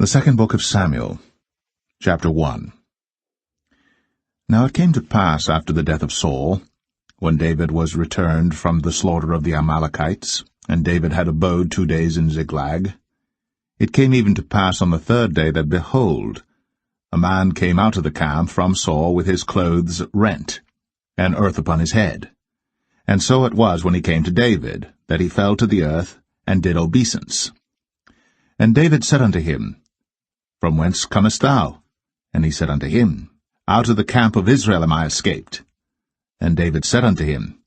The second book of Samuel, chapter 1. Now it came to pass after the death of Saul, when David was returned from the slaughter of the Amalekites, and David had abode 2 days in Ziklag, it came even to pass on the 3rd day that, behold, a man came out of the camp from Saul with his clothes rent, and earth upon his head. And so it was when he came to David, that he fell to the earth, and did obeisance. And David said unto him, From whence comest thou? And he said unto him, Out of the camp of Israel am I escaped. And David said unto him,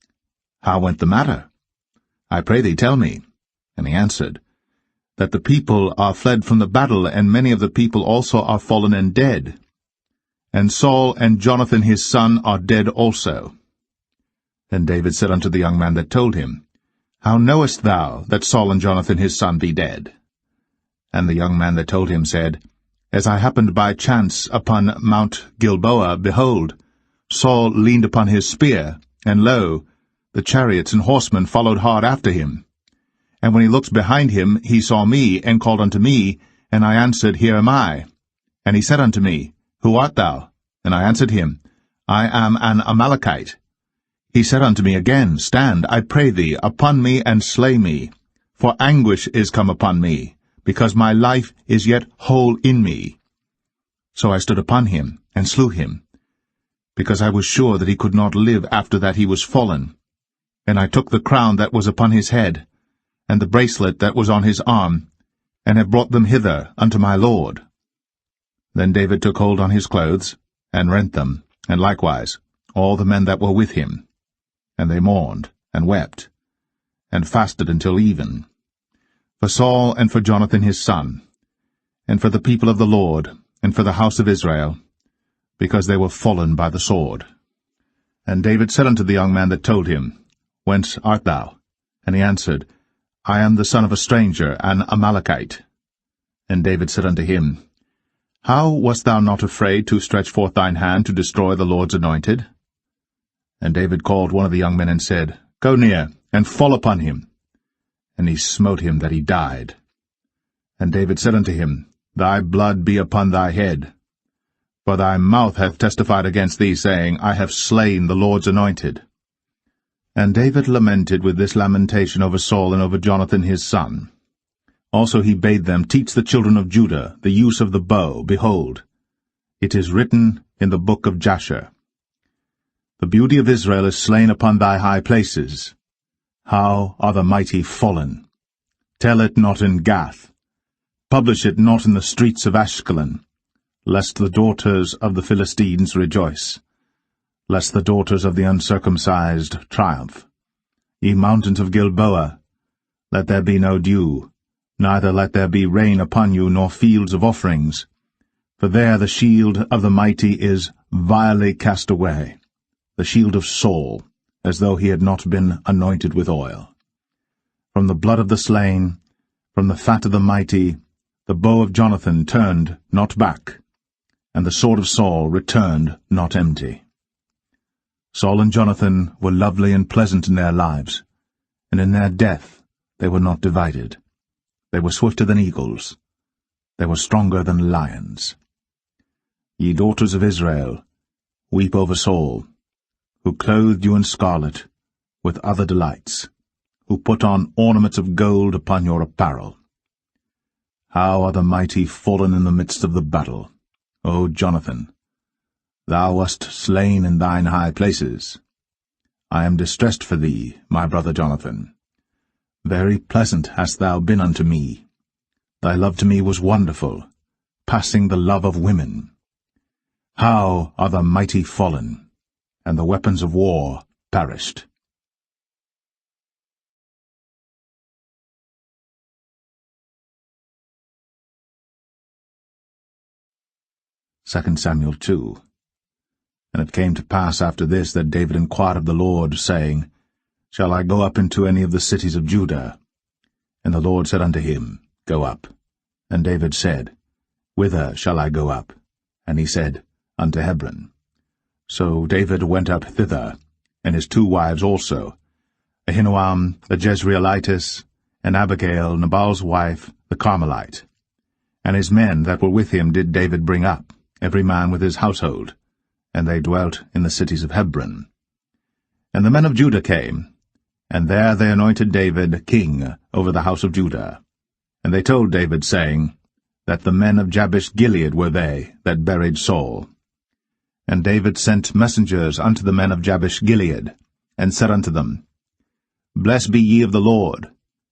How went the matter? I pray thee, tell me. And he answered, That the people are fled from the battle, and many of the people also are fallen and dead. And Saul and Jonathan his son are dead also. Then David said unto the young man that told him, How knowest thou that Saul and Jonathan his son be dead? And the young man that told him said, As I happened by chance upon Mount Gilboa, behold, Saul leaned upon his spear, and lo, the chariots and horsemen followed hard after him. And when he looked behind him, he saw me, and called unto me, and I answered, Here am I. And he said unto me, Who art thou? And I answered him, I am an Amalekite. He said unto me again, Stand, I pray thee, upon me, and slay me, for anguish is come upon me, because my life is yet whole in me. So I stood upon him, and slew him, because I was sure that he could not live after that he was fallen. And I took the crown that was upon his head, and the bracelet that was on his arm, and have brought them hither unto my lord. Then David took hold on his clothes, and rent them, and likewise all the men that were with him. And they mourned, and wept, and fasted until even, for Saul and for Jonathan his son, and for the people of the Lord, and for the house of Israel, because they were fallen by the sword. And David said unto the young man that told him, Whence art thou? And he answered, I am the son of a stranger, an Amalekite. And David said unto him, How wast thou not afraid to stretch forth thine hand to destroy the Lord's anointed? And David called one of the young men and said, Go near, and fall upon him. And he smote him that he died. And David said unto him, Thy blood be upon thy head. For thy mouth hath testified against thee, saying, I have slain the Lord's anointed. And David lamented with this lamentation over Saul and over Jonathan his son. Also he bade them teach the children of Judah the use of the bow. Behold, it is written in the book of Jasher, The beauty of Israel is slain upon thy high places. How are the mighty fallen! Tell it not in Gath. Publish it not in the streets of Ashkelon, lest the daughters of the Philistines rejoice, lest the daughters of the uncircumcised triumph. Ye mountains of Gilboa, let there be no dew, neither let there be rain upon you, nor fields of offerings. For there the shield of the mighty is vilely cast away, the shield of Saul, as though he had not been anointed with oil. From the blood of the slain, from the fat of the mighty, the bow of Jonathan turned not back, and the sword of Saul returned not empty. Saul and Jonathan were lovely and pleasant in their lives, and in their death they were not divided. They were swifter than eagles. They were stronger than lions. Ye daughters of Israel, weep over Saul, who clothed you in scarlet, with other delights, who put on ornaments of gold upon your apparel. How are the mighty fallen in the midst of the battle, O Jonathan! Thou wast slain in thine high places. I am distressed for thee, my brother Jonathan. Very pleasant hast thou been unto me. Thy love to me was wonderful, passing the love of women. How are the mighty fallen! And the weapons of war perished. 2 Samuel 2. And it came to pass after this that David inquired of the Lord, saying, Shall I go up into any of the cities of Judah? And the Lord said unto him, Go up. And David said, Whither shall I go up? And he said, Unto Hebron. So David went up thither, and his 2 wives also, Ahinoam the Jezreelitess, and Abigail, Nabal's wife, the Carmelite. And his men that were with him did David bring up, every man with his household, and they dwelt in the cities of Hebron. And the men of Judah came, and there they anointed David king over the house of Judah. And they told David, saying, that the men of Jabesh-Gilead were they that buried Saul. And David sent messengers unto the men of Jabesh-Gilead, and said unto them, Blessed be ye of the Lord,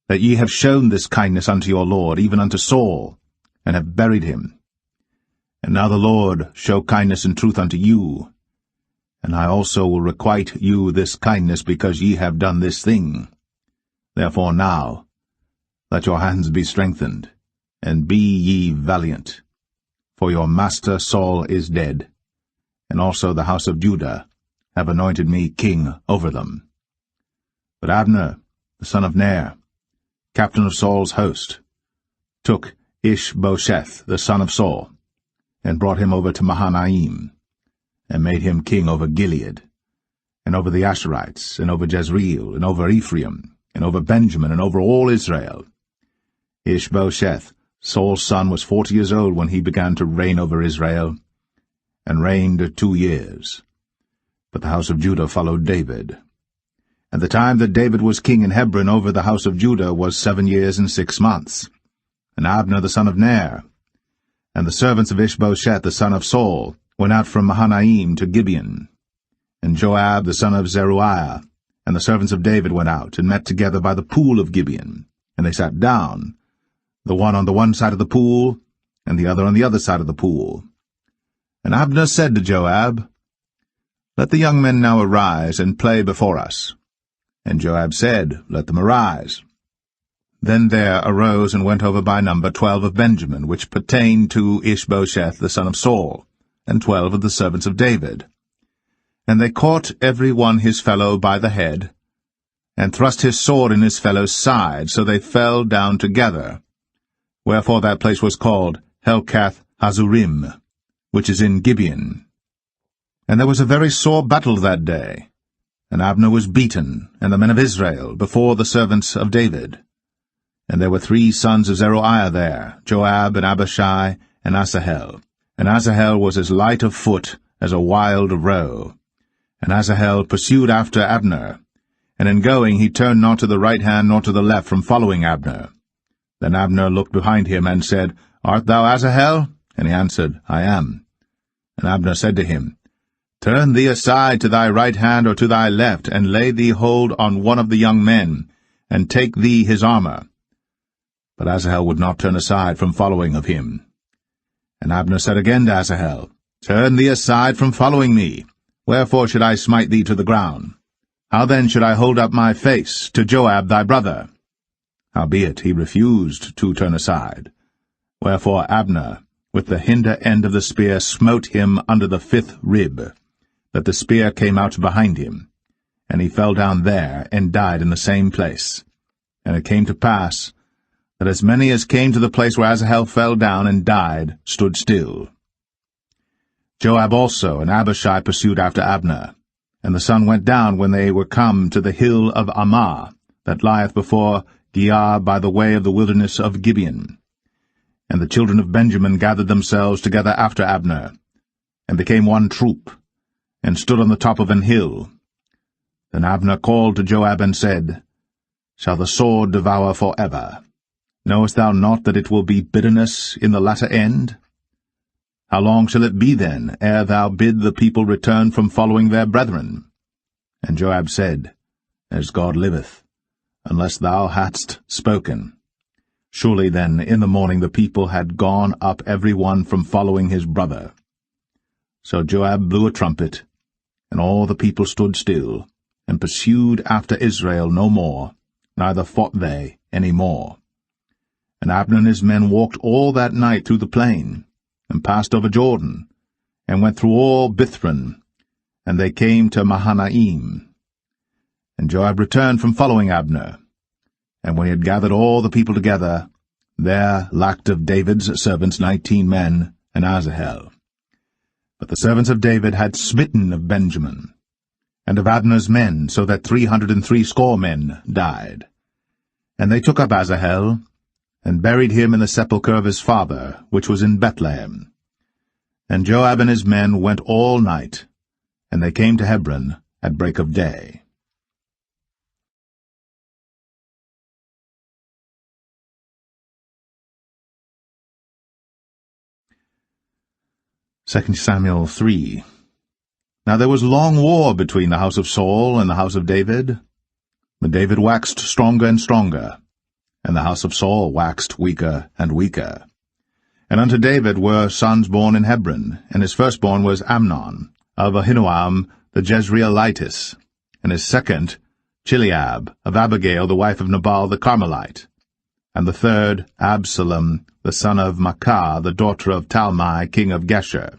that ye have shown this kindness unto your Lord, even unto Saul, and have buried him. And now the Lord show kindness and truth unto you, and I also will requite you this kindness, because ye have done this thing. Therefore now let your hands be strengthened, and be ye valiant. For your master Saul is dead, and also the house of Judah have anointed me king over them. But Abner, the son of Ner, captain of Saul's host, took Ishbosheth, the son of Saul, and brought him over to Mahanaim, and made him king over Gilead, and over the Asherites, and over Jezreel, and over Ephraim, and over Benjamin, and over all Israel. Ishbosheth, Saul's son, was 40 years old when he began to reign over Israel, and reigned 2 years. But the house of Judah followed David. And the time that David was king in Hebron over the house of Judah was 7 years and 6 months. And Abner the son of Ner, and the servants of Ishbosheth the son of Saul, went out from Mahanaim to Gibeon. And Joab the son of Zeruiah, and the servants of David went out, and met together by the pool of Gibeon. And they sat down, the one on the one side of the pool, and the other on the other side of the pool. And Abner said to Joab, Let the young men now arise, and play before us. And Joab said, Let them arise. Then there arose and went over by number 12 of Benjamin, which pertained to Ishbosheth the son of Saul, and 12 of the servants of David. And they caught every one his fellow by the head, and thrust his sword in his fellow's side, so they fell down together. Wherefore that place was called Helkath Hazurim, which is in Gibeon. And there was a very sore battle that day, and Abner was beaten, and the men of Israel, before the servants of David. And there were 3 sons of Zeruiah there, Joab, and Abishai, and Asahel. And Asahel was as light of foot as a wild roe. And Asahel pursued after Abner, and in going he turned not to the right hand nor to the left from following Abner. Then Abner looked behind him, and said, Art thou Asahel? And he answered, I am. And Abner said to him, Turn thee aside to thy right hand or to thy left, and lay thee hold on one of the young men, and take thee his armor. But Asahel would not turn aside from following of him. And Abner said again to Asahel, Turn thee aside from following me. Wherefore should I smite thee to the ground? How then should I hold up my face to Joab thy brother? Howbeit he refused to turn aside. Wherefore Abner, with the hinder end of the spear, smote him under the 5th rib, that the spear came out behind him. And he fell down there, and died in the same place. And it came to pass, that as many as came to the place where Asahel fell down and died stood still. Joab also and Abishai pursued after Abner. And the sun went down when they were come to the hill of Ammah, that lieth before Giah by the way of the wilderness of Gibeon. And the children of Benjamin gathered themselves together after Abner, and became one troop, and stood on the top of an hill. Then Abner called to Joab and said, Shall the sword devour for ever? Knowest thou not that it will be bitterness in the latter end? How long shall it be then, ere thou bid the people return from following their brethren? And Joab said, As God liveth, unless thou hadst spoken. Surely then in the morning the people had gone up every one from following his brother. So Joab blew a trumpet, and all the people stood still, and pursued after Israel no more, neither fought they any more. And Abner and his men walked all that night through the plain, and passed over Jordan, and went through all Bithron, and they came to Mahanaim. And Joab returned from following Abner. And when he had gathered all the people together, there lacked of David's servants 19 men, and Asahel. But the servants of David had smitten of Benjamin, and of Abner's men, so that 360 men died. And they took up Asahel, and buried him in the sepulchre of his father, which was in Bethlehem. And Joab and his men went all night, and they came to Hebron at break of day. 2 Samuel 3. Now there was long war between the house of Saul and the house of David. But David waxed stronger and stronger, and the house of Saul waxed weaker and weaker. And unto David were sons born in Hebron, and his firstborn was Amnon, of Ahinoam the Jezreelitess, and his second Chileab, of Abigail the wife of Nabal the Carmelite, and the third Absalom the son of Maacah the daughter of Talmai king of Geshur,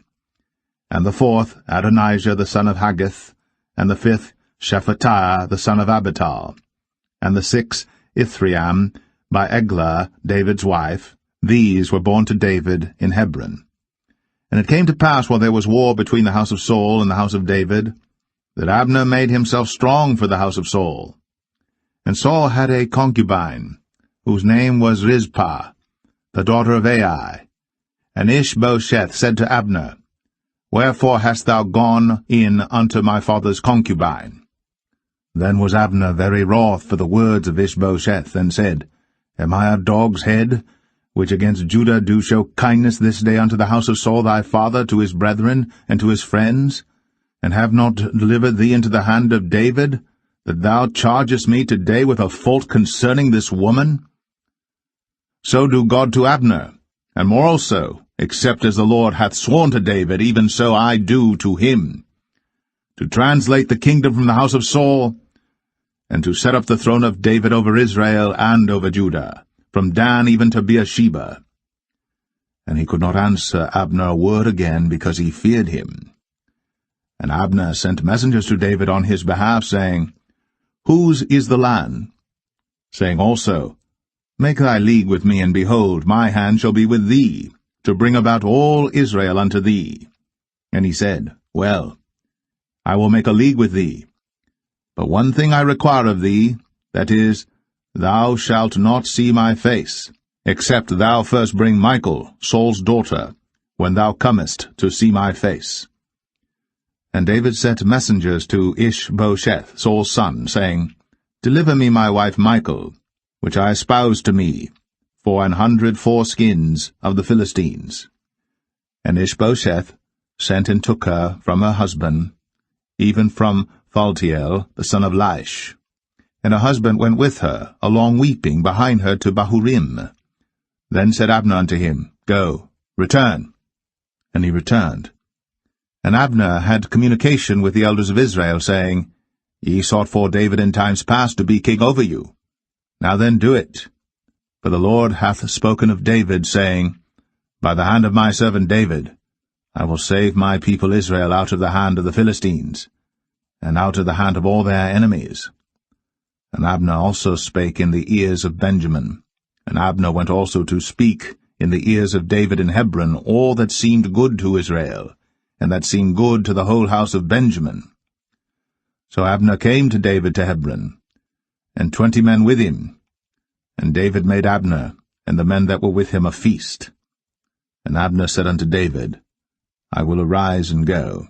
and the fourth Adonijah the son of Haggith, and the fifth Shephatiah the son of Abital, and the sixth Ithream by Eglah David's wife. These were born to David in Hebron. And it came to pass, while there was war between the house of Saul and the house of David, that Abner made himself strong for the house of Saul. And Saul had a concubine, whose name was Rizpah, the daughter of Ai. And Ishbosheth said to Abner, Wherefore hast thou gone in unto my father's concubine? Then was Abner very wroth for the words of Ishbosheth, and said, Am I a dog's head, which against Judah do show kindness this day unto the house of Saul thy father, to his brethren, and to his friends, and have not delivered thee into the hand of David, that thou chargest me today with a fault concerning this woman? So do God to Abner, and more also, except as the Lord hath sworn to David, even so I do to him, to translate the kingdom from the house of Saul, and to set up the throne of David over Israel and over Judah, from Dan even to Beersheba. And he could not answer Abner a word again, because he feared him. And Abner sent messengers to David on his behalf, saying, Whose is the land? Saying also, Make thy league with me, and behold, my hand shall be with thee, to bring about all Israel unto thee. And he said, Well, I will make a league with thee. But one thing I require of thee, that is, thou shalt not see my face, except thou first bring Michal, Saul's daughter, when thou comest to see my face. And David sent messengers to Ishbosheth, Saul's son, saying, Deliver me my wife Michal, which I espoused to me, for 100 foreskins of the Philistines. And Ishbosheth sent and took her from her husband, even from Phaltiel, the son of Laish. And her husband went with her, along weeping, behind her to Bahurim. Then said Abner unto him, Go, return. And he returned. And Abner had communication with the elders of Israel, saying, Ye sought for David in times past to be king over you. Now then do it. For the Lord hath spoken of David, saying, By the hand of my servant David, I will save my people Israel out of the hand of the Philistines, and out of the hand of all their enemies. And Abner also spake in the ears of Benjamin. And Abner went also to speak in the ears of David in Hebron all that seemed good to Israel, and that seemed good to the whole house of Benjamin. So Abner came to David to Hebron, and 20 men with him. And David made Abner and the men that were with him a feast. And Abner said unto David, I will arise and go,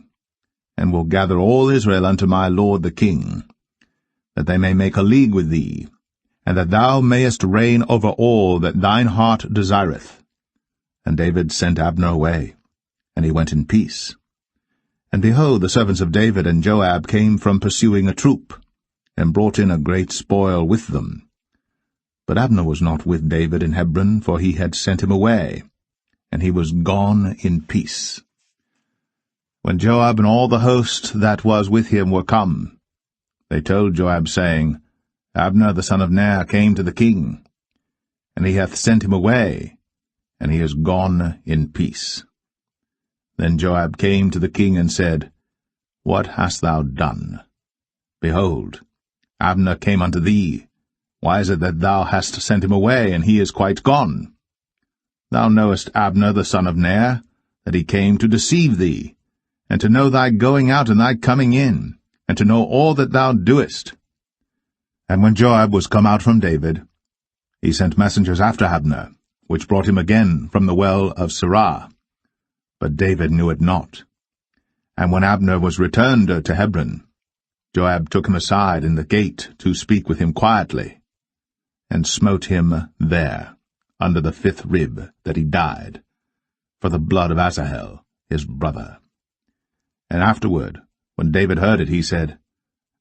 and will gather all Israel unto my lord the king, that they may make a league with thee, and that thou mayest reign over all that thine heart desireth. And David sent Abner away, and he went in peace. And behold, the servants of David and Joab came from pursuing a troop, and brought in a great spoil with them. But Abner was not with David in Hebron, for he had sent him away, and he was gone in peace. When Joab and all the host that was with him were come, they told Joab, saying, Abner the son of Ner came to the king, and he hath sent him away, and he is gone in peace. Then Joab came to the king and said, What hast thou done? Behold, Abner came unto thee. Why is it that thou hast sent him away, and he is quite gone? Thou knowest Abner the son of Ner, that he came to deceive thee, and to know thy going out and thy coming in, and to know all that thou doest. And when Joab was come out from David, He sent messengers after Abner, which brought him again from the well of Sirah. But David knew it not. And when Abner was returned to Hebron, Joab took him aside in the gate to speak with him quietly, and smote him there, under the 5th rib, that he died, for the blood of Asahel, his brother. And afterward, when David heard it, he said,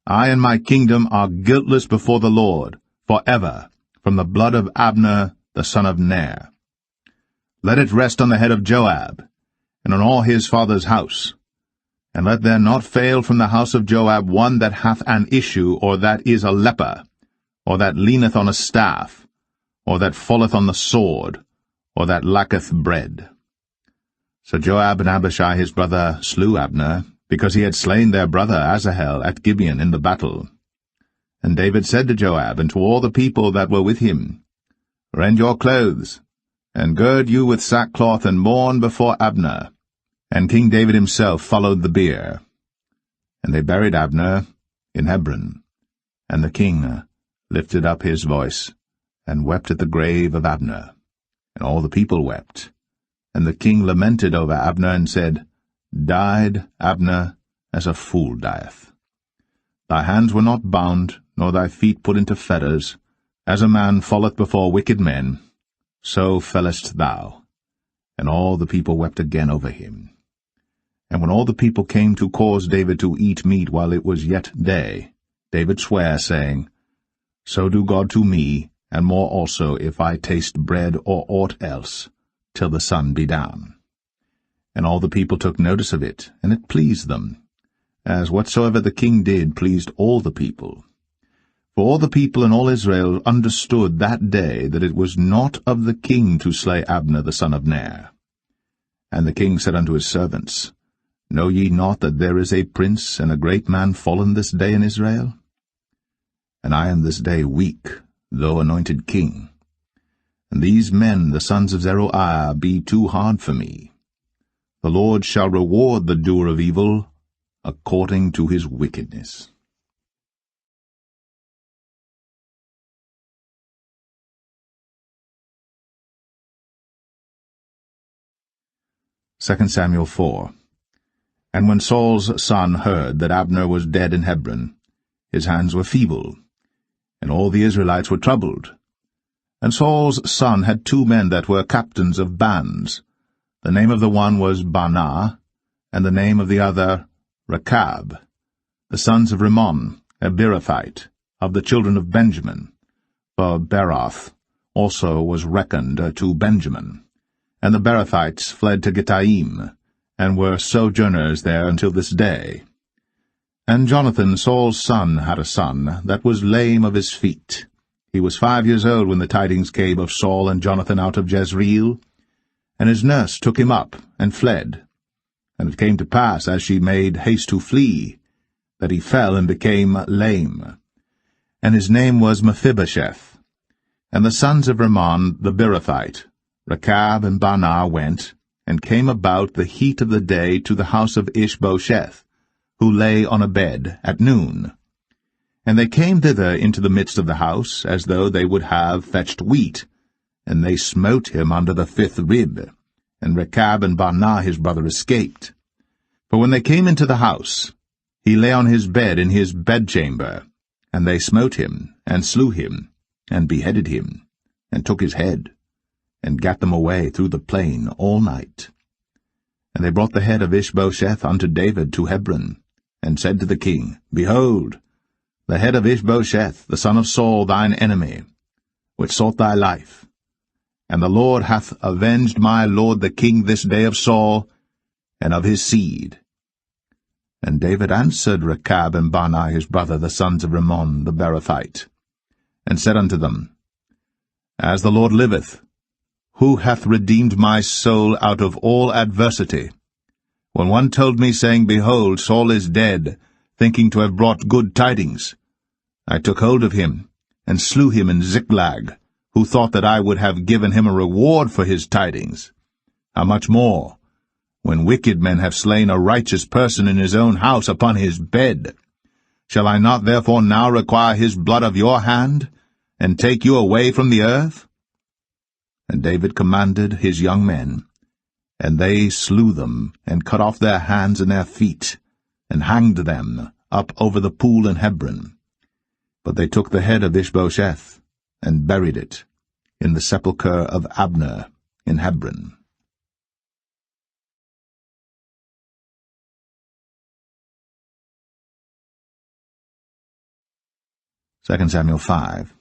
I and my kingdom are guiltless before the Lord, forever, from the blood of Abner the son of Ner. Let it rest on the head of Joab, and on all his father's house. And let there not fail from the house of Joab one that hath an issue, or that is a leper, or that leaneth on a staff, or that falleth on the sword, or that lacketh bread. So Joab and Abishai his brother slew Abner, because he had slain their brother Asahel at Gibeon in the battle. And David said to Joab and to all the people that were with him, Rend your clothes, and gird you with sackcloth, and mourn before Abner. And King David himself followed the bier. And they buried Abner in Hebron. And the king lifted up his voice, and wept at the grave of Abner. And all the people wept. And the king lamented over Abner, and said, Died Abner as a fool dieth. Thy hands were not bound, nor thy feet put into fetters. As a man falleth before wicked men, so fellest thou. And all the people wept again over him. And when all the people came to cause David to eat meat while it was yet day, David sware, saying, So do God to me, and more also, if I taste bread or aught else, till the sun be down. And all the people took notice of it, and it pleased them, as whatsoever the king did pleased all the people. For all the people and all Israel understood that day that it was not of the king to slay Abner the son of Ner. And the king said unto his servants, Know ye not that there is a prince and a great man fallen this day in Israel? And I am this day weak, though anointed king. And these men, the sons of Zeruiah, be too hard for me. The Lord shall reward the doer of evil according to his wickedness. 2 Samuel 4. And when Saul's son heard that Abner was dead in Hebron, his hands were feeble, and all the Israelites were troubled. And Saul's son had 2 men that were captains of bands. The name of the one was Baanah, and the name of the other Rechab, the sons of Rimmon, a Beerothite, of the children of Benjamin. For Beeroth also was reckoned to Benjamin. And the Beerothites fled to Gittaim, and were sojourners there until this day. And Jonathan, Saul's son, had a son that was lame of his feet. He was 5 years old when the tidings came of Saul and Jonathan out of Jezreel. And his nurse took him up, and fled. And it came to pass, as she made haste to flee, that he fell and became lame. And his name was Mephibosheth. And the sons of Rimmon the Beerothite, Rechab and Baanah, went, and came about the heat of the day to the house of Ishbosheth, who lay on a bed at noon. And they came thither into the midst of the house, as though they would have fetched wheat, and they smote him under the 5th rib, and Rechab and Baanah his brother escaped. For when they came into the house, he lay on his bed in his bedchamber, and they smote him, and slew him, and beheaded him, and took his head, and gat them away through the plain all night. And they brought the head of Ishbosheth unto David to Hebron, and said to the king, Behold, the head of Ishbosheth, the son of Saul, thine enemy, which sought thy life. And the Lord hath avenged my lord the king this day of Saul, and of his seed. And David answered Rechab and Baanah his brother, the sons of Rimmon the Beerothite, and said unto them, As the Lord liveth, who hath redeemed my soul out of all adversity? When one told me, saying, Behold, Saul is dead, thinking to have brought good tidings, I took hold of him, and slew him in Ziklag, who thought that I would have given him a reward for his tidings. How much more, when wicked men have slain a righteous person in his own house upon his bed? Shall I not therefore now require his blood of your hand, and take you away from the earth? And David commanded his young men, and they slew them, and cut off their hands and their feet, and hanged them up over the pool in Hebron. But they took the head of Ishbosheth, and buried it in the sepulchre of Abner in Hebron. 2 Samuel 5.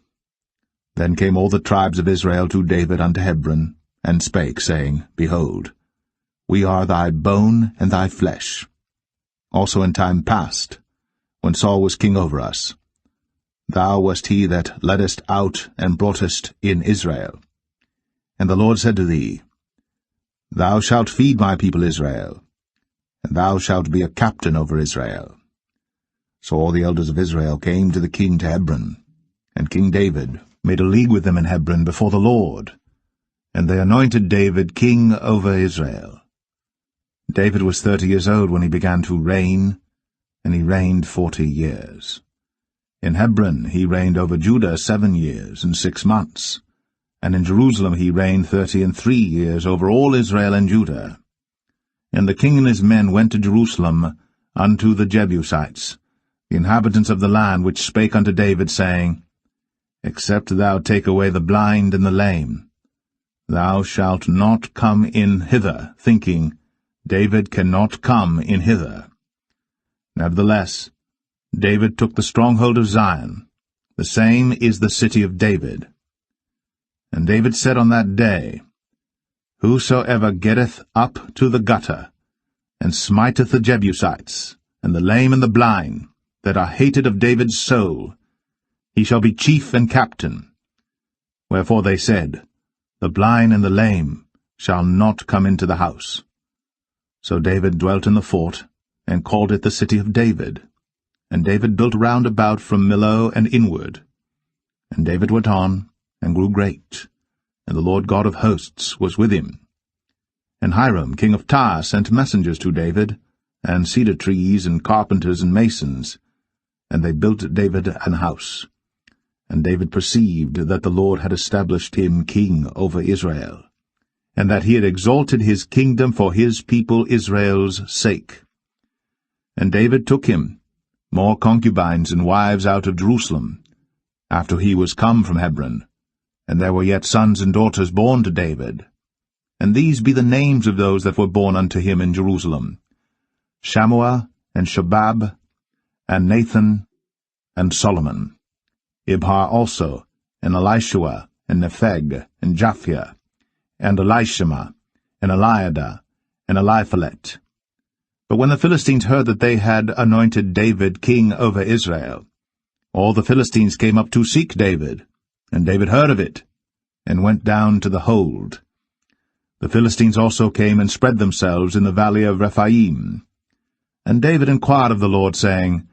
Then came all the tribes of Israel to David unto Hebron, and spake, saying, Behold, we are thy bone and thy flesh. Also in time past, when Saul was king over us, thou wast he that leddest out and broughtest in Israel. And the Lord said to thee, Thou shalt feed my people Israel, and thou shalt be a captain over Israel. So all the elders of Israel came to the king to Hebron, and King David made a league with them in Hebron before the Lord, and they anointed David king over Israel. David was 30 years old when he began to reign, and he reigned 40 years. In Hebron he reigned over Judah 7 years and 6 months, and in Jerusalem he reigned 33 years over all Israel and Judah. And the king and his men went to Jerusalem unto the Jebusites, the inhabitants of the land, which spake unto David, saying, Except thou take away the blind and the lame, thou shalt not come in hither, thinking, David cannot come in hither. Nevertheless, David took the stronghold of Zion, the same is the city of David. And David said on that day, Whosoever getteth up to the gutter, and smiteth the Jebusites, and the lame and the blind, that are hated of David's soul, he shall be chief and captain. Wherefore they said, The blind and the lame shall not come into the house. So David dwelt in the fort, and called it the city of David. And David built round about from Millo and inward. And David went on, and grew great, and the Lord God of hosts was with him. And Hiram king of Tyre sent messengers to David, and cedar trees, and carpenters, and masons, and they built David an house. And David perceived that the Lord had established him king over Israel, and that he had exalted his kingdom for his people Israel's sake. And David took him more concubines and wives out of Jerusalem, after he was come from Hebron, and there were yet sons and daughters born to David. And these be the names of those that were born unto him in Jerusalem, Shammua, and Shobab, and Nathan, and Solomon, Ibhar also, and Elishua, and Nepheg, and Japhia, and Elishama, and Eliada, and Eliphalet. But when the Philistines heard that they had anointed David king over Israel, all the Philistines came up to seek David, and David heard of it, and went down to the hold. The Philistines also came and spread themselves in the valley of Rephaim. And David inquired of the Lord, saying,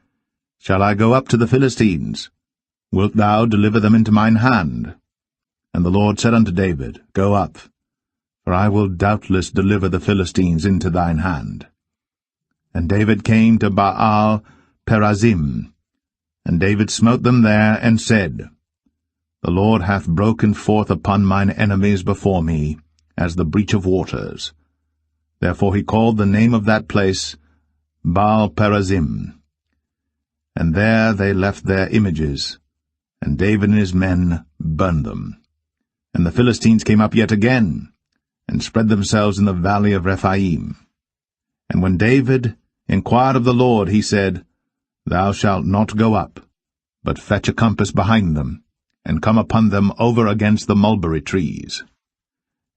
Shall I go up to the Philistines? Wilt thou deliver them into mine hand? And the Lord said unto David, Go up, for I will doubtless deliver the Philistines into thine hand. And David came to Baal Perazim, and David smote them there, and said, The Lord hath broken forth upon mine enemies before me, as the breach of waters. Therefore he called the name of that place Baal Perazim. And there they left their images, and David and his men burned them. And the Philistines came up yet again, and spread themselves in the valley of Rephaim. And when David inquired of the Lord, he said, Thou shalt not go up, but fetch a compass behind them, and come upon them over against the mulberry trees.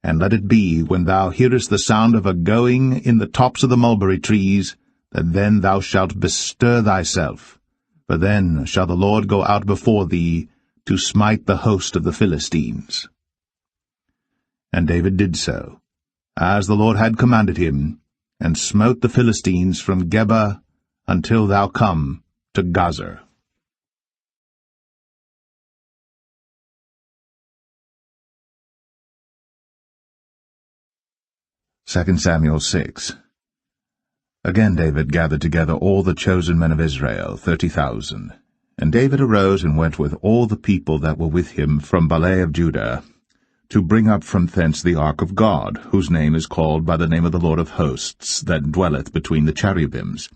And let it be, when thou hearest the sound of a going in the tops of the mulberry trees, that then thou shalt bestir thyself, for then shall the Lord go out before thee to smite the host of the Philistines. And David did so, as the Lord had commanded him, and smote the Philistines from Geba until thou come to Gazer. 2 Samuel 6. Again David gathered together all the chosen men of Israel, 30,000, And David arose and went with all the people that were with him from Baalah of Judah, to bring up from thence the ark of God, whose name is called by the name of the Lord of hosts, that dwelleth between the cherubims.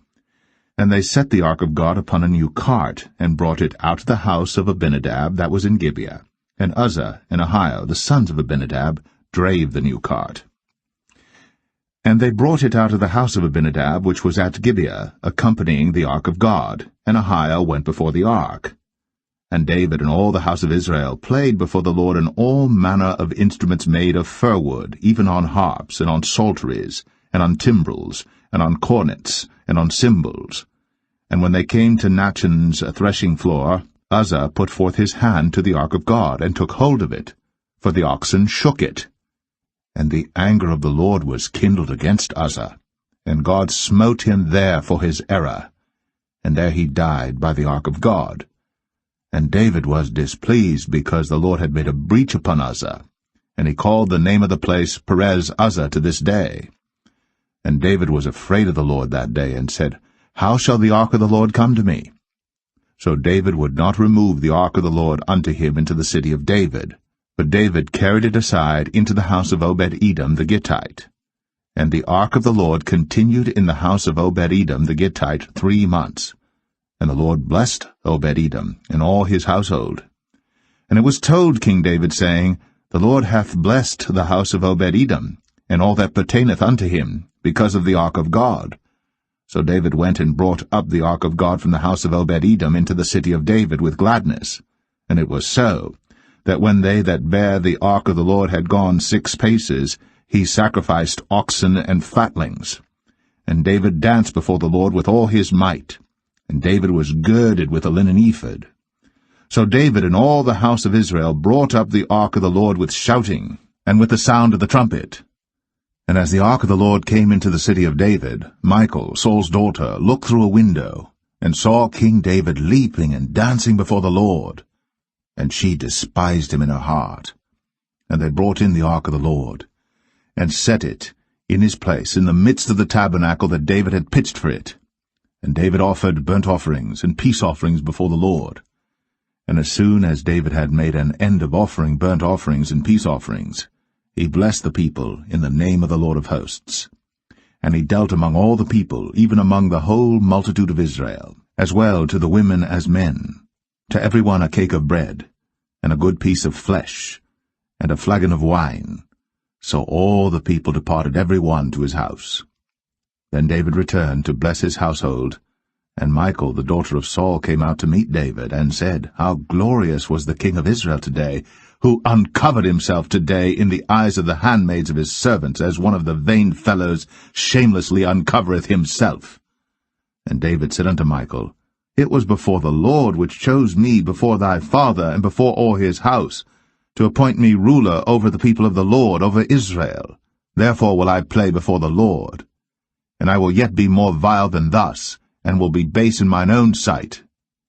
And they set the ark of God upon a new cart, and brought it out of the house of Abinadab that was in Gibeah. And Uzzah and Ahio, the sons of Abinadab, drave the new cart. And they brought it out of the house of Abinadab, which was at Gibeah, accompanying the ark of God, and Ahio went before the ark. And David and all the house of Israel played before the Lord on all manner of instruments made of fir wood, even on harps, and on psalteries, and on timbrels, and on cornets, and on cymbals. And when they came to Nachon's threshing floor, Uzzah put forth his hand to the ark of God, and took hold of it, for the oxen shook it. And the anger of the Lord was kindled against Uzzah, and God smote him there for his error. And there he died by the ark of God. And David was displeased, because the Lord had made a breach upon Uzzah. And he called the name of the place Perez Uzzah to this day. And David was afraid of the Lord that day, and said, How shall the ark of the Lord come to me? So David would not remove the ark of the Lord unto him into the city of David. But David carried it aside into the house of Obed-Edom the Gittite. And the ark of the Lord continued in the house of Obed-Edom the Gittite 3 months. And the Lord blessed Obed-Edom and all his household. And it was told King David, saying, The Lord hath blessed the house of Obed-Edom, and all that pertaineth unto him, because of the ark of God. So David went and brought up the ark of God from the house of Obed-Edom into the city of David with gladness. And it was so, that when they that bare the ark of the Lord had gone 6 paces, he sacrificed oxen and fatlings. And David danced before the Lord with all his might. And David was girded with a linen ephod. So David and all the house of Israel brought up the ark of the Lord with shouting, and with the sound of the trumpet. And as the ark of the Lord came into the city of David, Michal, Saul's daughter, looked through a window, and saw King David leaping and dancing before the Lord. And she despised him in her heart. And they brought in the ark of the Lord, and set it in his place in the midst of the tabernacle that David had pitched for it. And David offered burnt offerings and peace offerings before the Lord. And as soon as David had made an end of offering burnt offerings and peace offerings, he blessed the people in the name of the Lord of hosts. And he dealt among all the people, even among the whole multitude of Israel, as well to the women as men, to every one a cake of bread, and a good piece of flesh, and a flagon of wine. So all the people departed every one to his house. Then David returned to bless his household, and Michal the daughter of Saul came out to meet David, and said, How glorious was the king of Israel today, who uncovered himself today in the eyes of the handmaids of his servants, as one of the vain fellows shamelessly uncovereth himself. And David said unto Michal, It was before the Lord which chose me before thy father and before all his house, to appoint me ruler over the people of the Lord, over Israel. Therefore will I play before the Lord. And I will yet be more vile than thus, and will be base in mine own sight.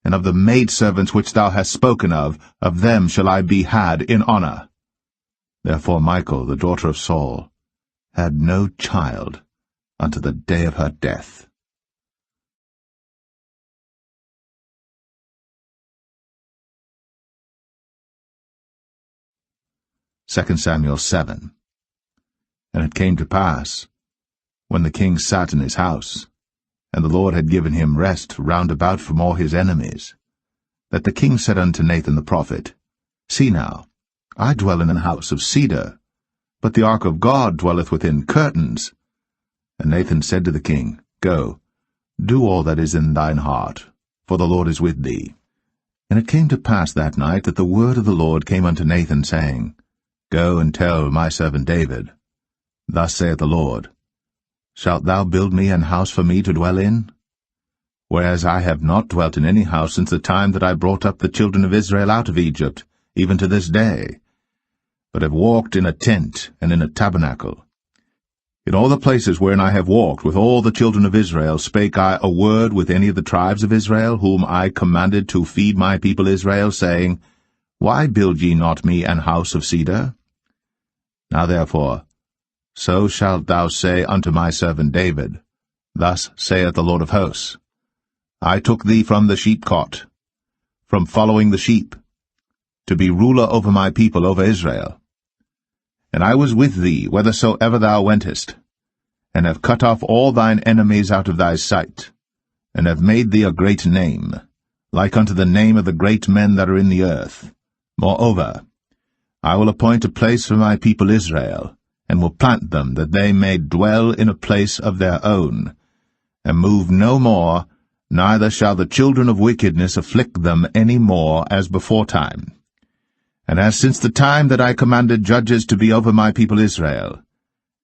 And of the maidservants which thou hast spoken of them shall I be had in honor. Therefore Michal, the daughter of Saul, had no child unto the day of her death. 2 Samuel 7. And it came to pass, when the king sat in his house, and the Lord had given him rest round about from all his enemies, that the king said unto Nathan the prophet, See now, I dwell in an house of cedar, but the ark of God dwelleth within curtains. And Nathan said to the king, Go, do all that is in thine heart, for the Lord is with thee. And it came to pass that night that the word of the Lord came unto Nathan, saying, Go and tell my servant David, Thus saith the Lord, Shalt thou build me an house for me to dwell in? Whereas I have not dwelt in any house since the time that I brought up the children of Israel out of Egypt, even to this day, but have walked in a tent and in a tabernacle. In all the places wherein I have walked with all the children of Israel spake I a word with any of the tribes of Israel, whom I commanded to feed my people Israel, saying, Why build ye not me an house of cedar? Now therefore, so shalt thou say unto my servant David, Thus saith the Lord of hosts, I took thee from the sheepcot, from following the sheep, to be ruler over my people, over Israel. And I was with thee whithersoever thou wentest, and have cut off all thine enemies out of thy sight, and have made thee a great name, like unto the name of the great men that are in the earth. Moreover, I will appoint a place for my people Israel, and will plant them, that they may dwell in a place of their own, and move no more, neither shall the children of wickedness afflict them any more as beforetime. And as since the time that I commanded judges to be over my people Israel,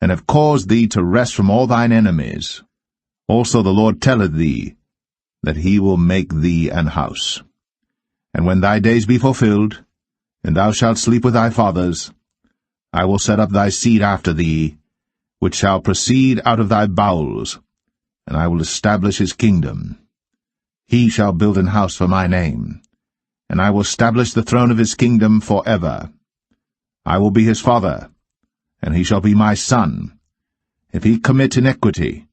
and have caused thee to rest from all thine enemies, also the Lord telleth thee, that he will make thee an house. And when thy days be fulfilled, and thou shalt sleep with thy fathers, I will set up thy seed after thee, which shall proceed out of thy bowels, and I will establish his kingdom. He shall build an house for my name, and I will establish the throne of his kingdom for ever. I will be his father, and he shall be my son. If he commit iniquity,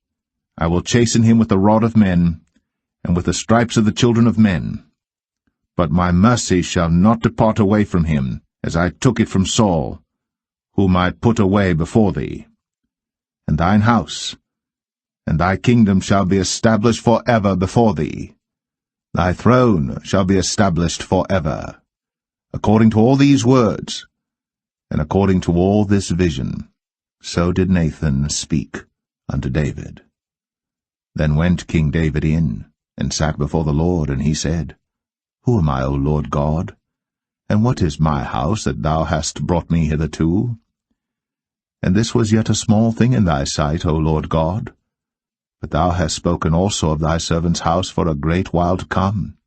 I will chasten him with the rod of men, and with the stripes of the children of men. But my mercy shall not depart away from him, as I took it from Saul, whom I put away before thee. And thine house, and thy kingdom shall be established for ever before thee. Thy throne shall be established for ever. According to all these words, and according to all this vision, so did Nathan speak unto David. Then went King David in, and sat before the Lord, and he said, Who am I, O Lord God? And what is my house that thou hast brought me hitherto? And this was yet a small thing in thy sight, O Lord God. But thou hast spoken also of thy servant's house for a great while to come.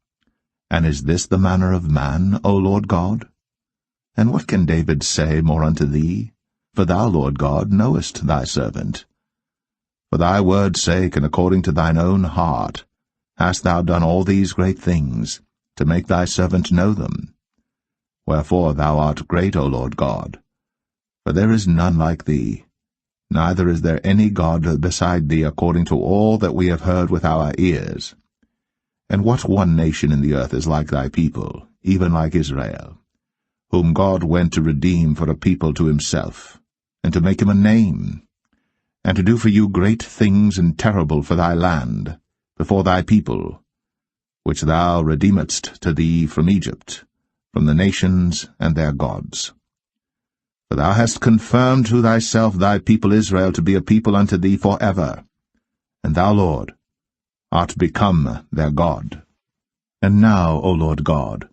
And is this the manner of man, O Lord God? And what can David say more unto thee? For thou, Lord God, knowest thy servant. For thy word's sake, and according to thine own heart, hast thou done all these great things, to make thy servant know them. Wherefore thou art great, O Lord God. For there is none like thee, neither is there any God beside thee, according to all that we have heard with our ears. And what one nation in the earth is like thy people, even like Israel, whom God went to redeem for a people to himself, and to make him a name, and to do for you great things and terrible for thy land, before thy people, which thou redeemedst to thee from Egypt, from the nations and their gods. For thou hast confirmed to thyself thy people Israel to be a people unto thee for ever, and thou, Lord, art become their God. And now, O Lord God,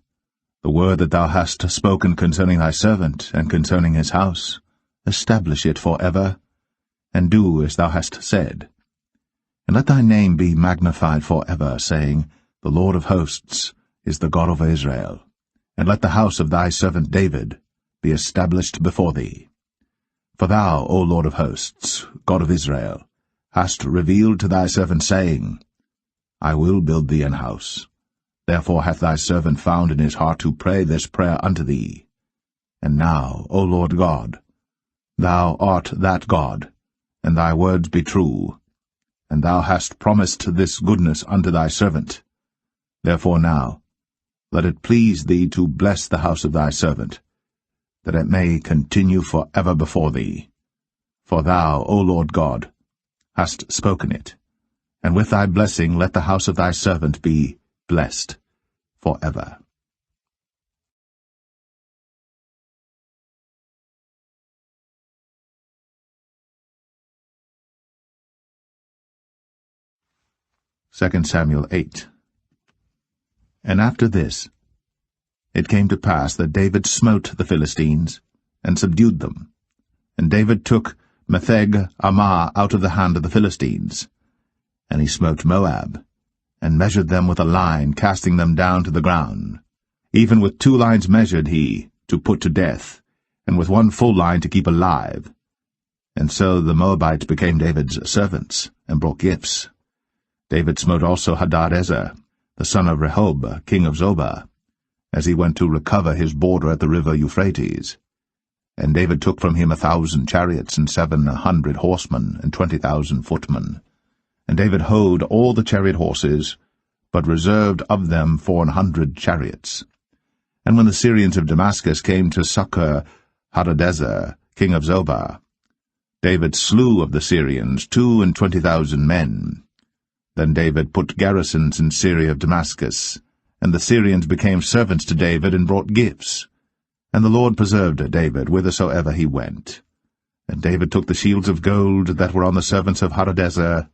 the word that thou hast spoken concerning thy servant, and concerning his house, establish it for ever, and do as thou hast said. And let thy name be magnified for ever, saying, The Lord of hosts is the God of Israel. And let the house of thy servant David be established before thee. For thou, O Lord of hosts, God of Israel, hast revealed to thy servant, saying, I will build thee an house. Therefore hath thy servant found in his heart to pray this prayer unto thee. And now, O Lord God, thou art that God, and thy words be true, and thou hast promised this goodness unto thy servant. Therefore now, let it please thee to bless the house of thy servant, that it may continue for ever before thee. For thou, O Lord God, hast spoken it, and with thy blessing let the house of thy servant be blessed for ever. Second Samuel 8. And after this, it came to pass that David smote the Philistines, and subdued them. And David took Metheg-Ammah out of the hand of the Philistines. And he smote Moab, and measured them with a line, casting them down to the ground. Even with 2 lines measured he, to put to death, and with 1 full line to keep alive. And so the Moabites became David's servants, and brought gifts. David smote also Hadadezer, the son of Rehob, king of Zobah, as he went to recover his border at the river Euphrates. And David took from him 1,000 chariots, and 700 horsemen, and 20,000 footmen. And David houghed all the chariot horses, but reserved of them 400 chariots. And when the Syrians of Damascus came to succor Hadadezer, king of Zobah, David slew of the Syrians 22,000 men. Then David put garrisons in Syria of Damascus, and the Syrians became servants to David and brought gifts. And the Lord preserved David whithersoever he went. And David took the shields of gold that were on the servants of Hadadezer,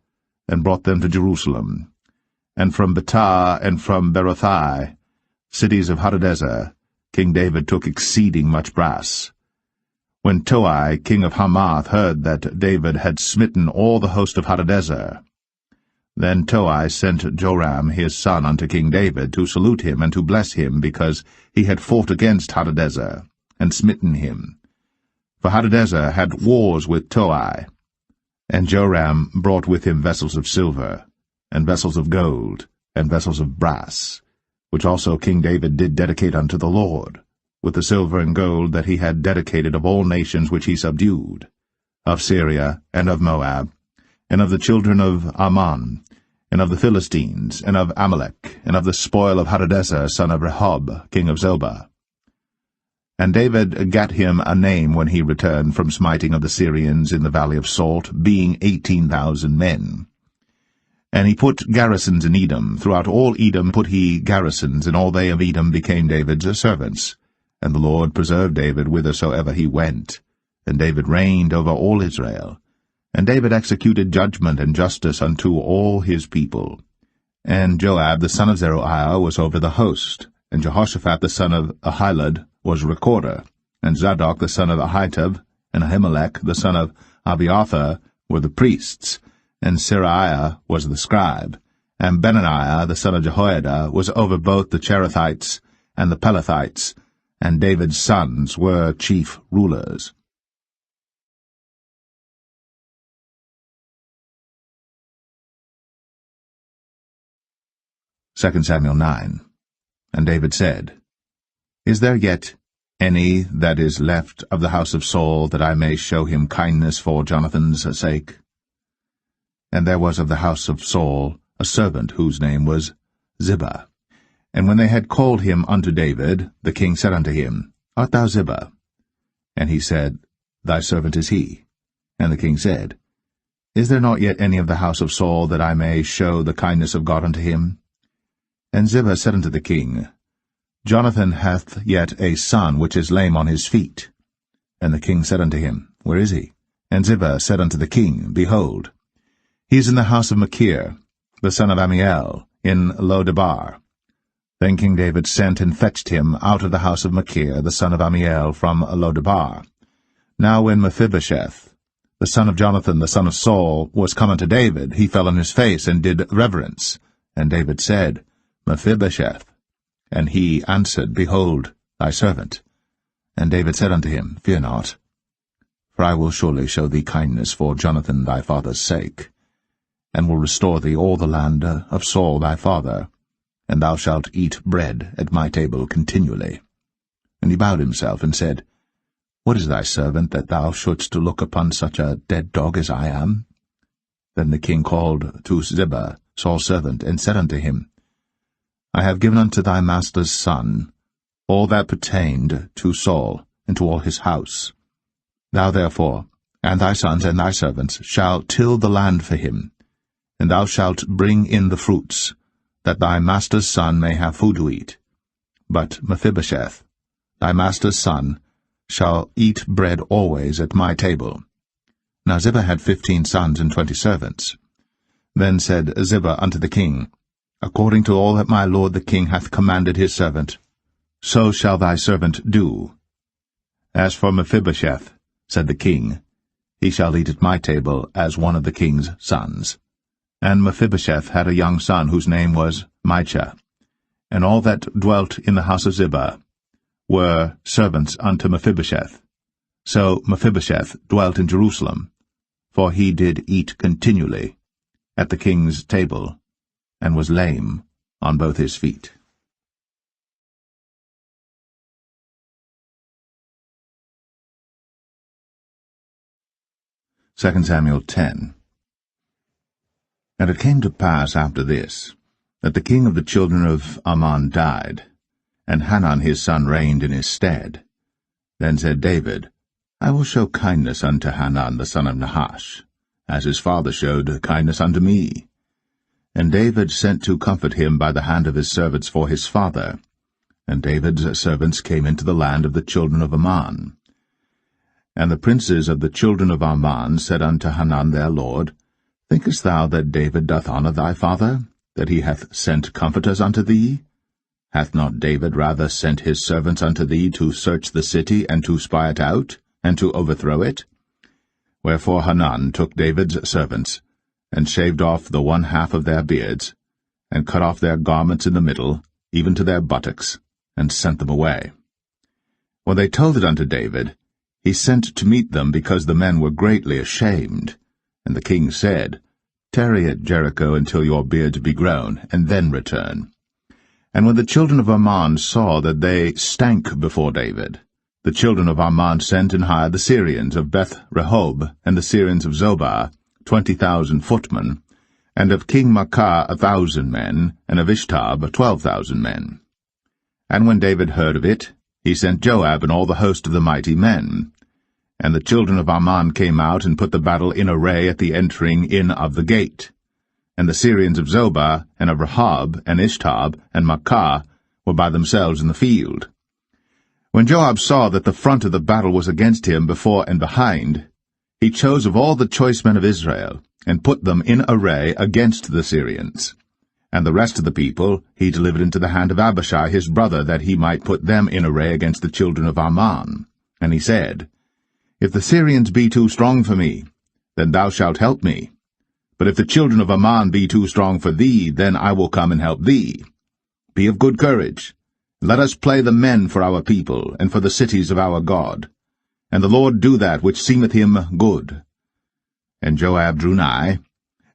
and brought them to Jerusalem. And from Betah and from Berothai, cities of Hadadezer, King David took exceeding much brass. When Toi, king of Hamath, heard that David had smitten all the host of Hadadezer, then Toi sent Joram his son unto King David to salute him and to bless him, because he had fought against Hadadezer, and smitten him. For Hadadezer had wars with Toi. And Joram brought with him vessels of silver, and vessels of gold, and vessels of brass, which also King David did dedicate unto the Lord, with the silver and gold that he had dedicated of all nations which he subdued, of Syria, and of Moab, and of the children of Ammon, and of the Philistines, and of Amalek, and of the spoil of Hadadezer son of Rehob, king of Zobah. And David gat him a name when he returned from smiting of the Syrians in the valley of Salt, being 18,000 men. And he put garrisons in Edom. Throughout all Edom put he garrisons, and all they of Edom became David's servants. And the Lord preserved David whithersoever he went. And David reigned over all Israel. And David executed judgment and justice unto all his people. And Joab the son of Zeruiah was over the host, and Jehoshaphat the son of Ahilud was recorder, and Zadok the son of Ahitub, and Ahimelech the son of Abiathar were the priests, and Seraiah was the scribe, and Benaniah the son of Jehoiada was over both the Cherethites and the Pelethites, and David's sons were chief rulers. 2 Samuel 9. And David said, Is there yet any that is left of the house of Saul, that I may show him kindness for Jonathan's sake? And there was of the house of Saul a servant whose name was Ziba. And when they had called him unto David, the king said unto him, Art thou Ziba? And he said, Thy servant is he. And the king said, Is there not yet any of the house of Saul, that I may show the kindness of God unto him? And Ziba said unto the king, Jonathan hath yet a son which is lame on his feet. And the king said unto him, Where is he? And Ziba said unto the king, Behold, he is in the house of Machir, the son of Ammiel, in Lo-debar. Then King David sent and fetched him out of the house of Machir, the son of Ammiel, from Lo-debar. Now when Mephibosheth, the son of Jonathan, the son of Saul, was come unto David, he fell on his face and did reverence. And David said, Mephibosheth. And he answered, Behold, thy servant. And David said unto him, Fear not, for I will surely show thee kindness for Jonathan thy father's sake, and will restore thee all the land of Saul thy father, and thou shalt eat bread at my table continually. And he bowed himself and said, What is thy servant, that thou shouldst look upon such a dead dog as I am? Then the king called to Ziba, Saul's servant, and said unto him, I have given unto thy master's son all that pertained to Saul, and to all his house. Thou therefore, and thy sons and thy servants, shall till the land for him, and thou shalt bring in the fruits, that thy master's son may have food to eat. But Mephibosheth, thy master's son, shall eat bread always at my table. Now Ziba had 15 sons and 20 servants. Then said Ziba unto the king, According to all that my lord the king hath commanded his servant, so shall thy servant do. As for Mephibosheth, said the king, he shall eat at my table as one of the king's sons. And Mephibosheth had a young son whose name was Micah. And all that dwelt in the house of Ziba were servants unto Mephibosheth. So Mephibosheth dwelt in Jerusalem, for he did eat continually at the king's table, and was lame on both his feet. Second Samuel 10. And it came to pass after this, that the king of the children of Ammon died, and Hanun his son reigned in his stead. Then said David, I will show kindness unto Hanun the son of Nahash, as his father showed kindness unto me. And David sent to comfort him by the hand of his servants for his father. And David's servants came into the land of the children of Ammon. And the princes of the children of Ammon said unto Hanun their lord, Thinkest thou that David doth honour thy father, that he hath sent comforters unto thee? Hath not David rather sent his servants unto thee to search the city, and to spy it out, and to overthrow it? Wherefore Hanun took David's servants, and shaved off the one half of their beards, and cut off their garments in the middle, even to their buttocks, and sent them away. When they told it unto David, he sent to meet them, because the men were greatly ashamed. And the king said, Tarry at Jericho until your beards be grown, and then return. And when the children of Ammon saw that they stank before David, the children of Ammon sent and hired the Syrians of Beth-rehob, and the Syrians of Zobah, 20,000 footmen, and of King Maacah 1,000 men, and of Ishtab 12,000 men. And when David heard of it, he sent Joab and all the host of the mighty men. And the children of Ammon came out and put the battle in array at the entering in of the gate. And the Syrians of Zobah, and of Rehob, and Ishtab, and Maacah were by themselves in the field. When Joab saw that the front of the battle was against him before and behind, he chose of all the choice men of Israel, and put them in array against the Syrians. And the rest of the people he delivered into the hand of Abishai his brother, that he might put them in array against the children of Ammon. And he said, If the Syrians be too strong for me, then thou shalt help me. But if the children of Ammon be too strong for thee, then I will come and help thee. Be of good courage. Let us play the men for our people, and for the cities of our God. And the Lord do that which seemeth him good. And Joab drew nigh,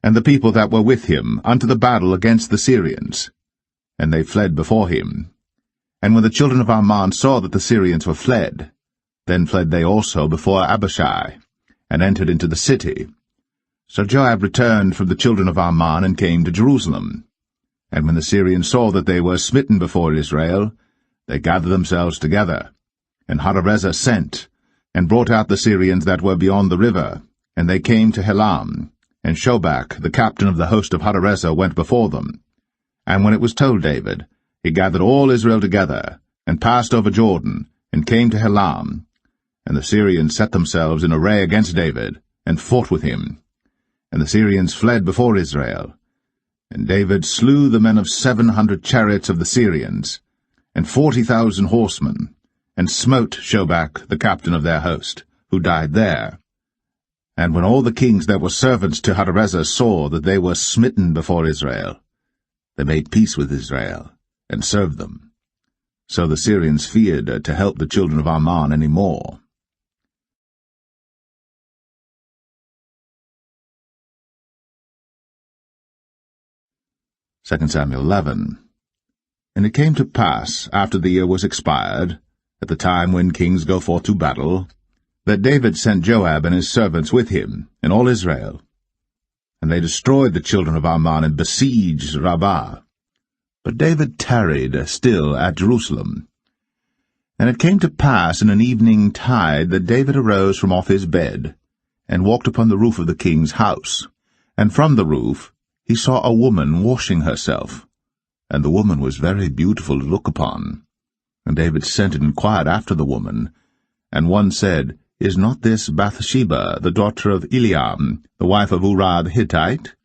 and the people that were with him, unto the battle against the Syrians. And they fled before him. And when the children of Ammon saw that the Syrians were fled, then fled they also before Abishai, and entered into the city. So Joab returned from the children of Ammon, and came to Jerusalem. And when the Syrians saw that they were smitten before Israel, they gathered themselves together. And Hadarezer sent, and brought out the Syrians that were beyond the river, and they came to Helam. And Shobach, the captain of the host of Hadarezer, went before them. And when it was told David, he gathered all Israel together, and passed over Jordan, and came to Helam. And the Syrians set themselves in array against David, and fought with him. And the Syrians fled before Israel. And David slew the men of 700 chariots of the Syrians, and 40,000 horsemen, and smote Shobach, the captain of their host, who died there. And when all the kings that were servants to Hadarezer saw that they were smitten before Israel, they made peace with Israel, and served them. So the Syrians feared to help the children of Ammon any more. 2 Samuel 11. And it came to pass, after the year was expired, at the time when kings go forth to battle, that David sent Joab and his servants with him, and all Israel. And they destroyed the children of Ammon, and besieged Rabbah. But David tarried still at Jerusalem. And it came to pass in an evening tide that David arose from off his bed, and walked upon the roof of the king's house. And from the roof he saw a woman washing herself, and the woman was very beautiful to look upon. And David sent and inquired after the woman. And one said, Is not this Bathsheba, the daughter of Eliam, the wife of Uriah the Hittite?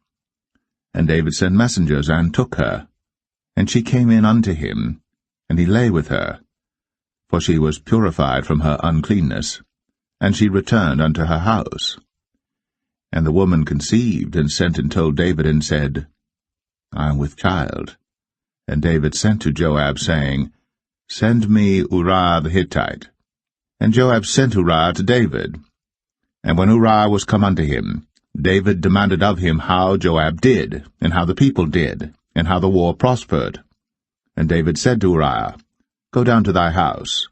And David sent messengers, and took her. And she came in unto him, and he lay with her, for she was purified from her uncleanness, and she returned unto her house. And the woman conceived, and sent and told David, and said, I am with child. And David sent to Joab, saying, Send me Uriah the Hittite. And Joab sent Uriah to David. And when Uriah was come unto him, David demanded of him how Joab did, and how the people did, and how the war prospered. And David said to Uriah, Go down to thy house,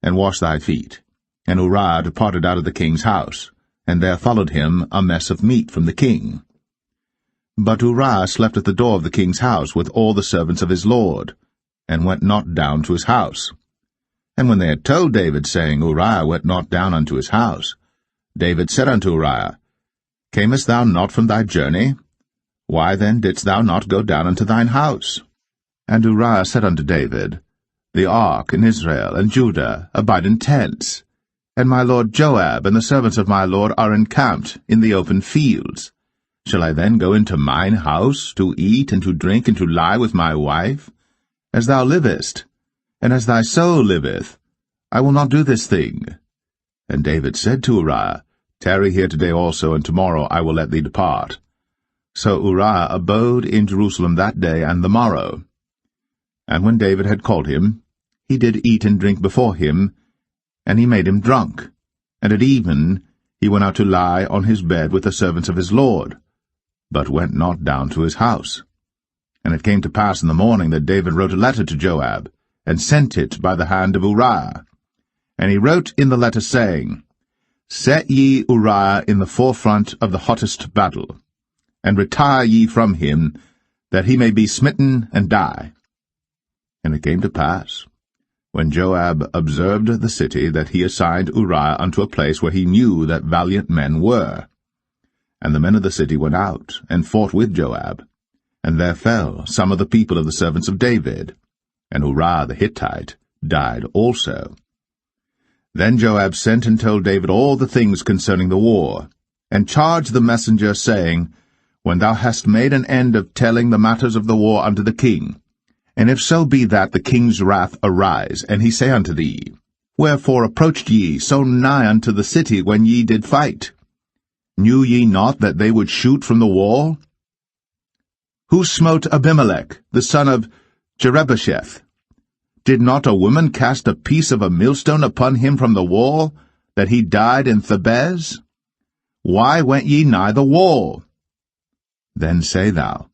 and wash thy feet. And Uriah departed out of the king's house, and there followed him a mess of meat from the king. But Uriah slept at the door of the king's house with all the servants of his lord, and went not down to his house. And when they had told David, saying, Uriah went not down unto his house, David said unto Uriah, Camest thou not from thy journey? Why then didst thou not go down unto thine house? And Uriah said unto David, The ark and Israel and Judah abide in tents, and my lord Joab and the servants of my lord are encamped in the open fields. Shall I then go into mine house, to eat and to drink and to lie with my wife? As thou livest, and as thy soul liveth, I will not do this thing. And David said to Uriah, Tarry here today also, and tomorrow I will let thee depart. So Uriah abode in Jerusalem that day and the morrow. And when David had called him, he did eat and drink before him, and he made him drunk. And at even he went out to lie on his bed with the servants of his lord, but went not down to his house. And it came to pass in the morning that David wrote a letter to Joab, and sent it by the hand of Uriah. And he wrote in the letter, saying, Set ye Uriah in the forefront of the hottest battle, and retire ye from him, that he may be smitten and die. And it came to pass, when Joab observed the city, that he assigned Uriah unto a place where he knew that valiant men were. And the men of the city went out, and fought with Joab. And there fell some of the people of the servants of David, and Uriah the Hittite died also. Then Joab sent and told David all the things concerning the war, and charged the messenger, saying, When thou hast made an end of telling the matters of the war unto the king, and if so be that the king's wrath arise, and he say unto thee, Wherefore approached ye so nigh unto the city when ye did fight? Knew ye not that they would shoot from the wall? Who smote Abimelech, the son of Jerubbesheth? Did not a woman cast a piece of a millstone upon him from the wall, that he died in Thebez? Why went ye nigh the wall? Then say thou,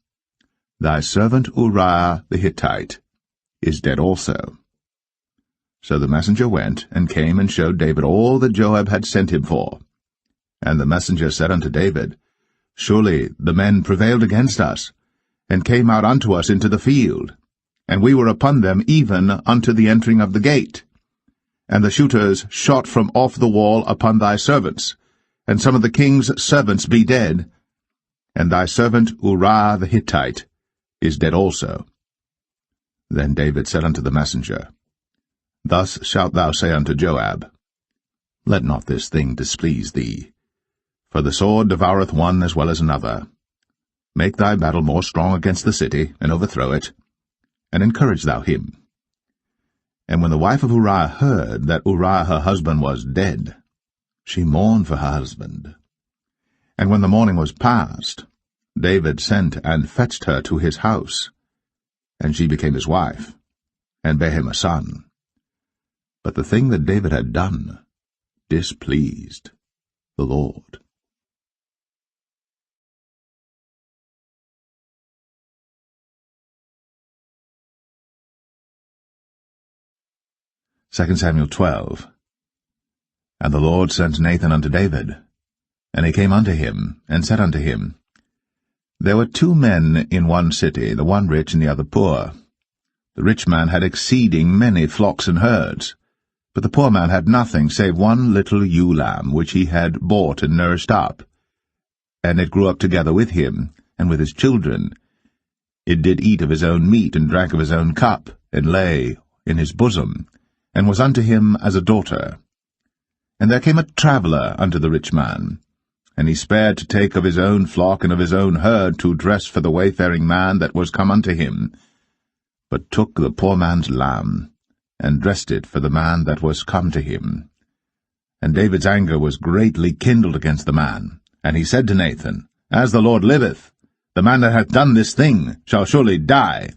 Thy servant Uriah the Hittite is dead also. So the messenger went, and came and showed David all that Joab had sent him for. And the messenger said unto David, Surely the men prevailed against us, and came out unto us into the field, and we were upon them even unto the entering of the gate. And the shooters shot from off the wall upon thy servants, and some of the king's servants be dead, and thy servant Uriah the Hittite is dead also. Then David said unto the messenger, Thus shalt thou say unto Joab, Let not this thing displease thee, for the sword devoureth one as well as another. Make thy battle more strong against the city, and overthrow it, and encourage thou him. And when the wife of Uriah heard that Uriah her husband was dead, she mourned for her husband. And when the morning was past, David sent and fetched her to his house, and she became his wife, and bare him a son. But the thing that David had done displeased the Lord. 2 Samuel 12. And the Lord sent Nathan unto David. And he came unto him, and said unto him, There were 2 men in one city, the one rich and the other poor. The rich man had exceeding many flocks and herds, but the poor man had nothing save one little ewe lamb, which he had bought and nourished up. And it grew up together with him, and with his children. It did eat of his own meat, and drank of his own cup, and lay in his bosom, and was unto him as a daughter. And there came a traveller unto the rich man, and he spared to take of his own flock and of his own herd to dress for the wayfaring man that was come unto him, but took the poor man's lamb, and dressed it for the man that was come to him. And David's anger was greatly kindled against the man, and he said to Nathan, As the Lord liveth, the man that hath done this thing shall surely die,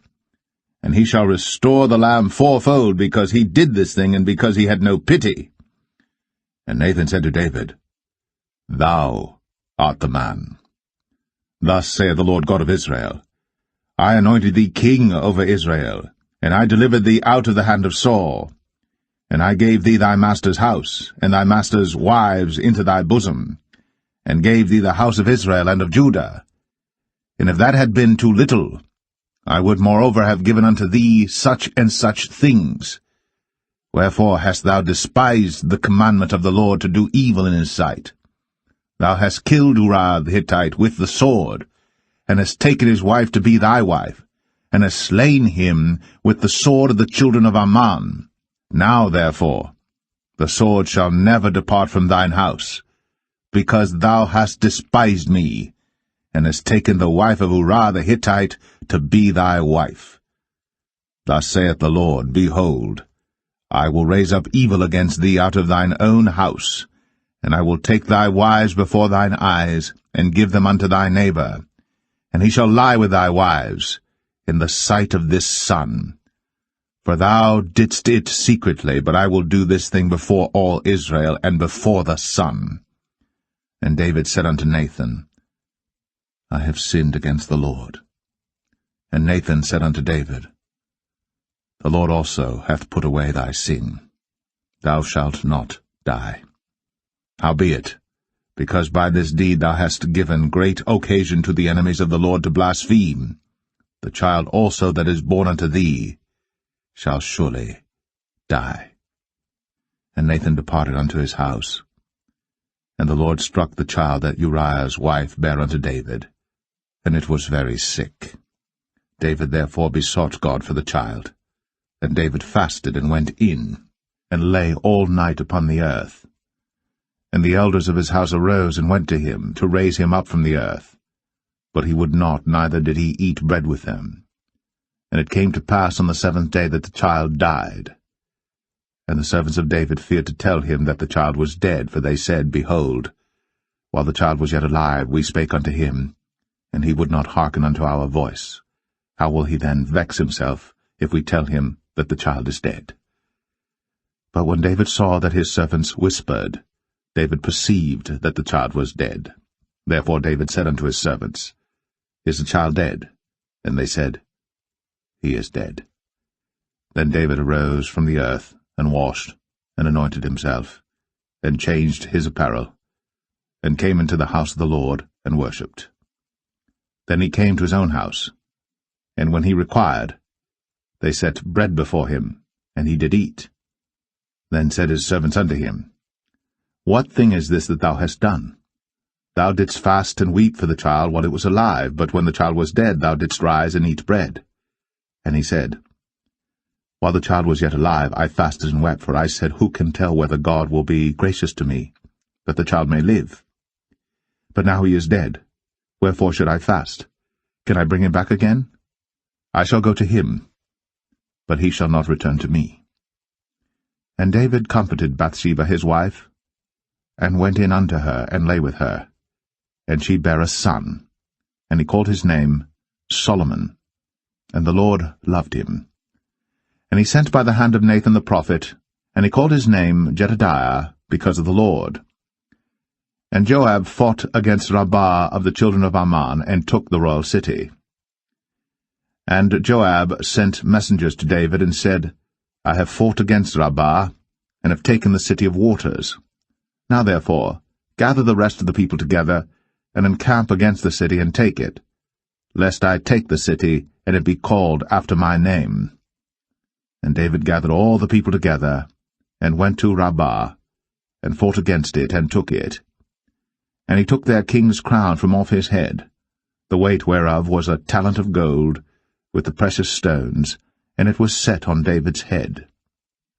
and he shall restore the lamb 4-fold, because he did this thing, and because he had no pity. And Nathan said to David, Thou art the man. Thus saith the Lord God of Israel, I anointed thee king over Israel, and I delivered thee out of the hand of Saul. And I gave thee thy master's house, and thy master's wives into thy bosom, and gave thee the house of Israel and of Judah. And if that had been too little, I would moreover have given unto thee such and such things. Wherefore hast thou despised the commandment of the Lord to do evil in his sight? Thou hast killed Uriah the Hittite with the sword, and hast taken his wife to be thy wife, and hast slain him with the sword of the children of Ammon. Now, therefore, the sword shall never depart from thine house, because thou hast despised me, and hast taken the wife of Uriah the Hittite to be thy wife. Thus saith the Lord, Behold, I will raise up evil against thee out of thine own house, and I will take thy wives before thine eyes, and give them unto thy neighbor, and he shall lie with thy wives in the sight of this sun. For thou didst it secretly, but I will do this thing before all Israel, and before the sun. And David said unto Nathan, I have sinned against the Lord. And Nathan said unto David, The Lord also hath put away thy sin. Thou shalt not die. Howbeit, because by this deed thou hast given great occasion to the enemies of the Lord to blaspheme, the child also that is born unto thee shall surely die. And Nathan departed unto his house. And the Lord struck the child that Uriah's wife bare unto David, and it was very sick. David therefore besought God for the child. And David fasted and went in, and lay all night upon the earth. And the elders of his house arose and went to him, to raise him up from the earth. But he would not, neither did he eat bread with them. And it came to pass on the 7th day that the child died. And the servants of David feared to tell him that the child was dead, for they said, Behold, while the child was yet alive, we spake unto him, and he would not hearken unto our voice. How will he then vex himself, if we tell him that the child is dead? But when David saw that his servants whispered, David perceived that the child was dead. Therefore David said unto his servants, Is the child dead? And they said, He is dead. Then David arose from the earth, and washed, and anointed himself, and changed his apparel, and came into the house of the Lord, and worshipped. Then he came to his own house, and when he required, they set bread before him, and he did eat. Then said his servants unto him, What thing is this that thou hast done? Thou didst fast and weep for the child while it was alive, but when the child was dead thou didst rise and eat bread. And he said, While the child was yet alive, I fasted and wept, for I said, Who can tell whether God will be gracious to me, that the child may live? But now he is dead. Wherefore should I fast? Can I bring him back again? I shall go to him, but he shall not return to me. And David comforted Bathsheba his wife, and went in unto her, and lay with her. And she bare a son, and he called his name Solomon. And the Lord loved him. And he sent by the hand of Nathan the prophet, and he called his name Jedediah, because of the Lord. And Joab fought against Rabbah of the children of Ammon, and took the royal city. And Joab sent messengers to David, and said, I have fought against Rabbah, and have taken the city of waters. Now therefore, gather the rest of the people together, and encamp against the city, and take it, lest I take the city, and it be called after my name. And David gathered all the people together, and went to Rabbah, and fought against it, and took it. And he took their king's crown from off his head, the weight whereof was a talent of gold, with the precious stones, and it was set on David's head.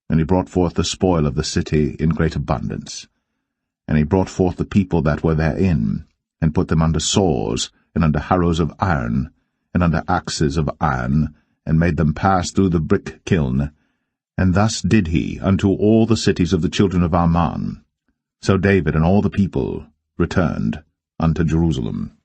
And he brought forth the spoil of the city in great abundance. And he brought forth the people that were therein, and put them under saws, and under harrows of iron, and under axes of iron, and made them pass through the brick kiln. And thus did he unto all the cities of the children of Ammon. So David and all the people returned unto Jerusalem.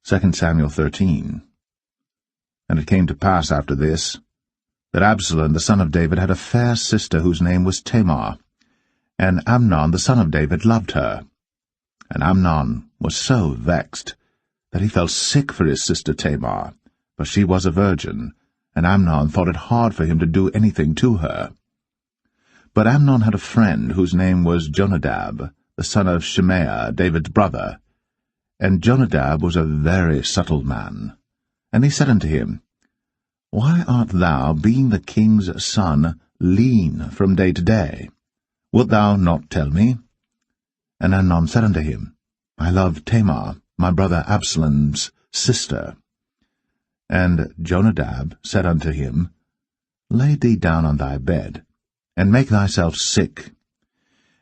2 Samuel 13. And it came to pass after this, that Absalom the son of David had a fair sister whose name was Tamar, and Amnon the son of David loved her. And Amnon was so vexed that he fell sick for his sister Tamar, for she was a virgin, and Amnon thought it hard for him to do anything to her. But Amnon had a friend whose name was Jonadab, the son of Shimea, David's brother. And Jonadab was a very subtle man. And he said unto him, Why art thou, being the king's son, lean from day to day? Wilt thou not tell me? And Amnon said unto him, I love Tamar, my brother Absalom's sister. And Jonadab said unto him, Lay thee down on thy bed, and make thyself sick.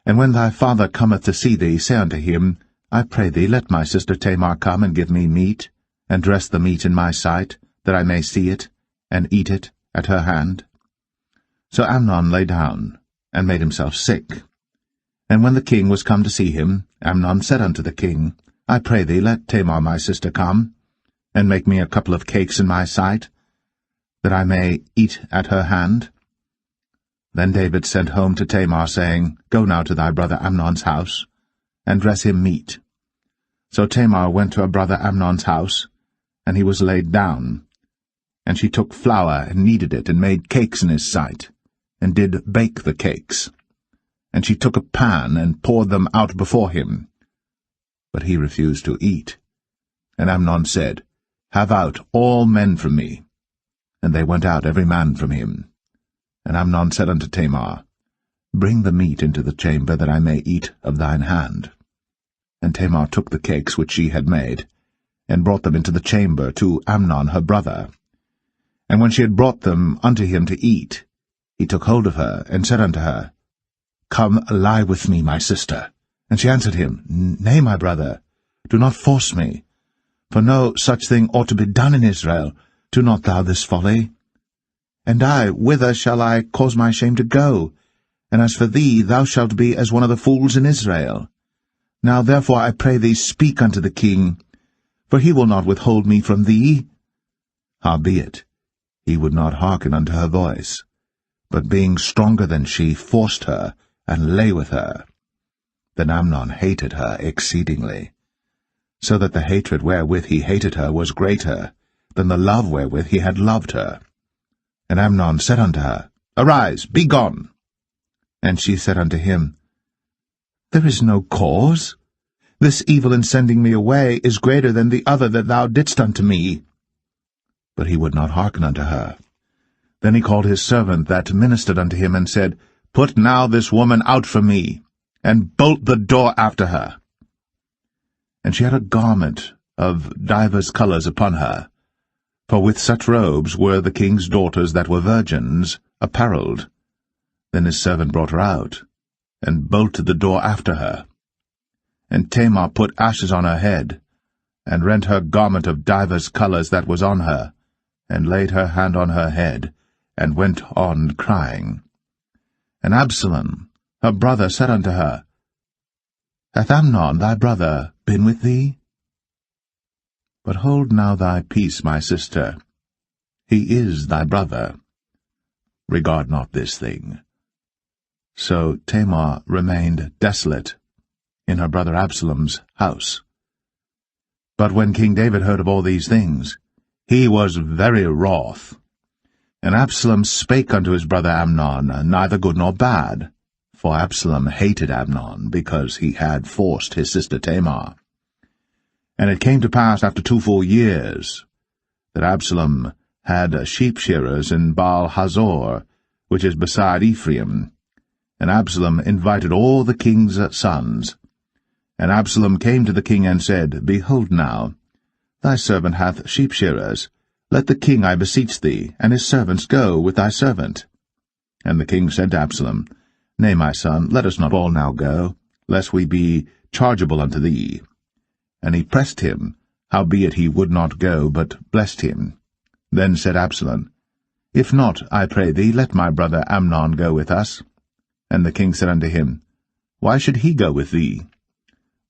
And when thy father cometh to see thee, say unto him, I pray thee, let my sister Tamar come and give me meat, and dress the meat in my sight, that I may see it, and eat it at her hand. So Amnon lay down, and made himself sick. And when the king was come to see him, Amnon said unto the king, I pray thee, let Tamar my sister come, and make me a couple of cakes in my sight, that I may eat at her hand. Then David sent home to Tamar, saying, Go now to thy brother Amnon's house, and dress him meat. So Tamar went to her brother Amnon's house, and he was laid down. And she took flour, and kneaded it, and made cakes in his sight, and did bake the cakes. And she took a pan, and poured them out before him. But he refused to eat. And Amnon said, Have out all men from me. And they went out every man from him. And Amnon said unto Tamar, Bring the meat into the chamber, that I may eat of thine hand. And Tamar took the cakes which she had made, and brought them into the chamber to Amnon her brother. And when she had brought them unto him to eat, he took hold of her, and said unto her, Come, lie with me, my sister. And she answered him, Nay, my brother, do not force me. For no such thing ought to be done in Israel. Do not thou this folly. And I, whither shall I cause my shame to go? And as for thee, thou shalt be as one of the fools in Israel. Now therefore I pray thee, speak unto the king, for he will not withhold me from thee. Howbeit, he would not hearken unto her voice, but being stronger than she, forced her, and lay with her. Then Amnon hated her exceedingly, so that the hatred wherewith he hated her was greater than the love wherewith he had loved her. And Amnon said unto her, Arise, be gone. And she said unto him, There is no cause. This evil in sending me away is greater than the other that thou didst unto me. But he would not hearken unto her. Then he called his servant that ministered unto him, and said, Put now this woman out from me, and bolt the door after her. And she had a garment of divers colours upon her, for with such robes were the king's daughters that were virgins apparelled. Then his servant brought her out, and bolted the door after her. And Tamar put ashes on her head, and rent her garment of divers colours that was on her, and laid her hand on her head, and went on crying. And Absalom, her brother, said unto her, Hath Amnon thy brother been with thee? But hold now thy peace, my sister. He is thy brother. Regard not this thing. So Tamar remained desolate in her brother Absalom's house. But when King David heard of all these things, he was very wroth. And Absalom spake unto his brother Amnon, neither good nor bad, for Absalom hated Amnon, because he had forced his sister Tamar. And it came to pass after 2 full years, that Absalom had sheep-shearers in Baal-Hazor, which is beside Ephraim. And Absalom invited all the king's sons. And Absalom came to the king and said, Behold now, thy servant hath sheep-shearers. Let the king, I beseech thee, and his servants go with thy servant. And the king said to Absalom, Nay, my son, let us not all now go, lest we be chargeable unto thee. And he pressed him, howbeit he would not go, but blessed him. Then said Absalom, If not, I pray thee, let my brother Amnon go with us. And the king said unto him, Why should he go with thee?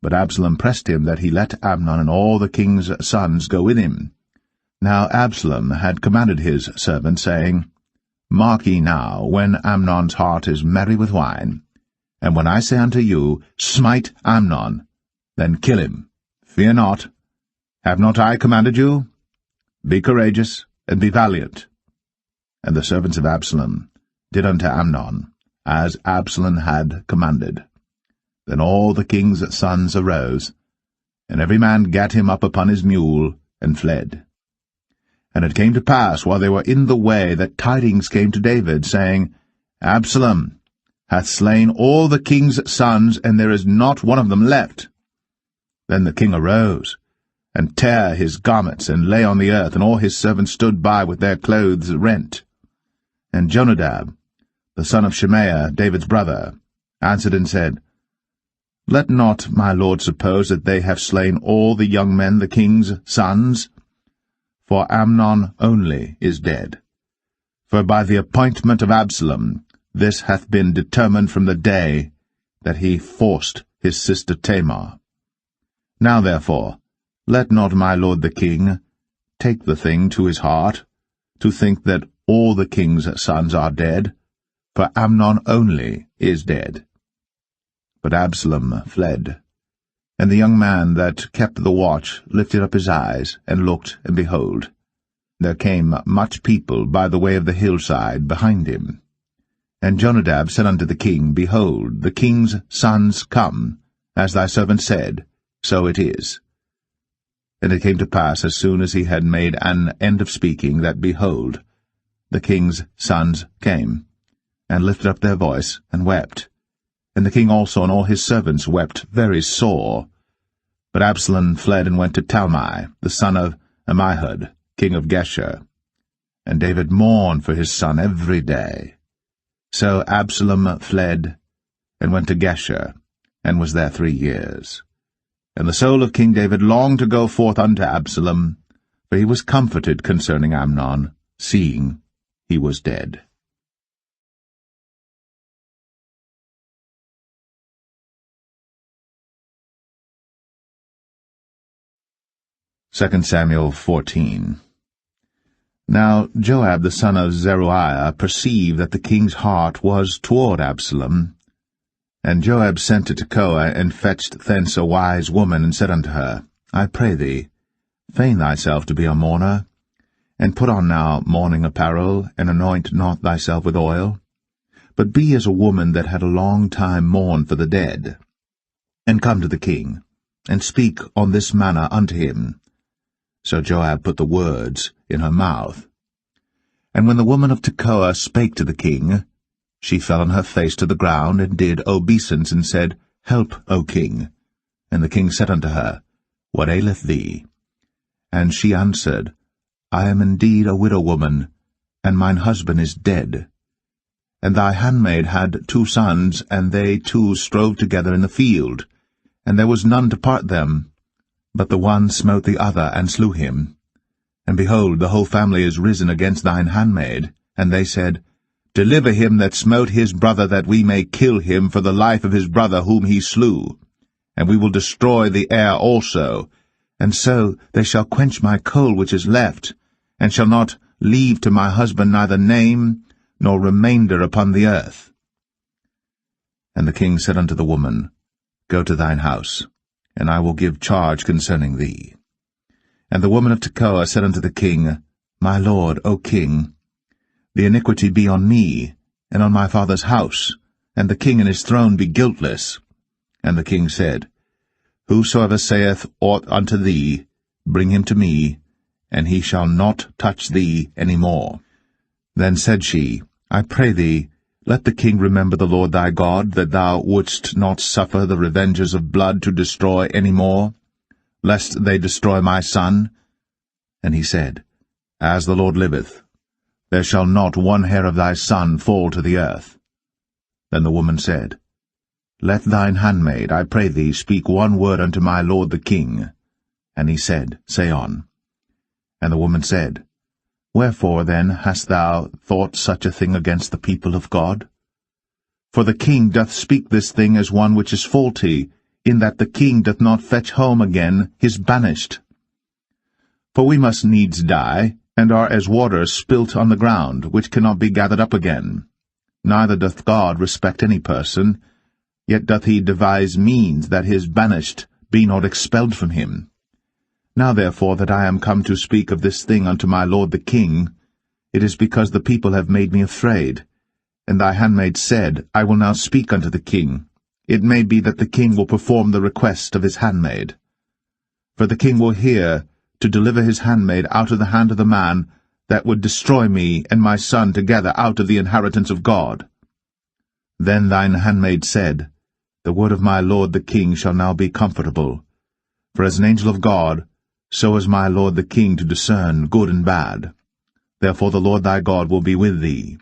But Absalom pressed him that he let Amnon and all the king's sons go with him. Now Absalom had commanded his servant, saying, Mark ye now, when Amnon's heart is merry with wine, and when I say unto you, Smite Amnon, then kill him. Fear not. Have not I commanded you? Be courageous, and be valiant. And the servants of Absalom did unto Amnon as Absalom had commanded. Then all the king's sons arose, and every man gat him up upon his mule, and fled. And it came to pass, while they were in the way, that tidings came to David, saying, Absalom hath slain all the king's sons, and there is not one of them left. Then the king arose, and tare his garments, and lay on the earth, and all his servants stood by with their clothes rent. And Jonadab, the son of Shemaiah, David's brother, answered and said, Let not my lord suppose that they have slain all the young men, the king's sons, for Amnon only is dead. For by the appointment of Absalom this hath been determined from the day that he forced his sister Tamar. Now therefore, let not my lord the king take the thing to his heart, to think that all the king's sons are dead, for Amnon only is dead. But Absalom fled. And the young man that kept the watch lifted up his eyes, and looked, and behold, there came much people by the way of the hillside behind him. And Jonadab said unto the king, Behold, the king's sons come, as thy servant said, so it is. And it came to pass, as soon as he had made an end of speaking, that, behold, the king's sons came, and lifted up their voice, and wept. And the king also and all his servants wept very sore. But Absalom fled and went to Talmai, the son of Ammihud, king of Geshur. And David mourned for his son every day. So Absalom fled, and went to Geshur, and was there 3 years. And the soul of King David longed to go forth unto Absalom, for he was comforted concerning Amnon, seeing he was dead. 2 Samuel 14. Now Joab the son of Zeruiah perceived that the king's heart was toward Absalom. And Joab sent to Tekoa, and fetched thence a wise woman, and said unto her, I pray thee, feign thyself to be a mourner, and put on now mourning apparel, and anoint not thyself with oil, but be as a woman that had a long time mourned for the dead. And come to the king, and speak on this manner unto him. So Joab put the words in her mouth. And when the woman of Tekoa spake to the king, she fell on her face to the ground, and did obeisance, and said, Help, O king. And the king said unto her, What aileth thee? And she answered, I am indeed a widow woman, and mine husband is dead. And thy handmaid had 2 sons, and they 2 strove together in the field, and there was none to part them. But the one smote the other, and slew him. And behold, the whole family is risen against thine handmaid. And they said, Deliver him that smote his brother, that we may kill him for the life of his brother whom he slew. And we will destroy the heir also. And so they shall quench my coal which is left, and shall not leave to my husband neither name nor remainder upon the earth. And the king said unto the woman, Go to thine house, and I will give charge concerning thee. And the woman of Tekoa said unto the king, My lord, O king, the iniquity be on me, and on my father's house, and the king and his throne be guiltless. And the king said, Whosoever saith aught unto thee, bring him to me, and he shall not touch thee any more. Then said she, I pray thee, let the king remember the Lord thy God, that thou wouldst not suffer the revengers of blood to destroy any more, lest they destroy my son. And he said, As the Lord liveth, there shall not one hair of thy son fall to the earth. Then the woman said, Let thine handmaid, I pray thee, speak one word unto my lord the king. And he said, Say on. And the woman said, Wherefore then hast thou thought such a thing against the people of God? For the king doth speak this thing as one which is faulty, in that the king doth not fetch home again his banished. For we must needs die, and are as water spilt on the ground, which cannot be gathered up again. Neither doth God respect any person, yet doth he devise means that his banished be not expelled from him. Now therefore that I am come to speak of this thing unto my lord the king, it is because the people have made me afraid, And thy handmaid said, I will now speak unto the king. It may be that the king will perform the request of his handmaid. For the king will hear to deliver his handmaid out of the hand of the man that would destroy me and my son together out of the inheritance of God. Then thine handmaid said, The word of my lord the king shall now be comfortable. For as an angel of God, so is my lord the king to discern good and bad. Therefore the Lord thy God will be with thee.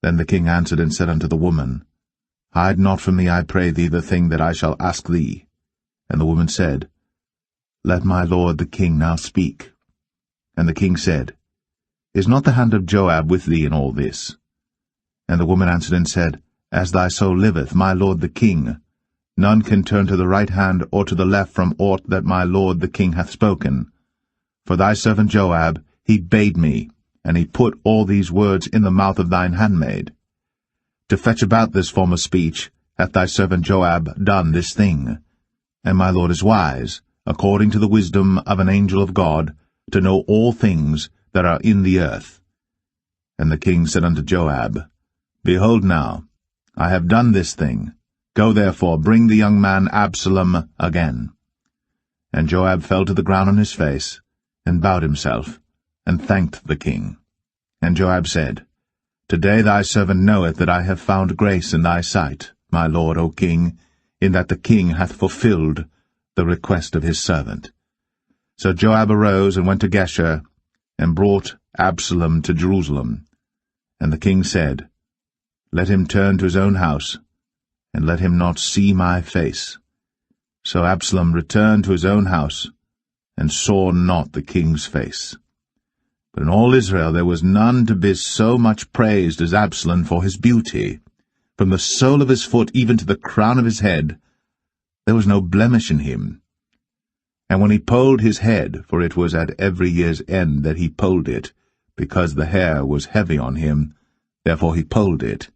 Then the king answered and said unto the woman, Hide not from me, I pray thee, the thing that I shall ask thee. And the woman said, Let my lord the king now speak. And the king said, Is not the hand of Joab with thee in all this? And the woman answered and said, As thy soul liveth, my lord the king, none can turn to the right hand or to the left from aught that my lord the king hath spoken. For thy servant Joab, he bade me, and he put all these words in the mouth of thine handmaid. To fetch about this form of speech hath thy servant Joab done this thing. And my lord is wise, according to the wisdom of an angel of God, to know all things that are in the earth. And the king said unto Joab, Behold now, I have done this thing. Go therefore, bring the young man Absalom again. And Joab fell to the ground on his face, and bowed himself, and thanked the king. And Joab said, Today thy servant knoweth that I have found grace in thy sight, my lord, O king, in that the king hath fulfilled the request of his servant. So Joab arose and went to Geshur, and brought Absalom to Jerusalem. And the king said, Let him turn to his own house, and let him not see my face. So Absalom returned to his own house, and saw not the king's face. But in all Israel there was none to be so much praised as Absalom for his beauty. From the sole of his foot even to the crown of his head, there was no blemish in him. And when he polled his head, for it was at every year's end that he polled it, because the hair was heavy on him, therefore he polled it,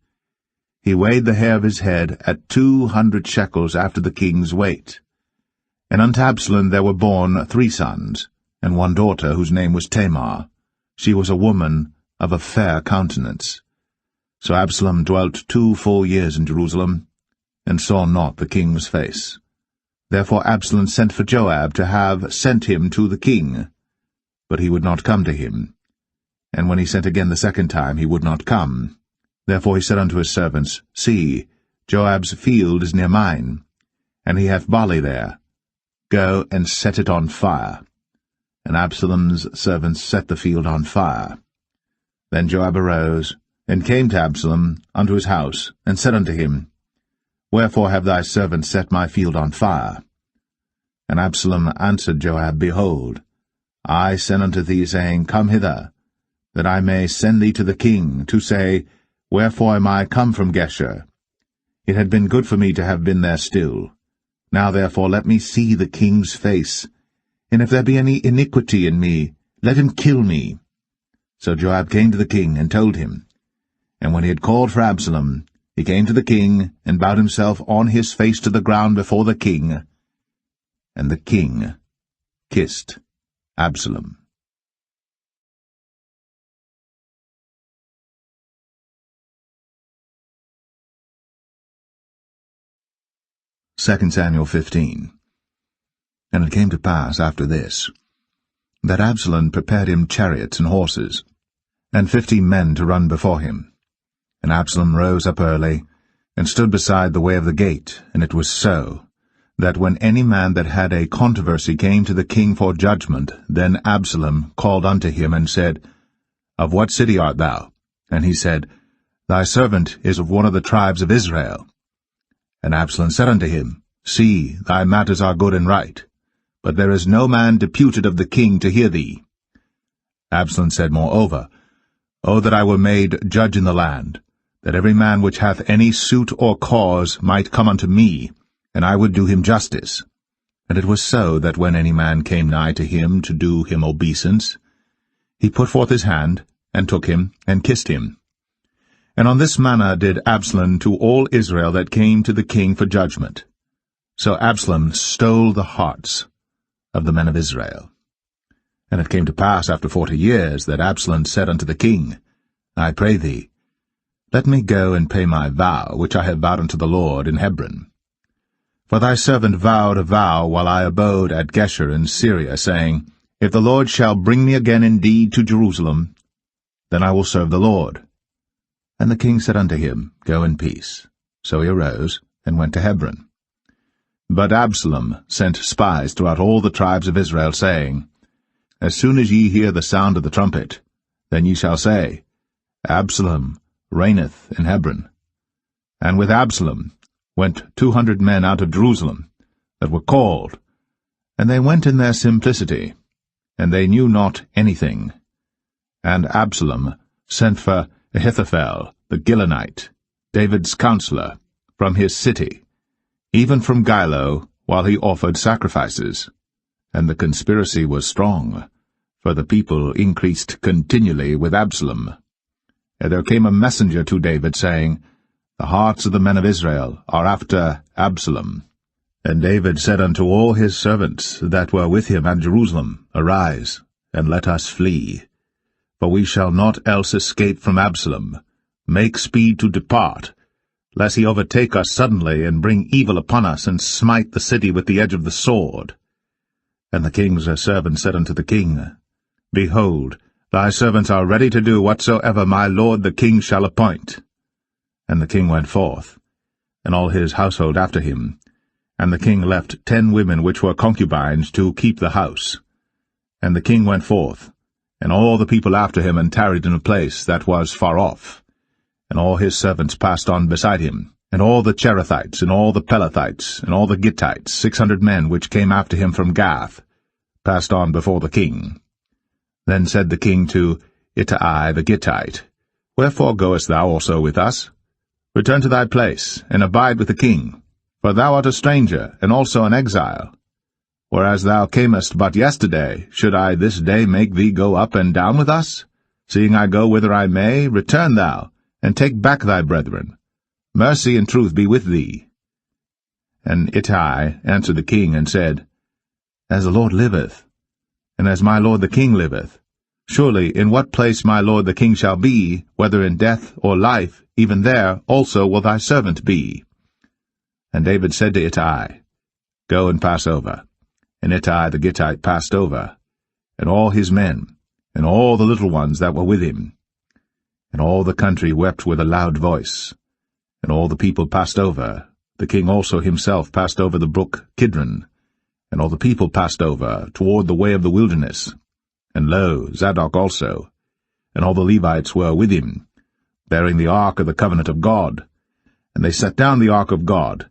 he weighed the hair of his head at 200 shekels after the king's weight. And unto Absalom there were born 3 sons, and 1 daughter, whose name was Tamar. She was a woman of a fair countenance. So Absalom dwelt 2 full years in Jerusalem, and saw not the king's face. Therefore Absalom sent for Joab to have sent him to the king, but he would not come to him. And when he sent again the 2nd time, he would not come. Therefore he said unto his servants, See, Joab's field is near mine, and he hath barley there. Go and set it on fire. And Absalom's servants set the field on fire. Then Joab arose, and came to Absalom unto his house, and said unto him, Wherefore have thy servants set my field on fire? And Absalom answered Joab, Behold, I sent unto thee, saying, Come hither, that I may send thee to the king, to say, Wherefore am I come from Geshur? It had been good for me to have been there still. Now therefore let me see the king's face, and if there be any iniquity in me, let him kill me. So Joab came to the king, and told him. And when he had called for Absalom, he came to the king, and bowed himself on his face to the ground before the king. And the king kissed Absalom. 2 Samuel 15. And it came to pass after this, that Absalom prepared him chariots and horses, and 50 men to run before him. And Absalom rose up early, and stood beside the way of the gate. And it was so, that when any man that had a controversy came to the king for judgment, then Absalom called unto him, and said, Of what city art thou? And he said, Thy servant is of one of the tribes of Israel. And Absalom said unto him, See, thy matters are good and right, but there is no man deputed of the king to hear thee. Absalom said moreover, O that I were made judge in the land, that every man which hath any suit or cause might come unto me, and I would do him justice. And it was so, that when any man came nigh to him to do him obeisance, he put forth his hand, and took him, and kissed him. And on this manner did Absalom to all Israel that came to the king for judgment. So Absalom stole the hearts of the men of Israel. And it came to pass after 40 years that Absalom said unto the king, I pray thee, Let me go and pay my vow, which I have vowed unto the Lord in Hebron. For thy servant vowed a vow while I abode at Geshur in Syria, saying, If the Lord shall bring me again indeed to Jerusalem, then I will serve the Lord. And the king said unto him, Go in peace. So he arose, and went to Hebron. But Absalom sent spies throughout all the tribes of Israel, saying, As soon as ye hear the sound of the trumpet, then ye shall say, Absalom reigneth in Hebron. And with Absalom went 200 men out of Jerusalem, that were called, and they went in their simplicity, and they knew not anything. And Absalom sent for Ahithophel the Gilonite, David's counselor, from his city, even from Gilo, while he offered sacrifices. And the conspiracy was strong, for the people increased continually with Absalom. And there came a messenger to David, saying, The hearts of the men of Israel are after Absalom. And David said unto all his servants that were with him at Jerusalem, Arise, and let us flee. For we shall not else escape from Absalom. Make speed to depart, lest he overtake us suddenly, and bring evil upon us, and smite the city with the edge of the sword. And the king's servant said unto the king, Behold, thy servants are ready to do whatsoever my lord the king shall appoint. And the king went forth, and all his household after him. And the king left 10 women which were concubines to keep the house. And the king went forth, and all the people after him, and tarried in a place that was far off. And all his servants passed on beside him, and all the Cherethites, and all the Pelethites, and all the Gittites, 600 men which came after him from Gath, passed on before the king. Then said the king to Ittai the Gittite, Wherefore goest thou also with us? Return to thy place, and abide with the king, for thou art a stranger, and also an exile. Whereas thou camest but yesterday, should I this day make thee go up and down with us? Seeing I go whither I may, return thou, and take back thy brethren. Mercy and truth be with thee. And Ittai answered the king, and said, As the Lord liveth, and as my lord the king liveth, surely in what place my lord the king shall be, whether in death or life, even there also will thy servant be. And David said to Ittai, Go and pass over. And Ittai the Gittite passed over, and all his men, and all the little ones that were with him. And all the country wept with a loud voice. And all the people passed over. The king also himself passed over the brook Kidron. And all the people passed over toward the way of the wilderness. And lo, Zadok also, and all the Levites were with him, bearing the ark of the covenant of God. And they set down the ark of God,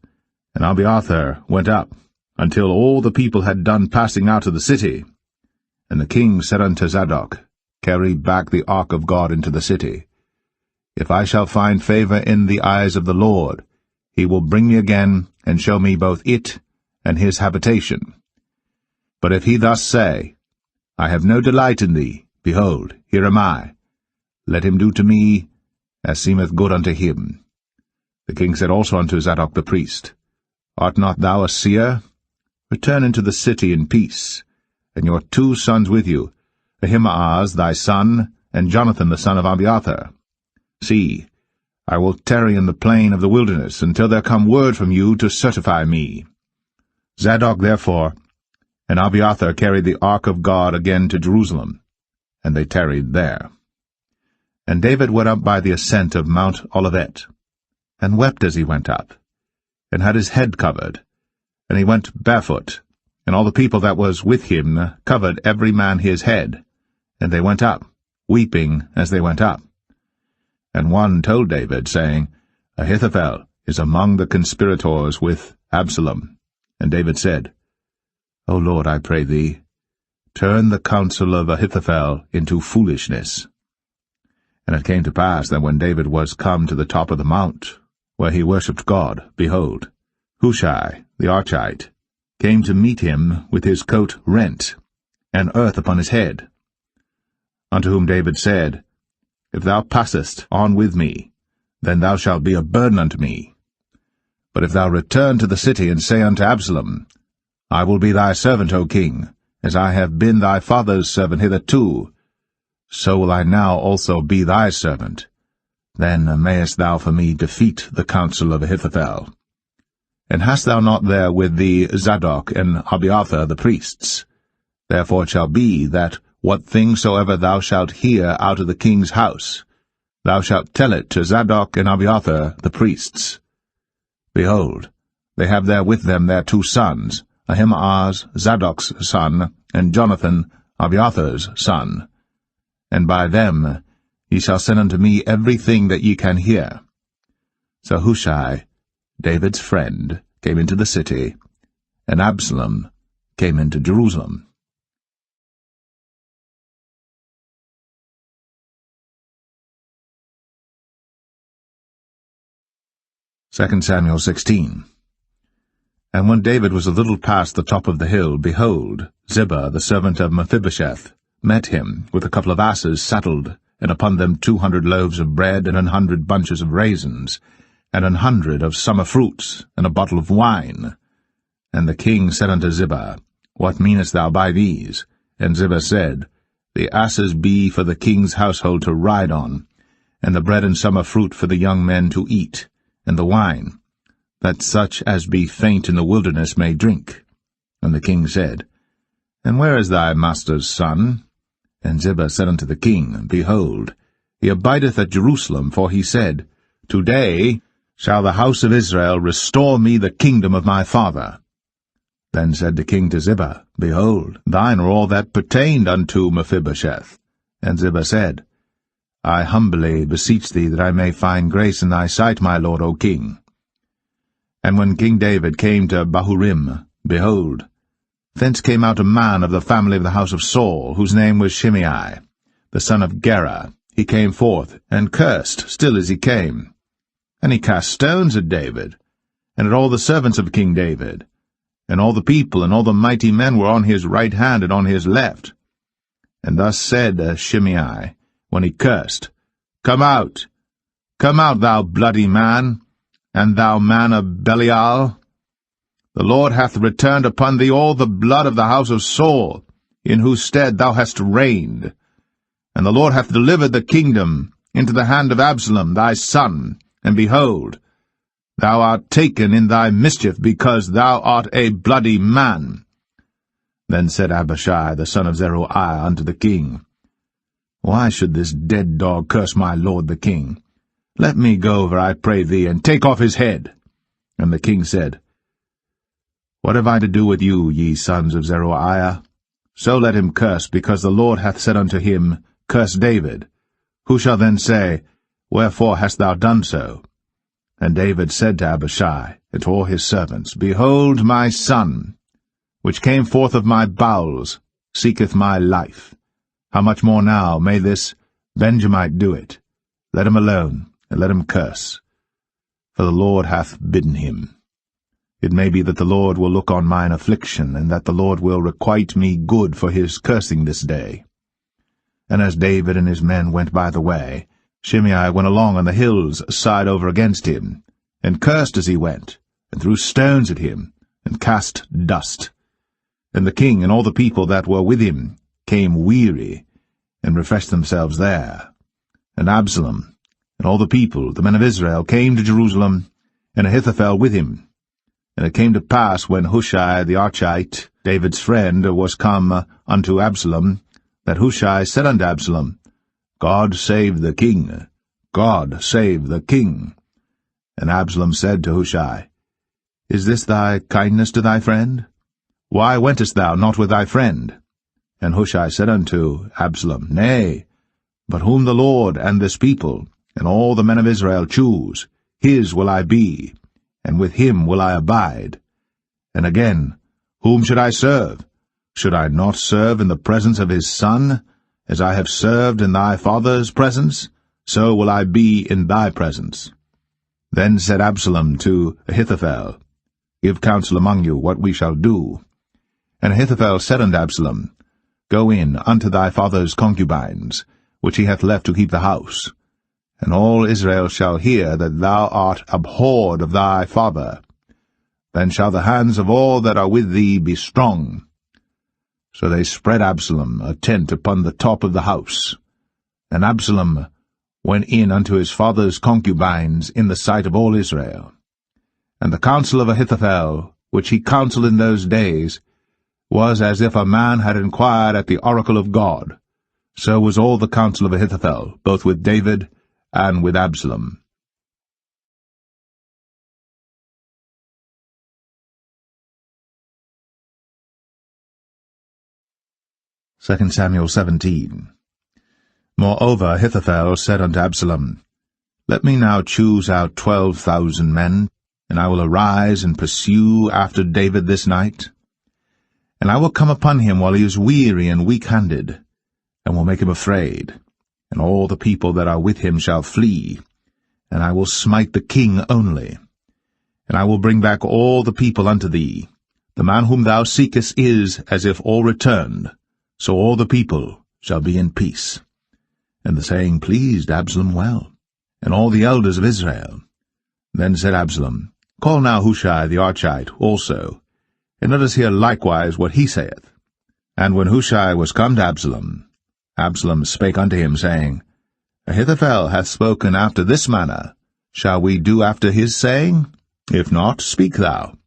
and Abiathar went up, until all the people had done passing out of the city. And the king said unto Zadok, Carry back the ark of God into the city. If I shall find favor in the eyes of the Lord, he will bring me again, and show me both it and his habitation. But if he thus say, I have no delight in thee, behold, here am I. Let him do to me as seemeth good unto him. The king said also unto Zadok the priest, Art not thou a seer? Return into the city in peace, and your 2 sons with you, Ahimaaz thy son, and Jonathan the son of Abiathar. See, I will tarry in the plain of the wilderness, until there come word from you to certify me. Zadok therefore and Abiathar carried the ark of God again to Jerusalem, and they tarried there. And David went up by the ascent of Mount Olivet, and wept as he went up, and had his head covered, and he went barefoot, and all the people that was with him covered every man his head, and they went up, weeping as they went up. And one told David, saying, Ahithophel is among the conspirators with Absalom. And David said, O Lord, I pray thee, turn the counsel of Ahithophel into foolishness. And it came to pass that when David was come to the top of the mount, where he worshipped God, behold, Hushai the Archite came to meet him with his coat rent, and earth upon his head. Unto whom David said, If thou passest on with me, then thou shalt be a burden unto me. But if thou return to the city, and say unto Absalom, I will be thy servant, O king, as I have been thy father's servant hitherto, so will I now also be thy servant. then mayest thou for me defeat the counsel of Ahithophel. And hast thou not there with thee Zadok and Abiathar the priests? Therefore it shall be that what thing soever thou shalt hear out of the king's house, thou shalt tell it to Zadok and Abiathar the priests. Behold, they have there with them their 2 sons, Ahimaaz Zadok's son, and Jonathan Abiathar's son. And by them ye shall send unto me everything that ye can hear. So Hushai, David's friend, came into the city, and Absalom came into Jerusalem. 2 Samuel 16. And when David was a little past the top of the hill, behold, Ziba, the servant of Mephibosheth, met him with a couple of asses saddled, and upon them 200 loaves of bread, and 100 bunches of raisins, and 100 of summer fruits, and a bottle of wine. And the king said unto Ziba, What meanest thou by these? And Ziba said, The asses be for the king's household to ride on, and the bread and summer fruit for the young men to eat, and the wine, that such as be faint in the wilderness may drink. And the king said, And where is thy master's son? And Ziba said unto the king, Behold, he abideth at Jerusalem, for he said, Today shall the house of Israel restore me the kingdom of my father. Then said the king to Ziba, Behold, thine are all that pertained unto Mephibosheth. And Ziba said, I humbly beseech thee that I may find grace in thy sight, my lord, O king. And when King David came to Bahurim, behold, thence came out a man of the family of the house of Saul, whose name was Shimei, the son of Gera. He came forth, and cursed still as he came. And he cast stones at David, and at all the servants of King David. And all the people and all the mighty men were on his right hand and on his left. And thus said Shimei, when he cursed, Come out, thou bloody man, and thou man of Belial. The Lord hath returned upon thee all the blood of the house of Saul, in whose stead thou hast reigned. And the Lord hath delivered the kingdom into the hand of Absalom thy son, and behold, thou art taken in thy mischief, because thou art a bloody man. Then said Abishai the son of Zeruiah unto the king, Why should this dead dog curse my lord the king? Let me go over, I pray thee, and take off his head. And the king said, What have I to do with you, ye sons of Zeruiah? So let him curse, because the Lord hath said unto him, Curse David. Who shall then say, Wherefore hast thou done so? And David said to Abishai and to all his servants, Behold, my son, which came forth of my bowels, seeketh my life. How much more now may this Benjamite do it? Let him alone, and let him curse. For the Lord hath bidden him. It may be that the Lord will look on mine affliction, and that the Lord will requite me good for his cursing this day. And as David and his men went by the way, Shimei went along on the hill's side over against him, and cursed as he went, and threw stones at him, and cast dust. And the king and all the people that were with him came weary, and refreshed themselves there. And Absalom and all the people, the men of Israel, came to Jerusalem, and Ahithophel with him. And it came to pass, when Hushai the Archite, David's friend, was come unto Absalom, that Hushai said unto Absalom, God save the king! God save the king! And Absalom said to Hushai, Is this thy kindness to thy friend? Why wentest thou not with thy friend? And Hushai said unto Absalom, Nay, but whom the Lord and this people, and all the men of Israel choose, his will I be, and with him will I abide. And again, whom should I serve? Should I not serve in the presence of his son? As I have served in thy father's presence, so will I be in thy presence. Then said Absalom to Ahithophel, Give counsel among you what we shall do. And Ahithophel said unto Absalom, Go in unto thy father's concubines, which he hath left to keep the house. And all Israel shall hear that thou art abhorred of thy father. Then shall the hands of all that are with thee be strong. So they spread Absalom a tent upon the top of the house. And Absalom went in unto his father's concubines in the sight of all Israel. And the counsel of Ahithophel, which he counselled in those days, was as if a man had inquired at the oracle of God. So was all the counsel of Ahithophel, both with David and with Absalom. 2 Samuel 17. Moreover Ahithophel said unto Absalom, Let me now choose out 12,000 men, and I will arise and pursue after David this night. And I will come upon him while he is weary and weak-handed, and will make him afraid, and all the people that are with him shall flee, and I will smite the king only. And I will bring back all the people unto thee. The man whom thou seekest is as if all returned, so all the people shall be in peace. And the saying pleased Absalom well, and all the elders of Israel. Then said Absalom, Call now Hushai the Archite also, and let us hear likewise what he saith. And when Hushai was come to Absalom, Absalom spake unto him, saying, Ahithophel hath spoken after this manner. Shall we do after his saying? If not, speak thou.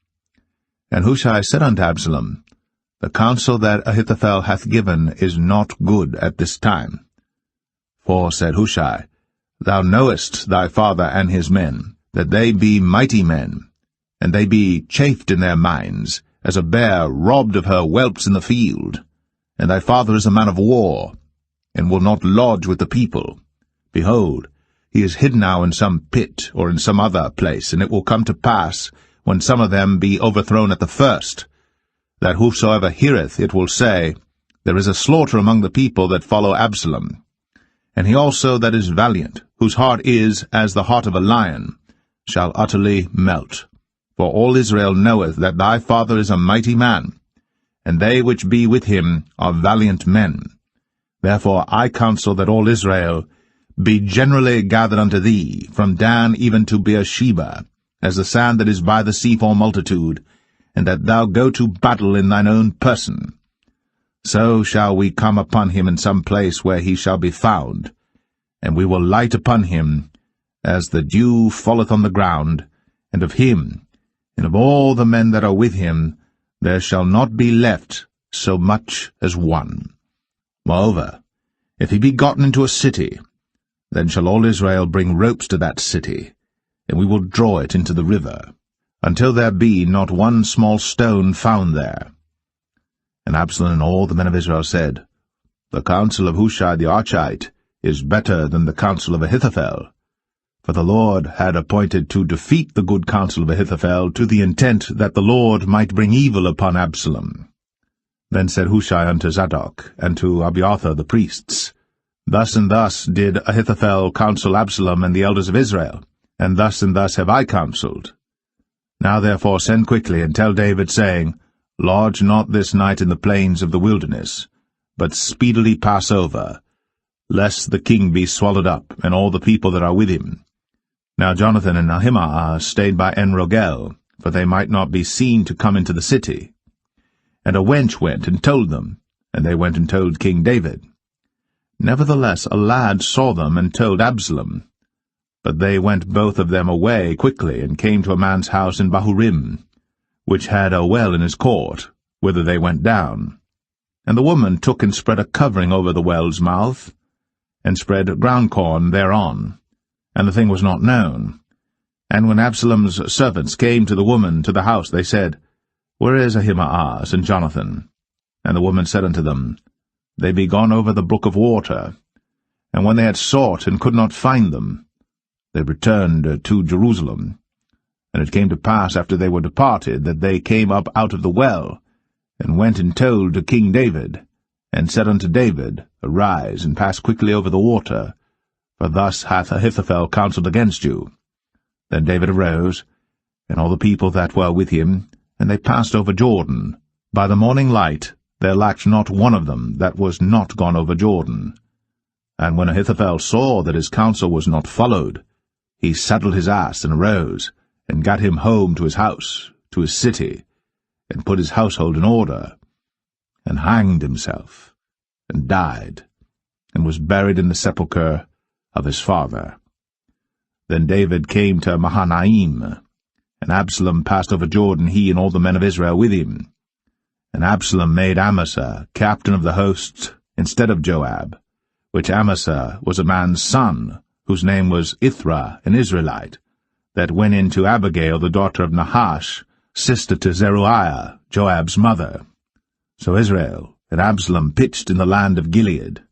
And Hushai said unto Absalom, The counsel that Ahithophel hath given is not good at this time. For, said Hushai, Thou knowest thy father and his men, that they be mighty men, and they be chafed in their minds, as a bear robbed of her whelps in the field. And thy father is a man of war, and will not lodge with the people. Behold, he is hid now in some pit, or in some other place, and it will come to pass, when some of them be overthrown at the first, that whosoever heareth it will say, There is a slaughter among the people that follow Absalom. And he also that is valiant, whose heart is as the heart of a lion, shall utterly melt. For all Israel knoweth that thy father is a mighty man, and they which be with him are valiant men. Therefore I counsel that all Israel be generally gathered unto thee, from Dan even to Beersheba, as the sand that is by the sea for multitude, and that thou go to battle in thine own person. So shall we come upon him in some place where he shall be found, and we will light upon him, as the dew falleth on the ground, and of him, and of all the men that are with him, there shall not be left so much as one. Moreover, if he be gotten into a city, then shall all Israel bring ropes to that city, and we will draw it into the river, until there be not one small stone found there. And Absalom and all the men of Israel said, The counsel of Hushai the Archite is better than the counsel of Ahithophel. For the Lord had appointed to defeat the good counsel of Ahithophel, to the intent that the Lord might bring evil upon Absalom. Then said Hushai unto Zadok, and to Abiathar the priests, Thus and thus did Ahithophel counsel Absalom and the elders of Israel, and thus have I counselled. Now therefore send quickly, and tell David, saying, Lodge not this night in the plains of the wilderness, but speedily pass over, lest the king be swallowed up, and all the people that are with him. Now Jonathan and Ahimaaz stayed by En-Rogel, for they might not be seen to come into the city. And a wench went and told them, and they went and told King David. Nevertheless a lad saw them and told Absalom. But they went both of them away quickly, and came to a man's house in Bahurim, which had a well in his court, whither they went down. And the woman took and spread a covering over the well's mouth, and spread ground corn thereon, and the thing was not known. And when Absalom's servants came to the woman to the house, they said, Where is Ahimaaz and Jonathan? And the woman said unto them, They be gone over the brook of water. And when they had sought and could not find them, they returned to Jerusalem. And it came to pass, after they were departed, that they came up out of the well, and went and told to King David, and said unto David, Arise, and pass quickly over the water, for thus hath Ahithophel counselled against you. Then David arose, and all the people that were with him, and they passed over Jordan. By the morning light there lacked not one of them that was not gone over Jordan. And when Ahithophel saw that his counsel was not followed, he saddled his ass and arose, and gat him home to his house, to his city, and put his household in order, and hanged himself, and died, and was buried in the sepulchre of his father. Then David came to Mahanaim, and Absalom passed over Jordan, he and all the men of Israel with him. And Absalom made Amasa captain of the hosts instead of Joab, which Amasa was a man's son, whose name was Ithra, an Israelite, that went in to Abigail, the daughter of Nahash, sister to Zeruiah, Joab's mother. So Israel and Absalom pitched in the land of Gilead.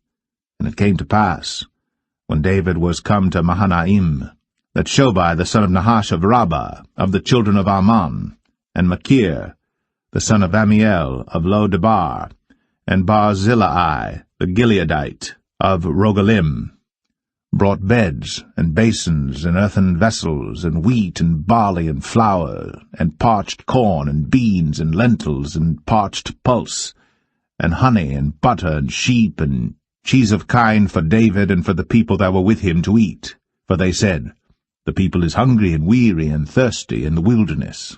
And it came to pass, when David was come to Mahanaim, that Shobai the son of Nahash of Rabbah, of the children of Ammon, and Machir, the son of Amiel of Lo-debar, and Barzillai the Gileadite of Rogelim, brought beds and basins and earthen vessels, and wheat and barley and flour, and parched corn and beans and lentils and parched pulse, and honey and butter and sheep and cheese of kine for David and for the people that were with him to eat. For they said, The people is hungry and weary and thirsty in the wilderness.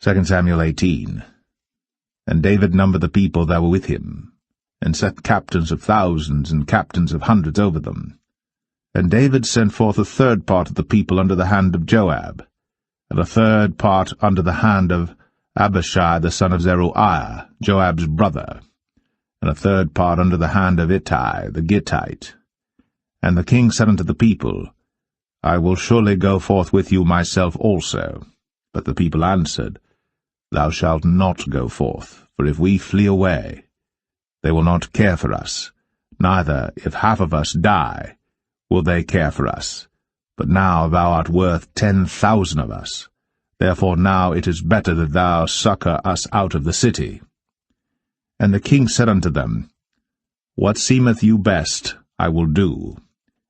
2 Samuel 18. And David numbered the people that were with him, and set captains of thousands and captains of hundreds over them. And David sent forth a third part of the people under the hand of Joab, and a third part under the hand of Abishai the son of Zeruiah, Joab's brother, and a third part under the hand of Ittai the Gittite. And the king said unto the people, I will surely go forth with you myself also. But the people answered, Thou shalt not go forth, for if we flee away, they will not care for us, neither, if half of us die, will they care for us. But now thou art worth 10,000 of us. Therefore now it is better that thou succour us out of the city. And the king said unto them, What seemeth you best, I will do.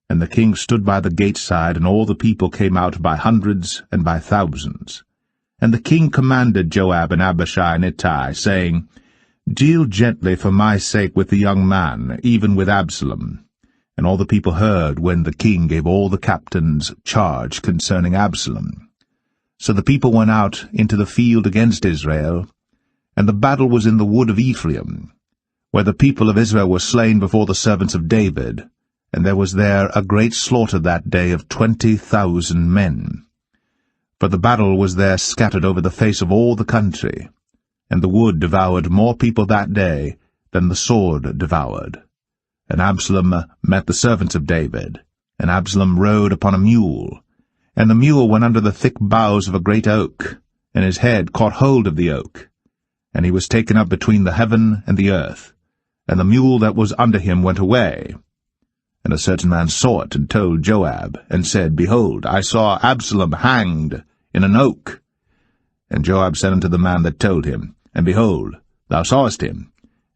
And the king stood by the gate side, and all the people came out by hundreds and by thousands. And the king commanded Joab and Abishai and Ittai, saying, Deal gently for my sake with the young man, even with Absalom. And all the people heard when the king gave all the captains charge concerning Absalom. So the people went out into the field against Israel, and the battle was in the wood of Ephraim, where the people of Israel were slain before the servants of David, and there was there a great slaughter that day of 20,000 men. For the battle was there scattered over the face of all the country, and the wood devoured more people that day than the sword devoured. And Absalom met the servants of David, and Absalom rode upon a mule, and the mule went under the thick boughs of a great oak, and his head caught hold of the oak, and he was taken up between the heaven and the earth, and the mule that was under him went away. And a certain man saw it, and told Joab, and said, Behold, I saw Absalom hanged in an oak. And Joab said unto the man that told him, And behold, thou sawest him,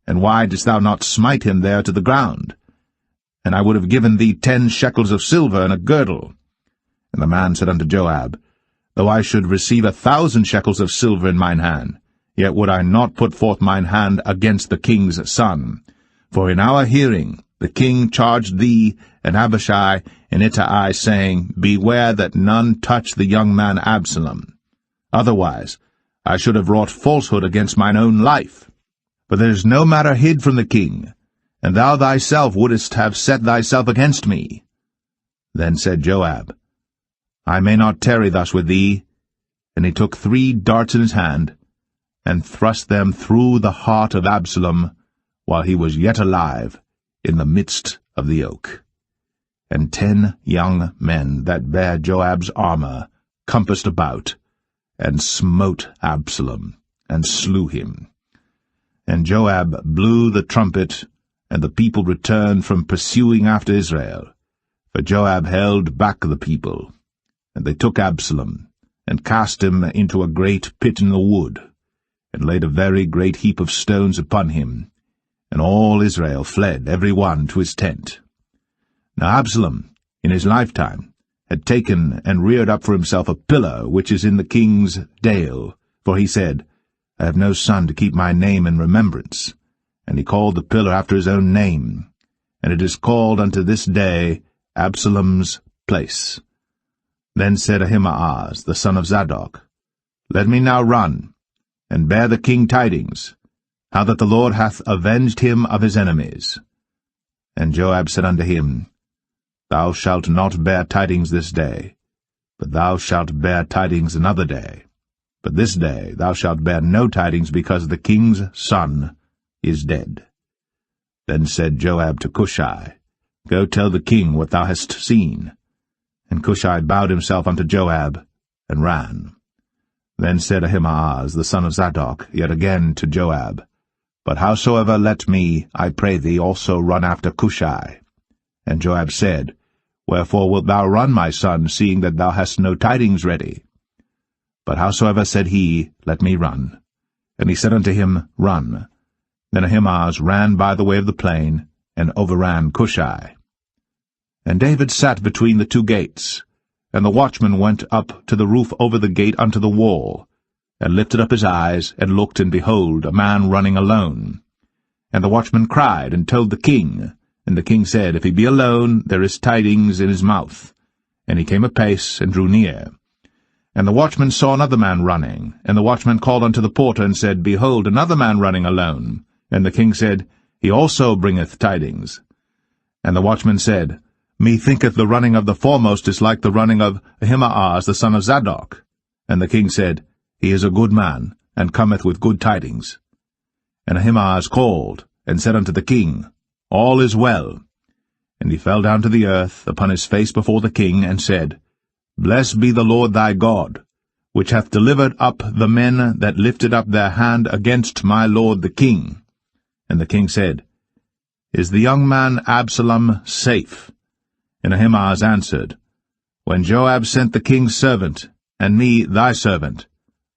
and why didst thou not smite him there to the ground? And I would have given thee 10 shekels of silver and a girdle. And the man said unto Joab, Though I should receive 1,000 shekels of silver in mine hand, yet would I not put forth mine hand against the king's son. For in our hearing the king charged thee and Abishai and Ittai, saying, Beware that none touch the young man Absalom. Otherwise I should have wrought falsehood against mine own life. For there is no matter hid from the king, and thou thyself wouldest have set thyself against me. Then said Joab, I may not tarry thus with thee. And he took 3 darts in his hand, and thrust them through the heart of Absalom, while he was yet alive, in the midst of the oak. And 10 young men that bare Joab's armor compassed about, and smote Absalom, and slew him. And Joab blew the trumpet, and the people returned from pursuing after Israel. For Joab held back the people. And they took Absalom, and cast him into a great pit in the wood, and laid a very great heap of stones upon him. And all Israel fled, every one to his tent. Now Absalom, in his lifetime, had taken and reared up for himself a pillar which is in the king's dale, for he said, I have no son to keep my name in remembrance. And he called the pillar after his own name, and it is called unto this day Absalom's place. Then said Ahimaaz, the son of Zadok, Let me now run, and bear the king tidings, how that the Lord hath avenged him of his enemies. And Joab said unto him, Thou shalt not bear tidings this day, but thou shalt bear tidings another day. But this day thou shalt bear no tidings, because the king's son is dead. Then said Joab to Cushai, Go tell the king what thou hast seen. And Cushai bowed himself unto Joab, and ran. Then said Ahimaaz the son of Zadok yet again to Joab, But howsoever let me, I pray thee, also run after Cushai. And Joab said, Wherefore wilt thou run, my son, seeing that thou hast no tidings ready? But howsoever said he, Let me run. And he said unto him, Run. Then Ahimaaz ran by the way of the plain, and overran Cushai. And David sat between the two gates, and the watchman went up to the roof over the gate unto the wall, and lifted up his eyes, and looked, and behold, a man running alone. And the watchman cried, and told the king. And the king said, If he be alone, there is tidings in his mouth. And he came apace, and drew near. And the watchman saw another man running. And the watchman called unto the porter, and said, Behold, another man running alone. And the king said, He also bringeth tidings. And the watchman said, Methinketh the running of the foremost is like the running of Ahimaaz the son of Zadok. And the king said, He is a good man, and cometh with good tidings. And Ahimaaz called, and said unto the king, All is well. And he fell down to the earth upon his face before the king, and said, Blessed be the Lord thy God, which hath delivered up the men that lifted up their hand against my lord the king. And the king said, Is the young man Absalom safe? And Ahimaaz answered, When Joab sent the king's servant, and me thy servant,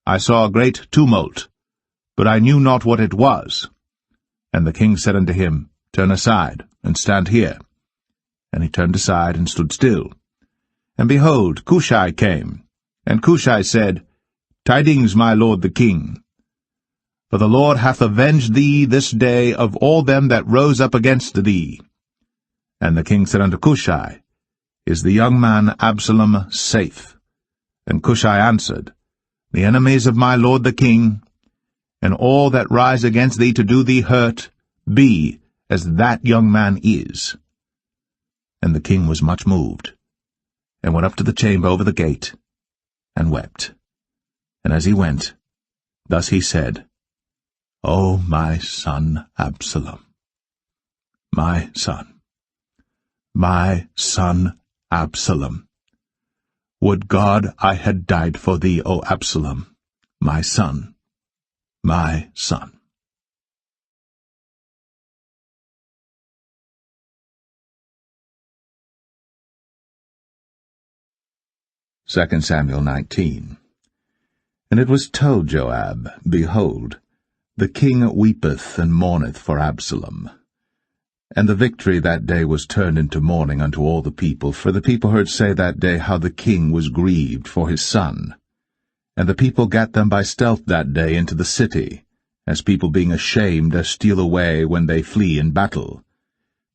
I saw a great tumult, but I knew not what it was. And the king said unto him, Turn aside, and stand here. And he turned aside, and stood still. And behold, Cushai came. And Cushai said, Tidings, my lord the king. For the Lord hath avenged thee this day of all them that rose up against thee. And the king said unto Cushai, Is the young man Absalom safe? And Cushai answered, The enemies of my lord the king, and all that rise against thee to do thee hurt, be as that young man is. And the king was much moved, and went up to the chamber over the gate, and wept. And as he went, thus he said, O my son Absalom, my son Absalom, would God I had died for thee, O Absalom, my son, my son. Second Samuel 19. And it was told Joab, Behold, the king weepeth and mourneth for Absalom. And the victory that day was turned into mourning unto all the people, for the people heard say that day how the king was grieved for his son. And the people gat them by stealth that day into the city, as people being ashamed steal away when they flee in battle.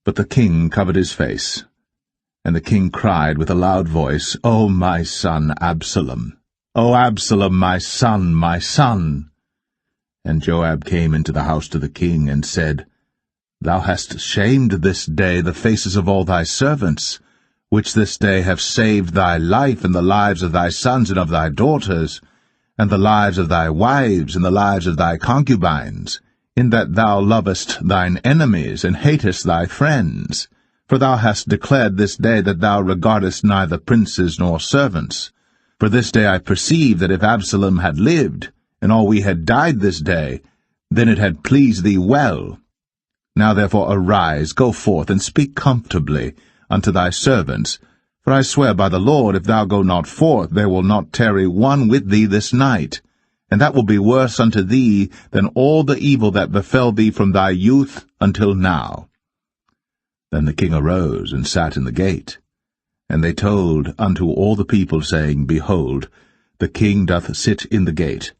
But the king covered his face. And the king cried with a loud voice, O my son Absalom! O Absalom, my son, my son! And Joab came into the house to the king, and said, Thou hast shamed this day the faces of all thy servants, which this day have saved thy life, and the lives of thy sons and of thy daughters, and the lives of thy wives, and the lives of thy concubines, in that thou lovest thine enemies, and hatest thy friends. For thou hast declared this day that thou regardest neither princes nor servants. For this day I perceive that if Absalom had lived, and all we had died this day, then it had pleased thee well. Now therefore arise, go forth, and speak comfortably unto thy servants. For I swear by the Lord, if thou go not forth, there will not tarry one with thee this night. And that will be worse unto thee than all the evil that befell thee from thy youth until now. Then the king arose, and sat in the gate. And they told unto all the people, saying, Behold, the king doth sit in the gate.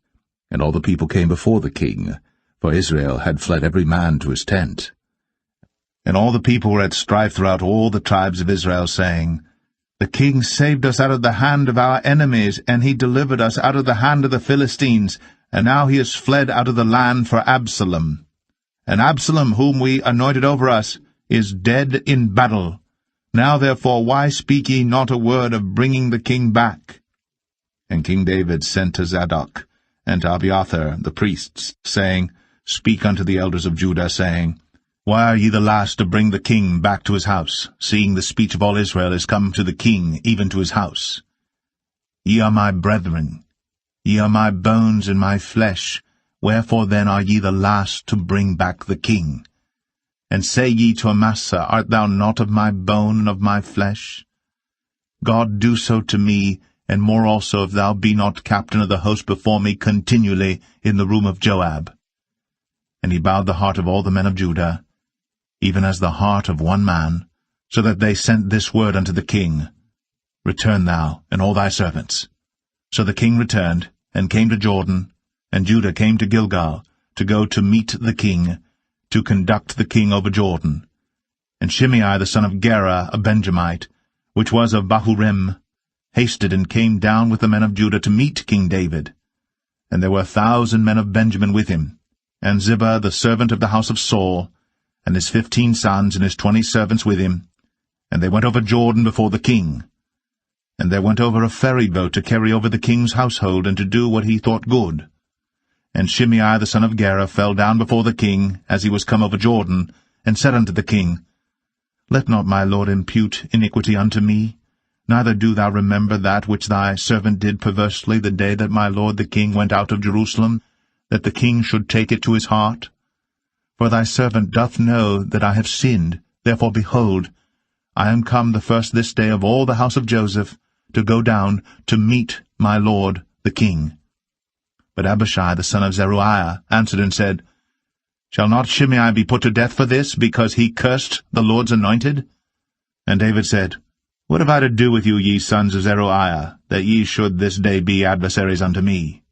And all the people came before the king, for Israel had fled every man to his tent. And all the people were at strife throughout all the tribes of Israel, saying, The king saved us out of the hand of our enemies, and he delivered us out of the hand of the Philistines, and now he is fled out of the land for Absalom. And Absalom, whom we anointed over us, is dead in battle. Now therefore why speak ye not a word of bringing the king back? And King David sent to Zadok and to Abiathar the priests, saying, Speak unto the elders of Judah, saying, Why are ye the last to bring the king back to his house, seeing the speech of all Israel is come to the king, even to his house? Ye are my brethren, ye are my bones and my flesh, wherefore then are ye the last to bring back the king? And say ye to Amasa, Art thou not of my bone and of my flesh? God do so to me, and more also, if thou be not captain of the host before me continually in the room of Joab. And he bowed the heart of all the men of Judah, even as the heart of one man, so that they sent this word unto the king, Return thou, and all thy servants. So the king returned, and came to Jordan, and Judah came to Gilgal, to go to meet the king, to conduct the king over Jordan. And Shimei the son of Gera, a Benjamite, which was of Bahurim, hasted and came down with the men of Judah to meet King David. And there were 1,000 men of Benjamin with him, and Ziba the servant of the house of Saul, and his 15 sons and his 20 servants with him. And they went over Jordan before the king. And there went over a ferry boat to carry over the king's household, and to do what he thought good. And Shimei the son of Gera fell down before the king, as he was come over Jordan, and said unto the king, Let not my lord impute iniquity unto me, neither do thou remember that which thy servant did perversely the day that my lord the king went out of Jerusalem, that the king should take it to his heart. For thy servant doth know that I have sinned, therefore behold, I am come the first this day of all the house of Joseph, to go down to meet my lord the king. But Abishai the son of Zeruiah answered and said, Shall not Shimei be put to death for this, because he cursed the Lord's anointed? And David said, What have I to do with you, ye sons of Zeruiah, that ye should this day be adversaries unto me?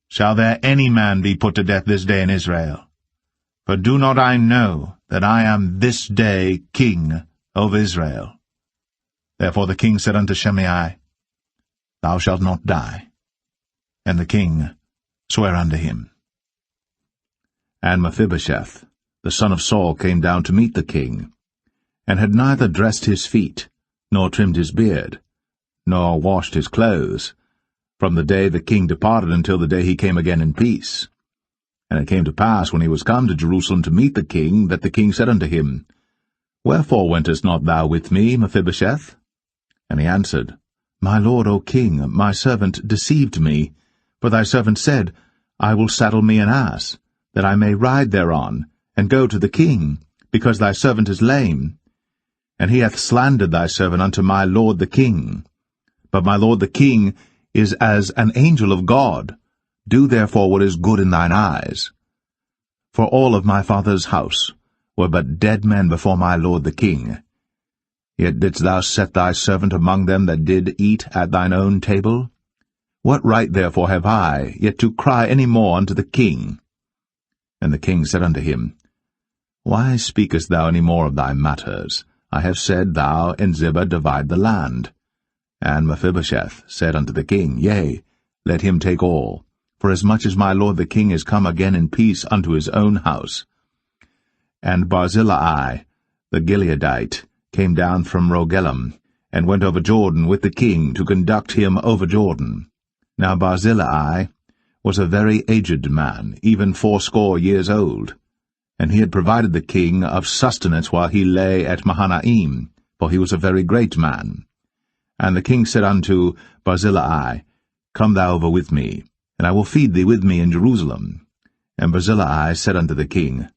Shall there any man be put to death this day in Israel? For do not I know that I am this day king over Israel? Therefore the king said unto Shimei, Thou shalt not die. And the king sware unto him. And Mephibosheth, the son of Saul, came down to meet the king, and had neither dressed his feet, nor trimmed his beard, nor washed his clothes, from the day the king departed until the day he came again in peace. And it came to pass, when he was come to Jerusalem to meet the king, that the king said unto him, Wherefore wentest not thou with me, Mephibosheth? And he answered, My lord, O king, my servant deceived me, for thy servant said, I will saddle me an ass, that I may ride thereon, and go to the king, because thy servant is lame. And he hath slandered thy servant unto my lord the king. But my lord the king is as an angel of God. Do therefore what is good in thine eyes. For all of my father's house were but dead men before my lord the king. Yet didst thou set thy servant among them that did eat at thine own table? What right therefore have I, yet to cry any more unto the king? And the king said unto him, Why speakest thou any more of thy matters? I have said, Thou and Ziba divide the land. And Mephibosheth said unto the king, Yea, let him take all, for as much as my lord the king is come again in peace unto his own house. And Barzillai the Gileadite came down from Rogelim, and went over Jordan with the king to conduct him over Jordan. Now Barzillai was a very aged man, even 80 years old, and he had provided the king of sustenance while he lay at Mahanaim, for he was a very great man. And the king said unto Barzillai, Come thou over with me, and I will feed thee with me in Jerusalem. And Barzillai said unto the king,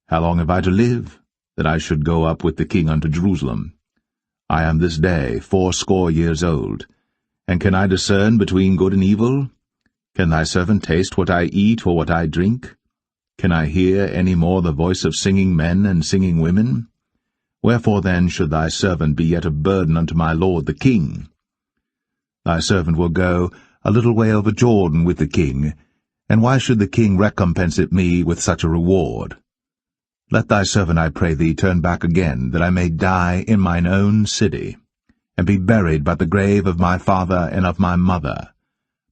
How long have I to live, that I should go up with the king unto Jerusalem? I am this day 80 years old, and can I discern between good and evil? Can thy servant taste what I eat or what I drink? Can I hear any more the voice of singing men and singing women? Wherefore then should thy servant be yet a burden unto my lord the king? Thy servant will go a little way over Jordan with the king, and why should the king recompense it me with such a reward? Let thy servant, I pray thee, turn back again, that I may die in mine own city, and be buried by the grave of my father and of my mother.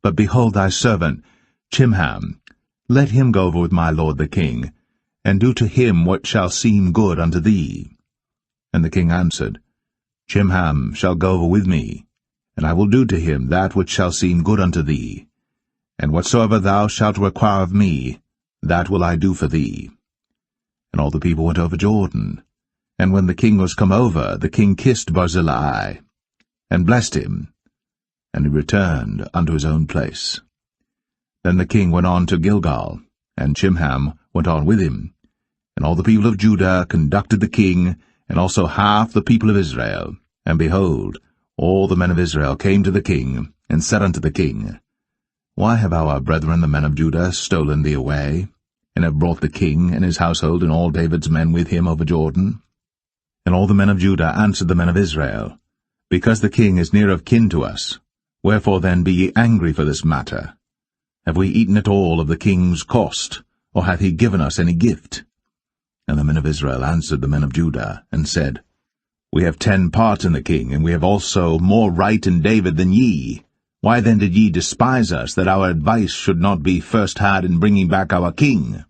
But behold, thy servant Chimham, let him go over with my lord the king, and do to him what shall seem good unto thee. And the king answered, Chimham shall go over with me, and I will do to him that which shall seem good unto thee. And whatsoever thou shalt require of me, that will I do for thee. And all the people went over Jordan. And when the king was come over, the king kissed Barzillai, and blessed him, and he returned unto his own place. Then the king went on to Gilgal, and Chimham went on with him. And all the people of Judah conducted the king, and also half the people of Israel. And behold, all the men of Israel came to the king, and said unto the king, Why have our brethren the men of Judah stolen thee away, and have brought the king and his household and all David's men with him over Jordan? And all the men of Judah answered the men of Israel, Because the king is near of kin to us, wherefore then be ye angry for this matter? Have we eaten at all of the king's cost, or hath he given us any gift? And the men of Israel answered the men of Judah, and said, We have 10 parts in the king, and we have also more right in David than ye. Why then did ye despise us, that our advice should not be first had in bringing back our king?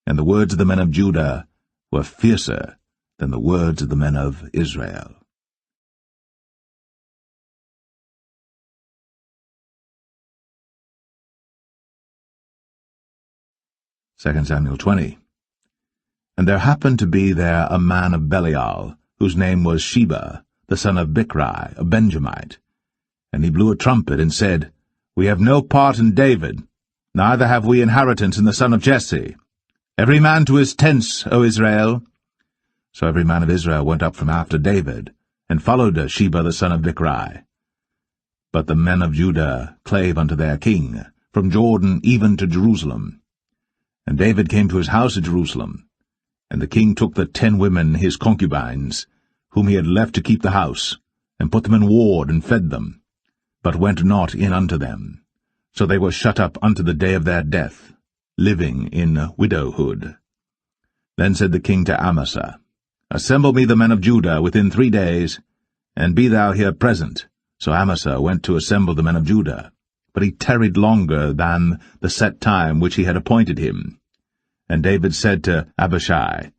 And the words of the men of Judah were fiercer than the words of the men of Israel. 2 Samuel 20. And there happened to be there a man of Belial, whose name was Sheba, the son of Bichri, a Benjamite. And he blew a trumpet, and said, We have no part in David, neither have we inheritance in the son of Jesse. Every man to his tents, O Israel. So every man of Israel went up from after David, and followed Sheba the son of Bichri. But the men of Judah clave unto their king, from Jordan even to Jerusalem. And David came to his house at Jerusalem. And the king took the 10 women his concubines, whom he had left to keep the house, and put them in ward, and fed them, but went not in unto them. So they were shut up unto the day of their death, living in widowhood. Then said the king to Amasa, Assemble me the men of Judah within 3 days, and be thou here present. So Amasa went to assemble the men of Judah, but he tarried longer than the set time which he had appointed him. And David said to Abishai,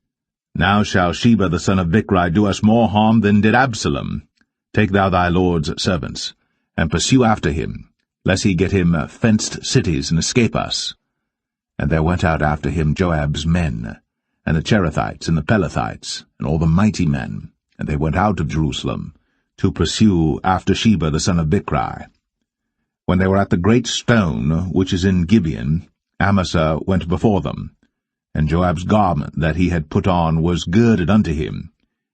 Now shall Sheba the son of Bichri do us more harm than did Absalom. Take thou thy lord's servants, and pursue after him, lest he get him fenced cities and escape us. And there went out after him Joab's men, and the Cherethites and the Pelethites, and all the mighty men, and they went out of Jerusalem, to pursue after Sheba the son of Bichri. When they were at the great stone which is in Gibeon, Amasa went before them, and Joab's garment that he had put on was girded unto him,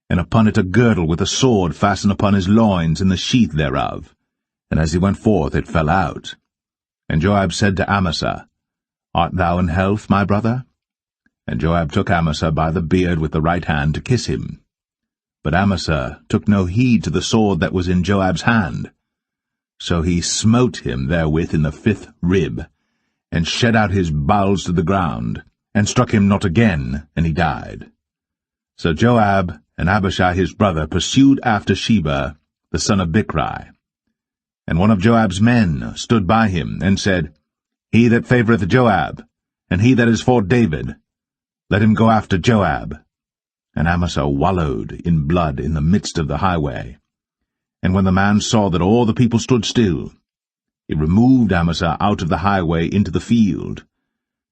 and upon it a girdle with a sword fastened upon his loins in the sheath thereof. And as he went forth it fell out. And Joab said to Amasa, Art thou in health, my brother? And Joab took Amasa by the beard with the right hand to kiss him. But Amasa took no heed to the sword that was in Joab's hand. So he smote him therewith in the 5th rib, and shed out his bowels to the ground, and struck him not again, and he died. So Joab and Abishai his brother pursued after Sheba the son of Bichri. And one of Joab's men stood by him, and said, He that favoureth Joab, and he that is for David, let him go after Joab. And Amasa wallowed in blood in the midst of the highway. And when the man saw that all the people stood still, he removed Amasa out of the highway into the field,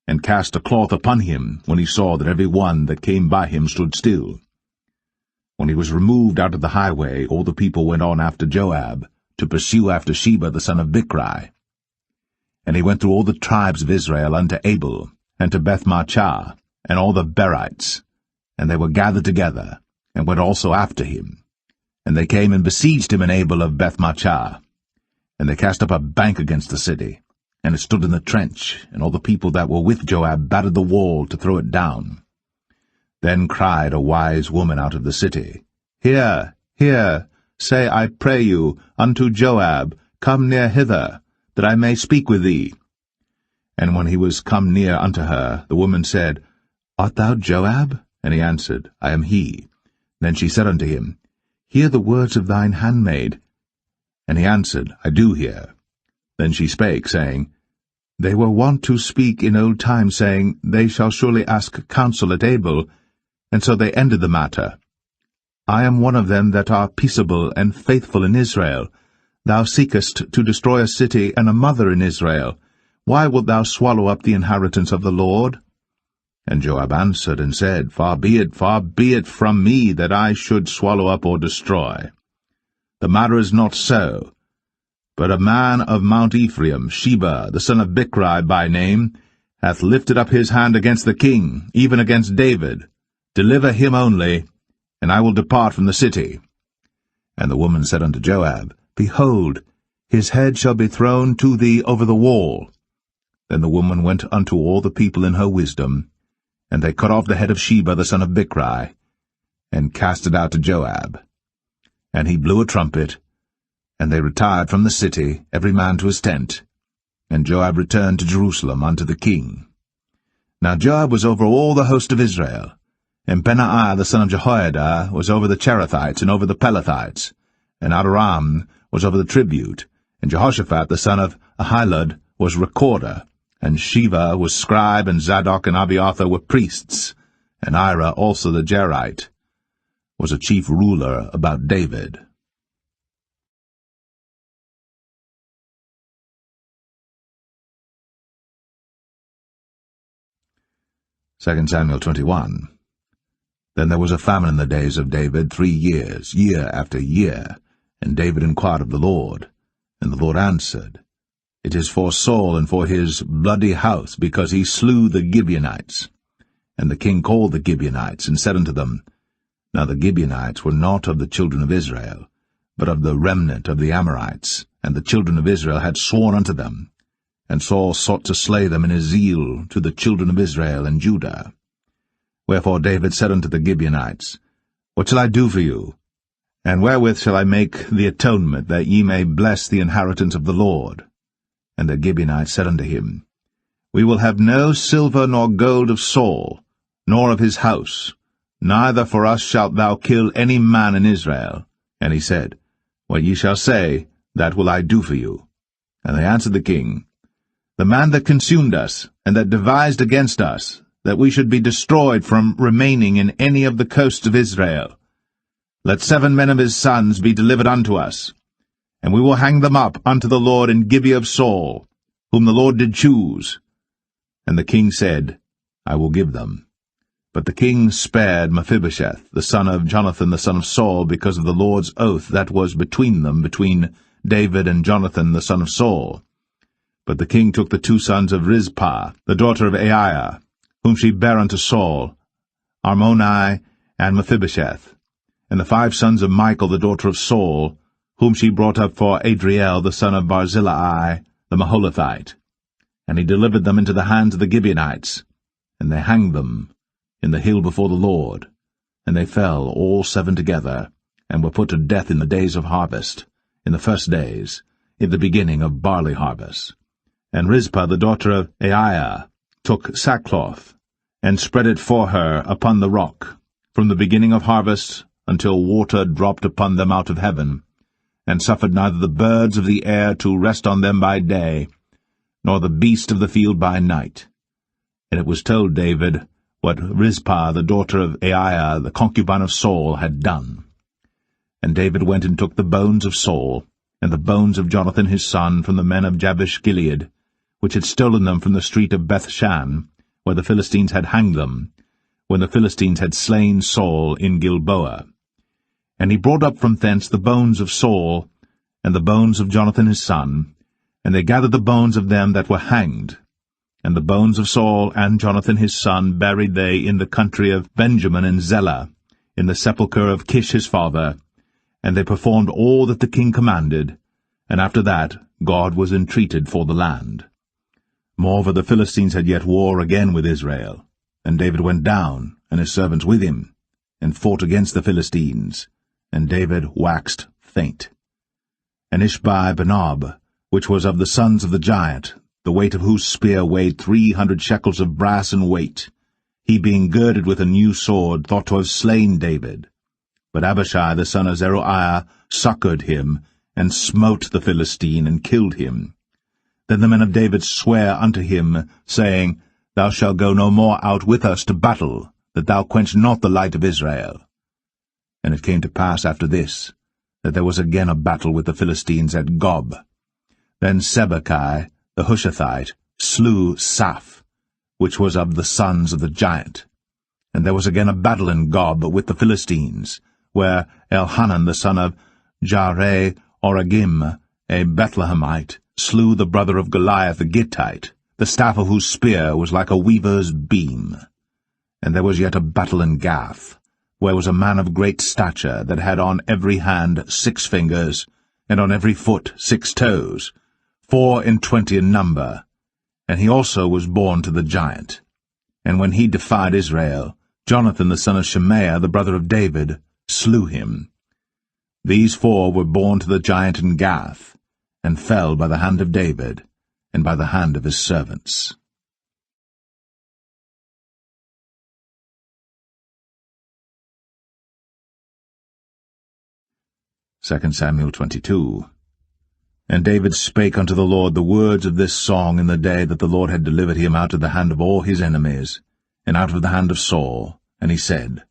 and cast a cloth upon him when he saw that every one that came by him stood still. When he was removed out of the highway, all the people went on after Joab, to pursue after Sheba the son of Bichri. And he went through all the tribes of Israel unto Abel, and to Bethmachah, and all the Berites, and they were gathered together, and went also after him. And they came and besieged him in Abel of Bethmachah. And they cast up a bank against the city, and it stood in the trench, and all the people that were with Joab battered the wall to throw it down. Then cried a wise woman out of the city, Hear, hear, say, I pray you, unto Joab, Come near hither, that I may speak with thee. And when he was come near unto her, the woman said, Art thou Joab? And he answered, I am he. Then she said unto him, Hear the words of thine handmaid. And he answered, I do hear. Then she spake, saying, They were wont to speak in old times, saying, They shall surely ask counsel at Abel, and so they ended the matter. I am one of them that are peaceable and faithful in Israel. Thou seekest to destroy a city and a mother in Israel. Why wilt thou swallow up the inheritance of the Lord? And Joab answered and said, far be it from me that I should swallow up or destroy. The matter is not so. But a man of Mount Ephraim, Sheba, the son of Bichri by name, hath lifted up his hand against the king, even against David. Deliver him only, and I will depart from the city. And the woman said unto Joab, Behold, his head shall be thrown to thee over the wall. Then the woman went unto all the people in her wisdom, and they cut off the head of Sheba the son of Bichri, and cast it out to Joab. And he blew a trumpet, and they retired from the city, every man to his tent. And Joab returned to Jerusalem unto the king. Now Joab was over all the host of Israel, and Benaiah the son of Jehoiada was over the Cherethites and over the Pelethites, and Adoram was over the tribute, and Jehoshaphat the son of Ahilud was recorder, and Sheva was scribe, and Zadok and Abiathar were priests, and Ira also the Jerite was a chief ruler about David. 2 Samuel 21. Then there was a famine in the days of David 3 years, year after year. And David inquired of the Lord. And the Lord answered, It is for Saul and for his bloody house, because he slew the Gibeonites. And the king called the Gibeonites, and said unto them, Now the Gibeonites were not of the children of Israel, but of the remnant of the Amorites, and the children of Israel had sworn unto them. And Saul sought to slay them in his zeal to the children of Israel and Judah. Wherefore David said unto the Gibeonites, What shall I do for you? And wherewith shall I make the atonement, that ye may bless the inheritance of the Lord? And the Gibeonites said unto him, We will have no silver nor gold of Saul, nor of his house, neither for us shalt thou kill any man in Israel. And he said, What ye shall say, that will I do for you. And they answered the king, The man that consumed us, and that devised against us, that we should be destroyed from remaining in any of the coasts of Israel. Let 7 men of his sons be delivered unto us, and we will hang them up unto the Lord in Gibeah of Saul, whom the Lord did choose. And the king said, I will give them. But the king spared Mephibosheth, the son of Jonathan the son of Saul, because of the Lord's oath that was between them, between David and Jonathan the son of Saul. But the king took the 2 sons of Rizpah, the daughter of Aiah, whom she bare unto Saul, Armoni and Mephibosheth, and the 5 sons of Michal the daughter of Saul, whom she brought up for Adriel the son of Barzillai the Maholathite. And he delivered them into the hands of the Gibeonites, and they hanged them in the hill before the Lord. And they fell all 7 together, and were put to death in the days of harvest, in the first days, in the beginning of barley harvest. And Rizpah the daughter of Aiah took sackcloth, and spread it for her upon the rock, from the beginning of harvest until water dropped upon them out of heaven, and suffered neither the birds of the air to rest on them by day, nor the beast of the field by night. And it was told David what Rizpah the daughter of Aiah, the concubine of Saul, had done. And David went and took the bones of Saul, and the bones of Jonathan his son, from the men of Jabesh-Gilead, which had stolen them from the street of Bethshan, where the Philistines had hanged them, when the Philistines had slain Saul in Gilboa. And he brought up from thence the bones of Saul, and the bones of Jonathan his son, and they gathered the bones of them that were hanged. And the bones of Saul and Jonathan his son buried they in the country of Benjamin and Zelah, in the sepulchre of Kish his father, and they performed all that the king commanded, and after that God was entreated for the land. Moreover, the Philistines had yet war again with Israel, and David went down, and his servants with him, and fought against the Philistines, and David waxed faint. And Ishbi-Benob, which was of the sons of the giant, the weight of whose spear weighed 300 shekels of brass in weight, he being girded with a new sword, thought to have slain David. But Abishai the son of Zeruiah succored him, and smote the Philistine, and killed him. Then the men of David sware unto him, saying, Thou shalt go no more out with us to battle, that thou quench not the light of Israel. And it came to pass after this, that there was again a battle with the Philistines at Gob. Then Sibbechai the Hushathite slew Saph, which was of the sons of the giant. And there was again a battle in Gob with the Philistines, where Elhanan the son of Jaare-Oregim, a Bethlehemite, slew the brother of Goliath the Gittite, the staff of whose spear was like a weaver's beam. And there was yet a battle in Gath, where was a man of great stature, that had on every hand 6 fingers, and on every foot 6 toes, 24 in number. And he also was born to the giant. And when he defied Israel, Jonathan the son of Shemaiah, the brother of David, slew him. These 4 were born to the giant in Gath, and fell by the hand of David, and by the hand of his servants. 2 Samuel 22. And David spake unto the Lord the words of this song in the day that the Lord had delivered him out of the hand of all his enemies, and out of the hand of Saul. And he said,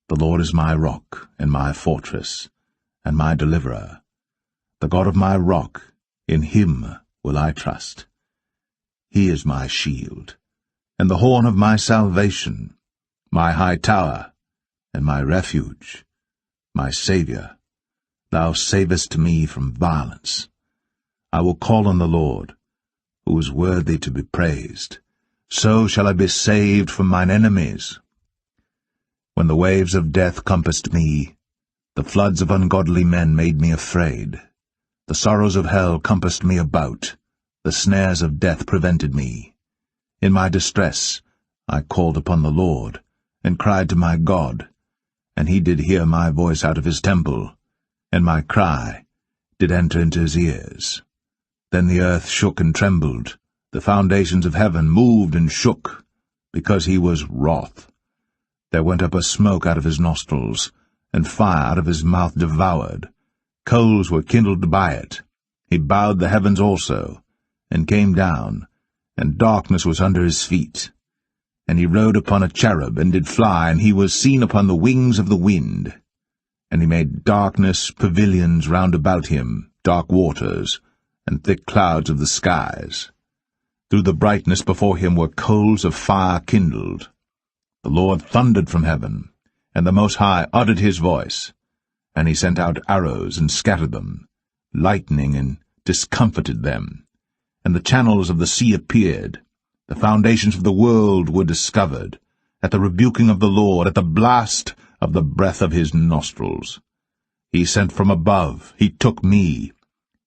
The Lord is my rock, and my fortress, and my deliverer. The God of my rock, in him will I trust. He is my shield, and the horn of my salvation, my high tower, and my refuge, my Saviour. Thou savest me from violence. I will call on the Lord, who is worthy to be praised. So shall I be saved from mine enemies. When the waves of death compassed me, the floods of ungodly men made me afraid. The sorrows of hell compassed me about, the snares of death prevented me. In my distress I called upon the Lord, and cried to my God, and he did hear my voice out of his temple, and my cry did enter into his ears. Then the earth shook and trembled, the foundations of heaven moved and shook, because he was wroth. There went up a smoke out of his nostrils, and fire out of his mouth devoured. Coals were kindled by it. He bowed the heavens also, and came down, and darkness was under his feet. And he rode upon a cherub, and did fly, and he was seen upon the wings of the wind. And he made darkness pavilions round about him, dark waters, and thick clouds of the skies. Through the brightness before him were coals of fire kindled. The Lord thundered from heaven, and the Most High uttered his voice. And he sent out arrows, and scattered them, lightning, and discomfited them. And the channels of the sea appeared. The foundations of the world were discovered, at the rebuking of the Lord, at the blast of the breath of his nostrils. He sent from above, he took me,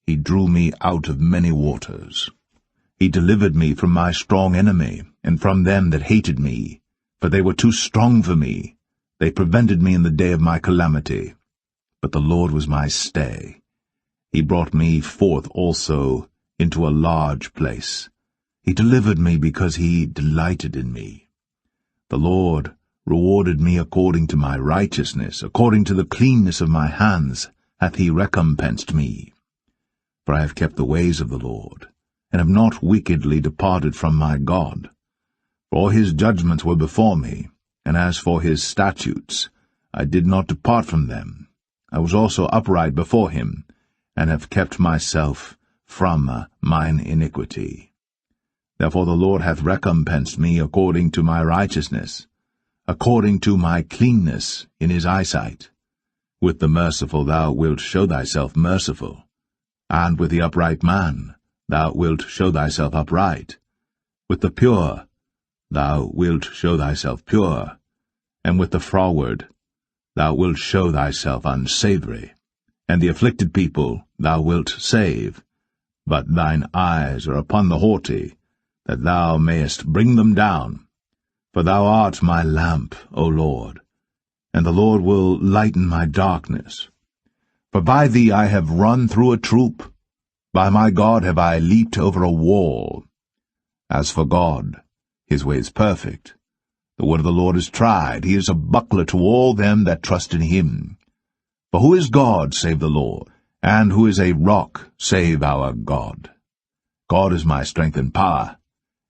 he drew me out of many waters. He delivered me from my strong enemy, and from them that hated me, for they were too strong for me. They prevented me in the day of my calamity. But the Lord was my stay. He brought me forth also into a large place. He delivered me because he delighted in me. The Lord rewarded me according to my righteousness, according to the cleanness of my hands hath he recompensed me. For I have kept the ways of the Lord, and have not wickedly departed from my God. For all his judgments were before me, and as for his statutes, I did not depart from them. I was also upright before him, and have kept myself from mine iniquity. Therefore the Lord hath recompensed me according to my righteousness, according to my cleanness in his eyesight. With the merciful thou wilt show thyself merciful, and with the upright man thou wilt show thyself upright. With the pure thou wilt show thyself pure, and with the froward thou wilt show thyself unsavoury. And the afflicted people thou wilt save, but thine eyes are upon the haughty, that thou mayest bring them down. For thou art my lamp, O Lord, and the Lord will lighten my darkness. For by thee I have run through a troop, by my God have I leaped over a wall. As for God, his way is perfect. The word of the Lord is tried, he is a buckler to all them that trust in him. For who is God save the Lord, and who is a rock save our God? God is my strength and power,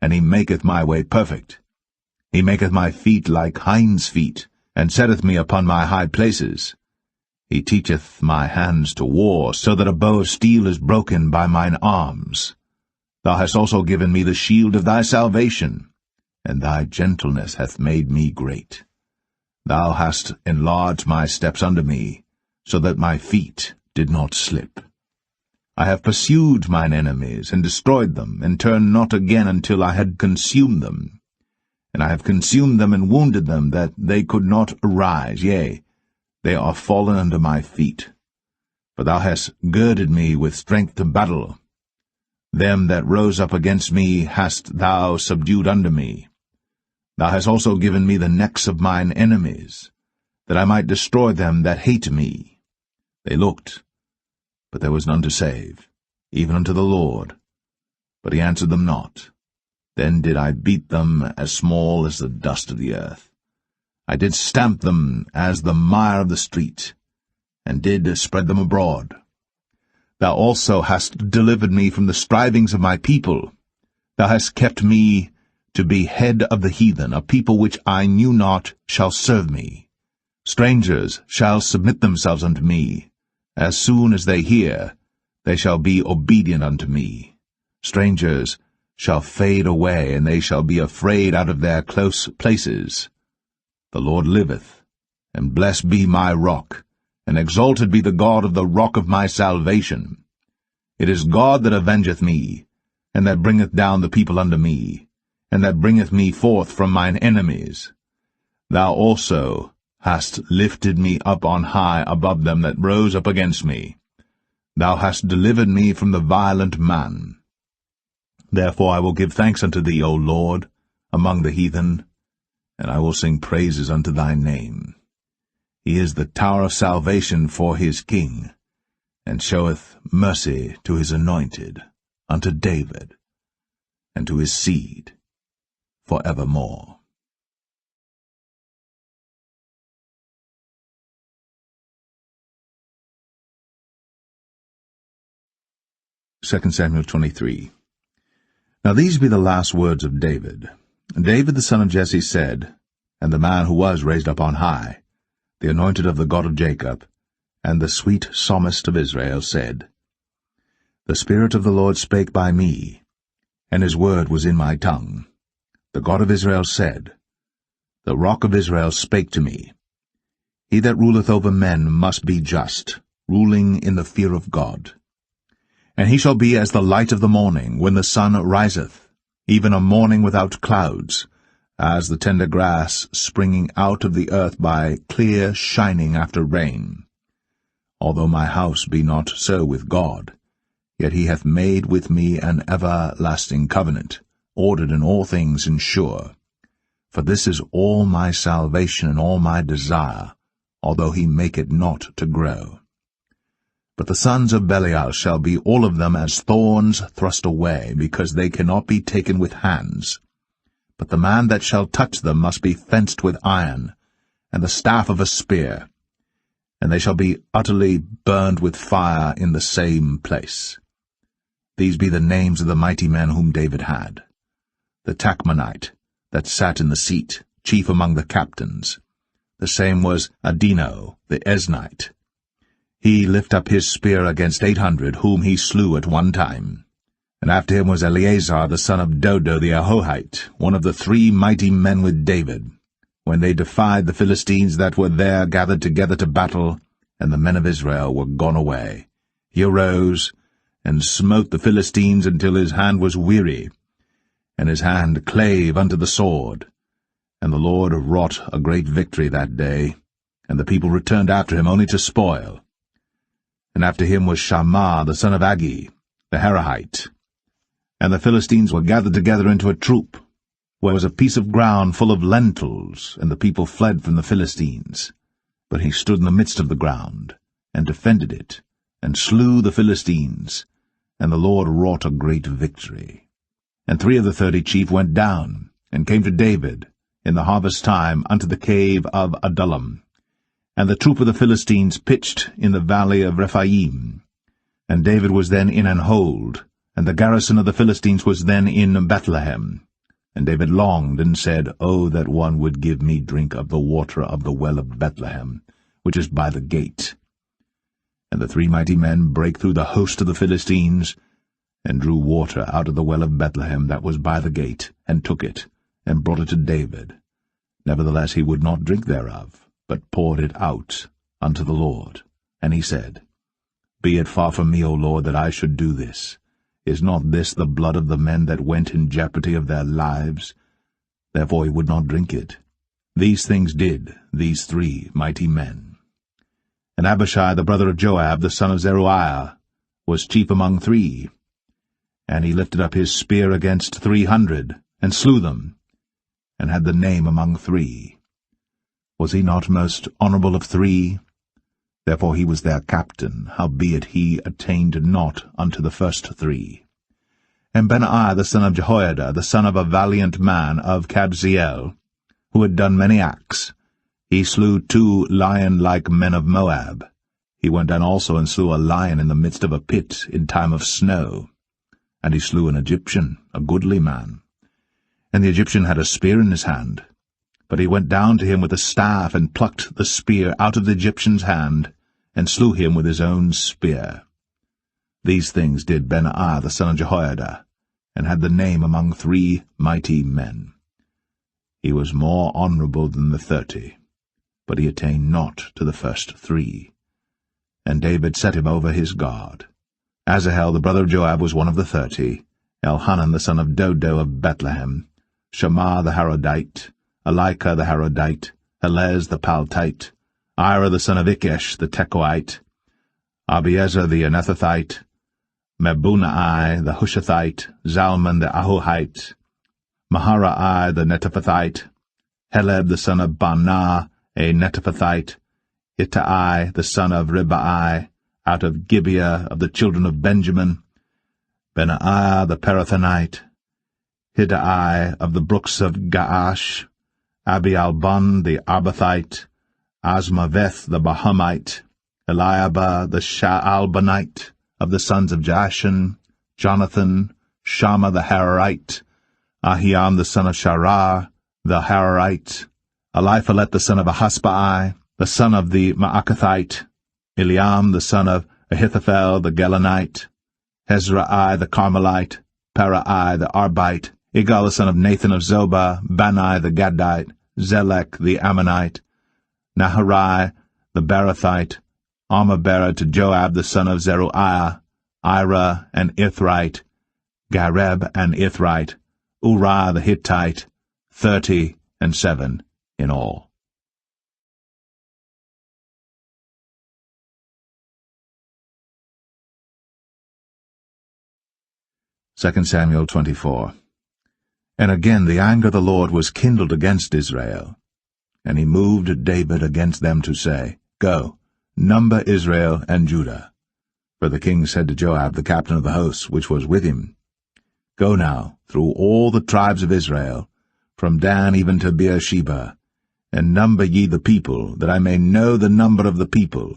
and he maketh my way perfect. He maketh my feet like hinds' feet, and setteth me upon my high places. He teacheth my hands to war, so that a bow of steel is broken by mine arms. Thou hast also given me the shield of thy salvation, and thy gentleness hath made me great. Thou hast enlarged my steps under me, so that my feet did not slip. I have pursued mine enemies, and destroyed them, and turned not again until I had consumed them. And I have consumed them and wounded them, that they could not arise, yea, they are fallen under my feet. For thou hast girded me with strength to battle. Them that rose up against me hast thou subdued under me. Thou hast also given me the necks of mine enemies, that I might destroy them that hate me. They looked, but there was none to save, even unto the Lord. But he answered them not. Then did I beat them as small as the dust of the earth. I did stamp them as the mire of the street, and did spread them abroad. Thou also hast delivered me from the strivings of my people. Thou hast kept me to be head of the heathen. A people which I knew not shall serve me. Strangers shall submit themselves unto me. As soon as they hear, they shall be obedient unto me. Strangers shall fade away, and they shall be afraid out of their close places. The Lord liveth, and blessed be my rock, and exalted be the God of the rock of my salvation. It is God that avengeth me, and that bringeth down the people unto me, and that bringeth me forth from mine enemies. Thou also hast lifted me up on high above them that rose up against me. Thou hast delivered me from the violent man. Therefore I will give thanks unto thee, O Lord, among the heathen, and I will sing praises unto thy name. He is the tower of salvation for his king, and showeth mercy to his anointed, unto David, and to his seed for evermore. Second Samuel 23. Now these be the last words of David. David the son of Jesse said, and the man who was raised up on high, the anointed of the God of Jacob, and the sweet psalmist of Israel, said, The Spirit of the Lord spake by me, and his word was in my tongue. The God of Israel said, The rock of Israel spake to me. He that ruleth over men must be just, ruling in the fear of God. And he shall be as the light of the morning, when the sun riseth, even a morning without clouds, as the tender grass springing out of the earth by clear shining after rain. Although my house be not so with God, yet he hath made with me an everlasting covenant, ordered in all things and sure. For this is all my salvation and all my desire, although he make it not to grow. But the sons of Belial shall be all of them as thorns thrust away, because they cannot be taken with hands. But the man that shall touch them must be fenced with iron, and the staff of a spear, and they shall be utterly burned with fire in the same place. These be the names of the mighty men whom David had. The Tachmonite, that sat in the seat, chief among the captains. The same was Adino, the Esnite. He lift up his spear against 800, whom he slew at one time. And after him was Eleazar the son of Dodo the Ahohite, one of the 3 mighty men with David, when they defied the Philistines that were there gathered together to battle, and the men of Israel were gone away. He arose, and smote the Philistines until his hand was weary, and his hand clave unto the sword. And the Lord wrought a great victory that day, and the people returned after him only to spoil. And after him was Shammah the son of Agi, the Harahite. And the Philistines were gathered together into a troop, where was a piece of ground full of lentils, and the people fled from the Philistines. But he stood in the midst of the ground, and defended it, and slew the Philistines, and the Lord wrought a great victory. And 3 of the 30 chief went down, and came to David, in the harvest time, unto the cave of Adullam. And the troop of the Philistines pitched in the valley of Rephaim. And David was then in an hold, And the garrison of the Philistines was then in Bethlehem. And David longed and said, Oh, that one would give me drink of the water of the well of Bethlehem, which is by the gate. And the 3 mighty men brake through the host of the Philistines, and drew water out of the well of Bethlehem that was by the gate, and took it, and brought it to David. Nevertheless he would not drink thereof, but poured it out unto the Lord. And he said, Be it far from me, O Lord, that I should do this. Is not this the blood of the men that went in jeopardy of their lives? Therefore he would not drink it. These things did these 3 mighty men. And Abishai the brother of Joab, the son of Zeruiah, was chief among 3. And he lifted up his spear against 300, and slew them, and had the name among 3. Was he not most honourable of 3? Therefore he was their captain, howbeit he attained not unto the first 3. And Benaiah the son of Jehoiada, the son of a valiant man of Kabzeel, who had done many acts, he slew 2 lion-like men of Moab. He went down also and slew a lion in the midst of a pit in time of snow. And he slew an Egyptian, a goodly man. And the Egyptian had a spear in his hand. But he went down to him with a staff, and plucked the spear out of the Egyptian's hand, and slew him with his own spear. These things did Benaiah the son of Jehoiada, and had the name among 3 mighty men. He was more honourable than the 30, but he attained not to the first 3. And David set him over his guard. Asahel the brother of Joab was one of the 30, Elhanan the son of Dodo of Bethlehem, Shammah the Harodite, Elika the Harodite, Helez the Paltite, Ira the son of Ikesh the Tekoite, Abiezer the Anethathite, Mebunai the Hushathite, Zalman the Ahohite, Maharai the Netophathite, Heleb the son of Baanah, a Netophathite, Ittai the son of Ribai, out of Gibeah of the children of Benjamin, Benaiah the Parathonite, Hiddai of the brooks of Gaash, Abialbon the Arbathite, Asmaveth the Bahamite, Eliabah the Shaalbanite, of the sons of Jashan, Jonathan, Shammah the Hararite, Ahiam the son of Sharar, the Hararite, Eliphalet the son of Ahasbai, the son of the Maacathite, Eliam the son of Ahithophel the Gelonite, Hezrai the Carmelite, Parai the Arbite, Igal the son of Nathan of Zobah, Bani the Gadite, Zelek the Ammonite, Naharai the Barathite, Armabera to Joab the son of Zeruiah, Ira and Ithrite, Gareb and Ithrite, Uriah the Hittite, 37 in all. 2 Samuel 24. And again the anger of the Lord was kindled against Israel. And he moved David against them to say, Go, number Israel and Judah. For the king said to Joab, the captain of the host, which was with him, Go now through all the tribes of Israel, from Dan even to Beersheba, and number ye the people, that I may know the number of the people.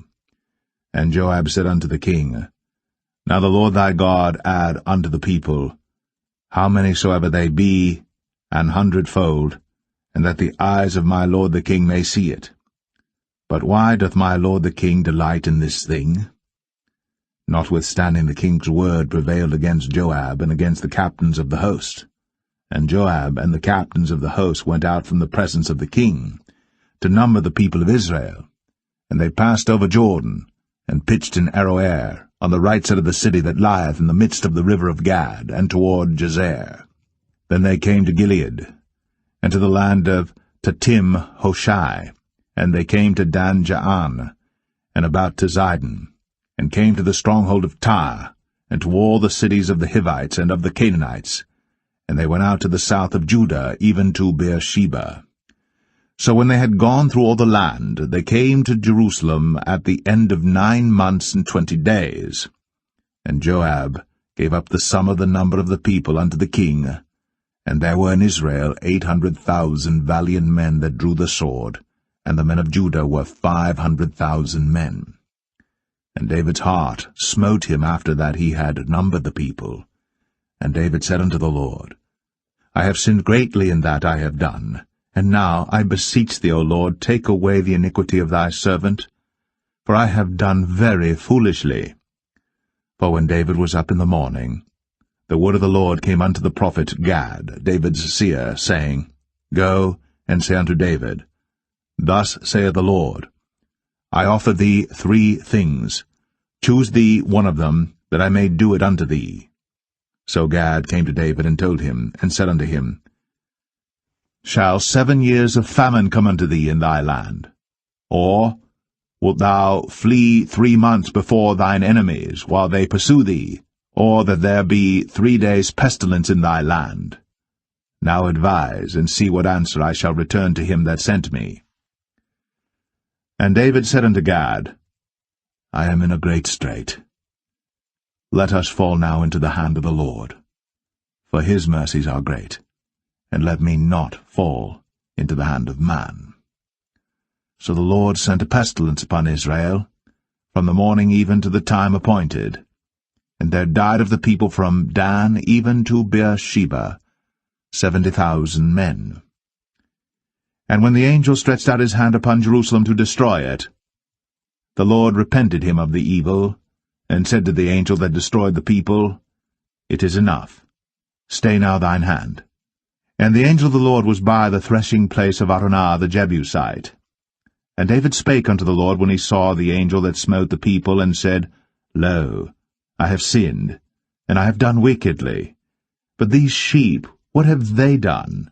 And Joab said unto the king, Now the Lord thy God add unto the people, how many soever they be, 100-fold, and that the eyes of my lord the king may see it. But why doth my lord the king delight in this thing? Notwithstanding the king's word prevailed against Joab and against the captains of the host. And Joab and the captains of the host went out from the presence of the king, to number the people of Israel. And they passed over Jordan, and pitched in Aroer, on the right side of the city that lieth in the midst of the river of Gad, and toward Jazer. Then they came to Gilead, and to the land of Tatim Hoshai, and they came to Dan Jaan, and about to Zidon, and came to the stronghold of Tyre, and to all the cities of the Hivites and of the Canaanites, and they went out to the south of Judah, even to Beersheba. So when they had gone through all the land, they came to Jerusalem at the end of 9 months and 20 days. And Joab gave up the sum of the number of the people unto the king, and there were in Israel 800,000 valiant men that drew the sword, and the men of Judah were 500,000 men. And David's heart smote him after that he had numbered the people, And David said unto the Lord, I have sinned greatly in that I have done. And now, I beseech thee, O Lord, take away the iniquity of thy servant, for I have done very foolishly. For when David was up in the morning, the word of the Lord came unto the prophet Gad, David's seer, saying, Go, and say unto David, Thus saith the Lord, I offer thee 3 things. Choose thee one of them, that I may do it unto thee. So Gad came to David and told him, and said unto him, Shall 7 years of famine come unto thee in thy land? Or wilt thou flee 3 months before thine enemies, while they pursue thee? Or that there be 3 days' pestilence in thy land? Now advise, and see what answer I shall return to him that sent me. And David said unto Gad, I am in a great strait. Let us fall now into the hand of the Lord, for his mercies are great, and let me not fall into the hand of man. So the Lord sent a pestilence upon Israel, from the morning even to the time appointed. And there died of the people from Dan even to Beersheba 70,000 men. And when the angel stretched out his hand upon Jerusalem to destroy it, the Lord repented him of the evil, and said to the angel that destroyed the people, It is enough. Stay now thine hand. And the angel of the Lord was by the threshing place of Araunah the Jebusite. And David spake unto the Lord when he saw the angel that smote the people, and said, Lo, I have sinned, and I have done wickedly. But these sheep, what have they done?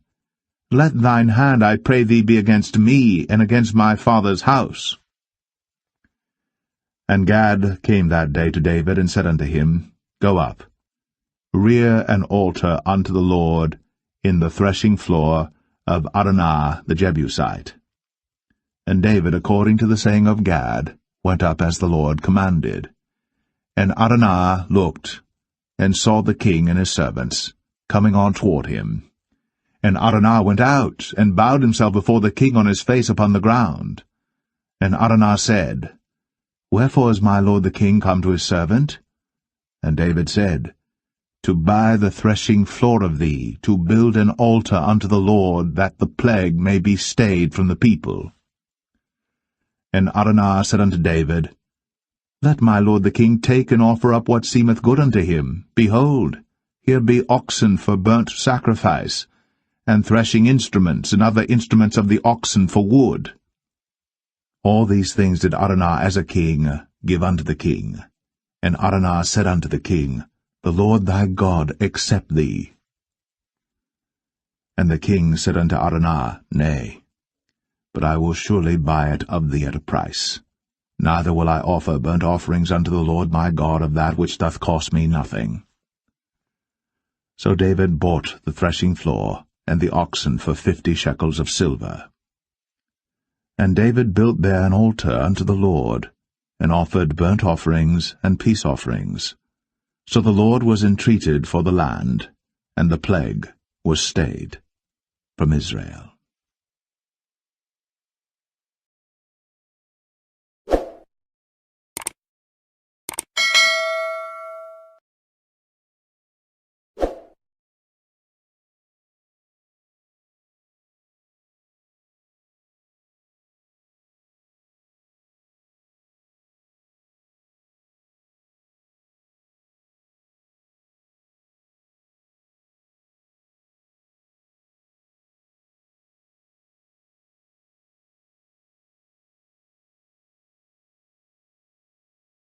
Let thine hand, I pray thee, be against me, and against my father's house. And Gad came that day to David, and said unto him, Go up, rear an altar unto the Lord in the threshing floor of Araunah the Jebusite. And David, according to the saying of Gad, went up as the Lord commanded. And Araunah looked, and saw the king and his servants coming on toward him. And Araunah went out, and bowed himself before the king on his face upon the ground. And Araunah said, Wherefore is my lord the king come to his servant? And David said, To buy the threshing floor of thee, to build an altar unto the Lord, that the plague may be stayed from the people. And Araunah said unto David, Let my lord the king take and offer up what seemeth good unto him. Behold, here be oxen for burnt sacrifice, and threshing instruments, and other instruments of the oxen for wood. All these things did Araunah as a king give unto the king. And Araunah said unto the king, The Lord thy God accept thee. And the king said unto Araunah, Nay, but I will surely buy it of thee at a price. Neither will I offer burnt offerings unto the Lord my God of that which doth cost me nothing. So David bought the threshing floor and the oxen for 50 shekels of silver. And David built there an altar unto the Lord, and offered burnt offerings and peace offerings. So the Lord was entreated for the land, and the plague was stayed from Israel.